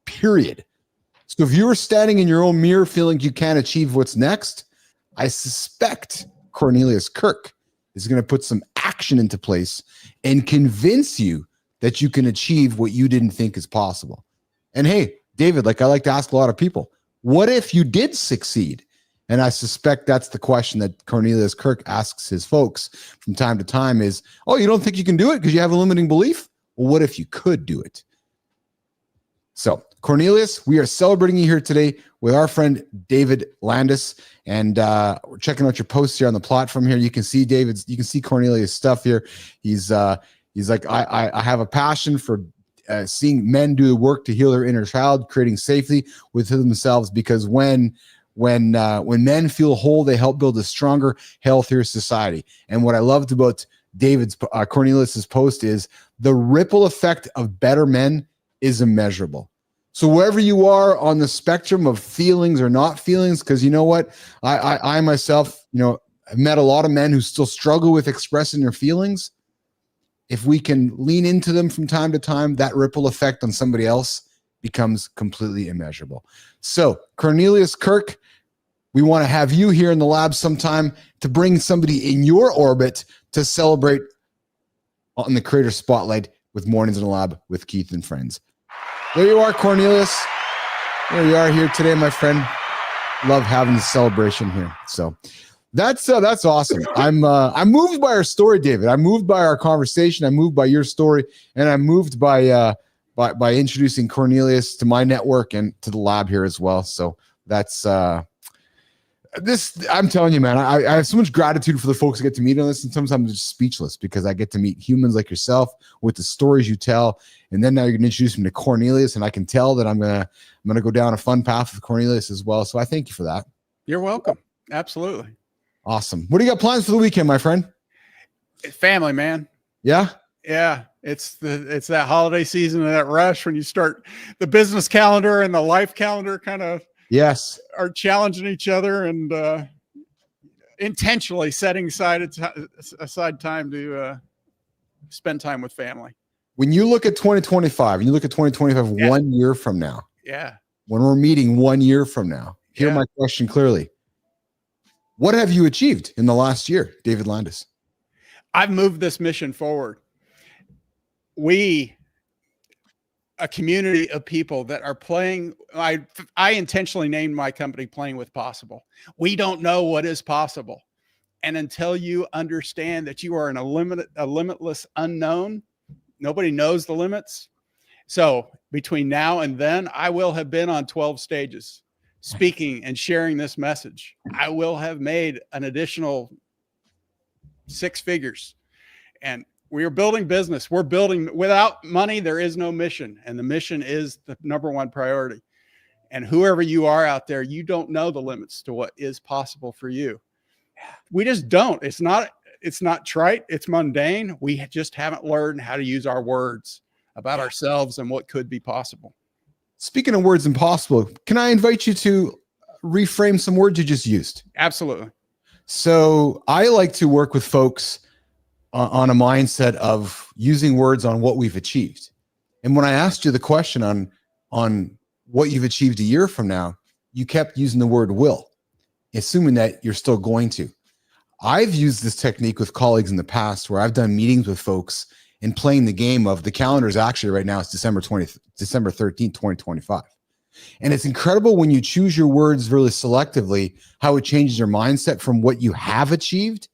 period. So if you're standing in your own mirror feeling you can't achieve what's next, I suspect Cornelius Kirk is going to put some action into place and convince you that you can achieve what you didn't think is possible. And hey, David, like I like to ask a lot of people, what if you did succeed? And I suspect that's the question that Cornelius Kirk asks his folks from time to time is, oh, you don't think you can do it because you have a limiting belief? Well, what if you could do it? So Cornelius, we are celebrating you here today with our friend David Landis, and we're checking out your posts here on the platform here. You can see Cornelius' stuff here. He's like, I have a passion for seeing men do the work to heal their inner child, creating safety within themselves. Because when men feel whole, they help build a stronger, healthier society. And what I loved about Cornelius's post is the ripple effect of better men is immeasurable. So wherever you are on the spectrum of feelings or not feelings, because you know what, I myself, I've met a lot of men who still struggle with expressing their feelings. If we can lean into them from time to time, that ripple effect on somebody else becomes completely immeasurable. So Cornelius Kirk, we want to have you here in the lab sometime to bring somebody in your orbit to celebrate on the Creator Spotlight with Mornings in the Lab with Keith and Friends. There you are, Cornelius. There you are here today, my friend. Love having the celebration here. So that's awesome. I'm moved by our story, David. I'm moved by our conversation. I'm moved by your story, and I'm moved by introducing Cornelius to my network and to the lab here as well. So that's this. I'm telling you, man. I have so much gratitude for the folks who get to meet on this, and sometimes I'm just speechless because I get to meet humans like yourself with the stories you tell, and then now you're going to introduce me to Cornelius, and I can tell that I'm gonna go down a fun path with Cornelius as well. So I thank you for that. You're welcome. Absolutely. Awesome. What do you got plans for the weekend, my friend? Family, man. Yeah. Yeah. It's that holiday season and that rush when you start the business calendar and the life calendar kind of are challenging each other, and intentionally setting aside time to spend time with family. When you look at 2025, and you look at 2025 1 year from now, when we're meeting 1 year from now, hear my question clearly. What have you achieved in the last year, David Landis? I've moved this mission forward. We, a community of people that are playing, I intentionally named my company Playing with Possible. We don't know what is possible. And until you understand that you are in a limitless unknown, nobody knows the limits. So between now and then, I will have been on 12 stages speaking and sharing this message. I will have made an additional 6 figures, and we are building business. We're building. Without money, there is no mission, and the mission is the #1 priority. And whoever you are out there, you don't know the limits to what is possible for you. We just don't. It's not trite. It's mundane. We just haven't learned how to use our words about ourselves and what could be possible. Speaking of words impossible, can I invite you to reframe some words you just used? Absolutely. So I like to work with folks on a mindset of using words on what we've achieved. And when I asked you the question on what you've achieved a year from now, you kept using the word will, assuming that you're still going to. I've used this technique with colleagues in the past where I've done meetings with folks and playing the game of the calendar is actually right now it's December 13th, 2025. And it's incredible when you choose your words really selectively, how it changes your mindset from what you have achieved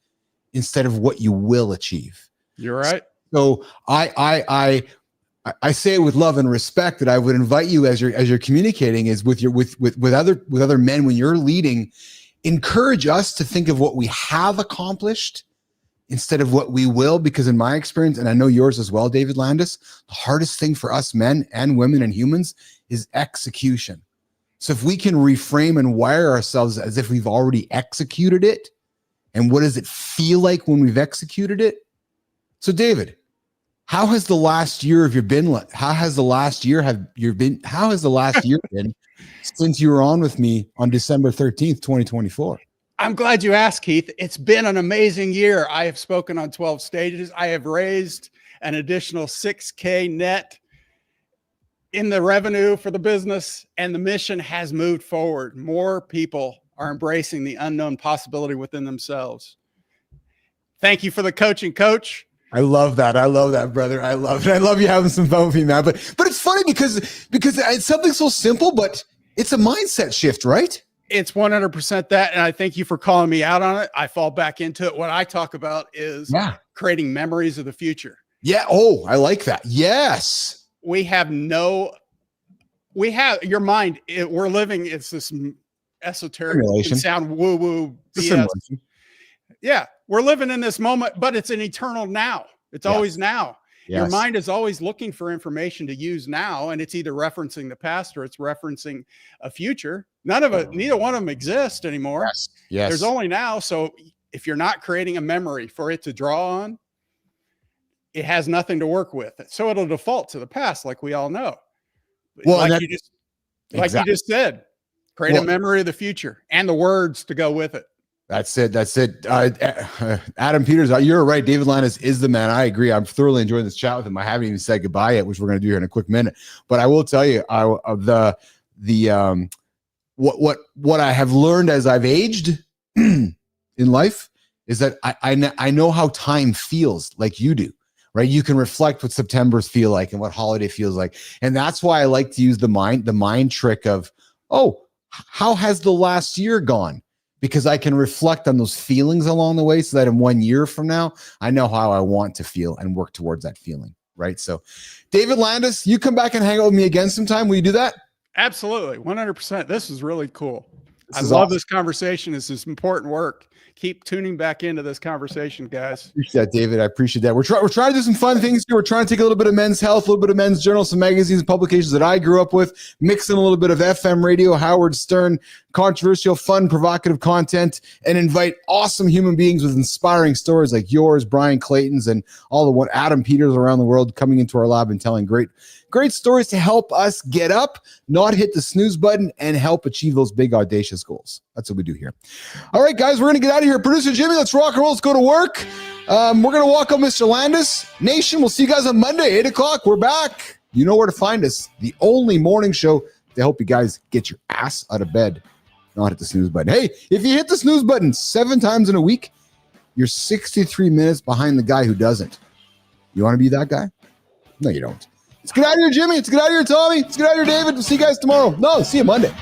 instead of what you will achieve. You're right. So I say it with love and respect that I would invite you as you're communicating is with other men when you're leading, encourage us to think of what we have accomplished instead of what we will, because in my experience, and I know yours as well, David Landis, the hardest thing for us men and women and humans is execution. So if we can reframe and wire ourselves as if we've already executed it, and what does it feel like when we've executed it? So David, how has the last year of your been? How has the last year been since you were on with me on December 13th, 2024? I'm glad you asked, Keith. It's been an amazing year. I have spoken on 12 stages. I have raised an additional $6K net in the revenue for the business, and the mission has moved forward. More people are embracing the unknown possibility within themselves. Thank you for the coaching, Coach. I love that. I love that, brother. I love it. I love you having some fun with me, man. But it's funny because it's something so simple, but it's a mindset shift, right? It's 100% that. And I thank you for calling me out on it. I fall back into it. What I talk about is creating memories of the future. Yeah. Oh, I like that. Yes. We have your mind. We're living. It's this esoteric sound woo-woo BS. Yeah. We're living in this moment, but it's an eternal now. It's always now. Yes. Your mind is always looking for information to use now, and it's either referencing the past or it's referencing a future. Neither one of them exist anymore. Yes. Yes. There's only now. So if you're not creating a memory for it to draw on, it has nothing to work with. So it'll default to the past, like we all know. Well, you just said, create a memory of the future and the words to go with it. That's it. Adam Peters, you're right. David Landis is the man. I agree. I'm thoroughly enjoying this chat with him. I haven't even said goodbye yet, which we're going to do here in a quick minute. But I will tell you, what I have learned as I've aged in life is that I know how time feels, like you do, right? You can reflect what September's feel like and what holiday feels like, and that's why I like to use the mind trick of, how has the last year gone? Because I can reflect on those feelings along the way so that in 1 year from now, I know how I want to feel and work towards that feeling, right? So David Landis, you come back and hang out with me again sometime. Will you do that? Absolutely. 100%. This is really cool. I love this conversation. This is important work. Keep tuning back into this conversation, guys. Appreciate that, David. I appreciate that. We're trying to do some fun things here. We're trying to take a little bit of men's health, a little bit of men's journals, some magazines and publications that I grew up with, mix in a little bit of FM radio, Howard Stern, controversial, fun, provocative content, and invite awesome human beings with inspiring stories like yours, Brian Clayton's, and all the Adam Peters around the world coming into our lab and telling great stories to help us get up, not hit the snooze button, and help achieve those big, audacious goals. That's what we do here. All right, guys, we're going to get out of here. Producer Jimmy, let's rock and roll. Let's go to work. We're going to walk up Mr. Landis. Nation, we'll see you guys on Monday, 8 o'clock. We're back. You know where to find us. The only morning show to help you guys get your ass out of bed, not hit the snooze button. Hey, if you hit the snooze button 7 times in a week, you're 63 minutes behind the guy who doesn't. You want to be that guy? No, you don't. Let's get out of here, Jimmy. Let's get out of here, Tommy. Let's get out of here, David. We'll see you guys tomorrow. No, see you Monday.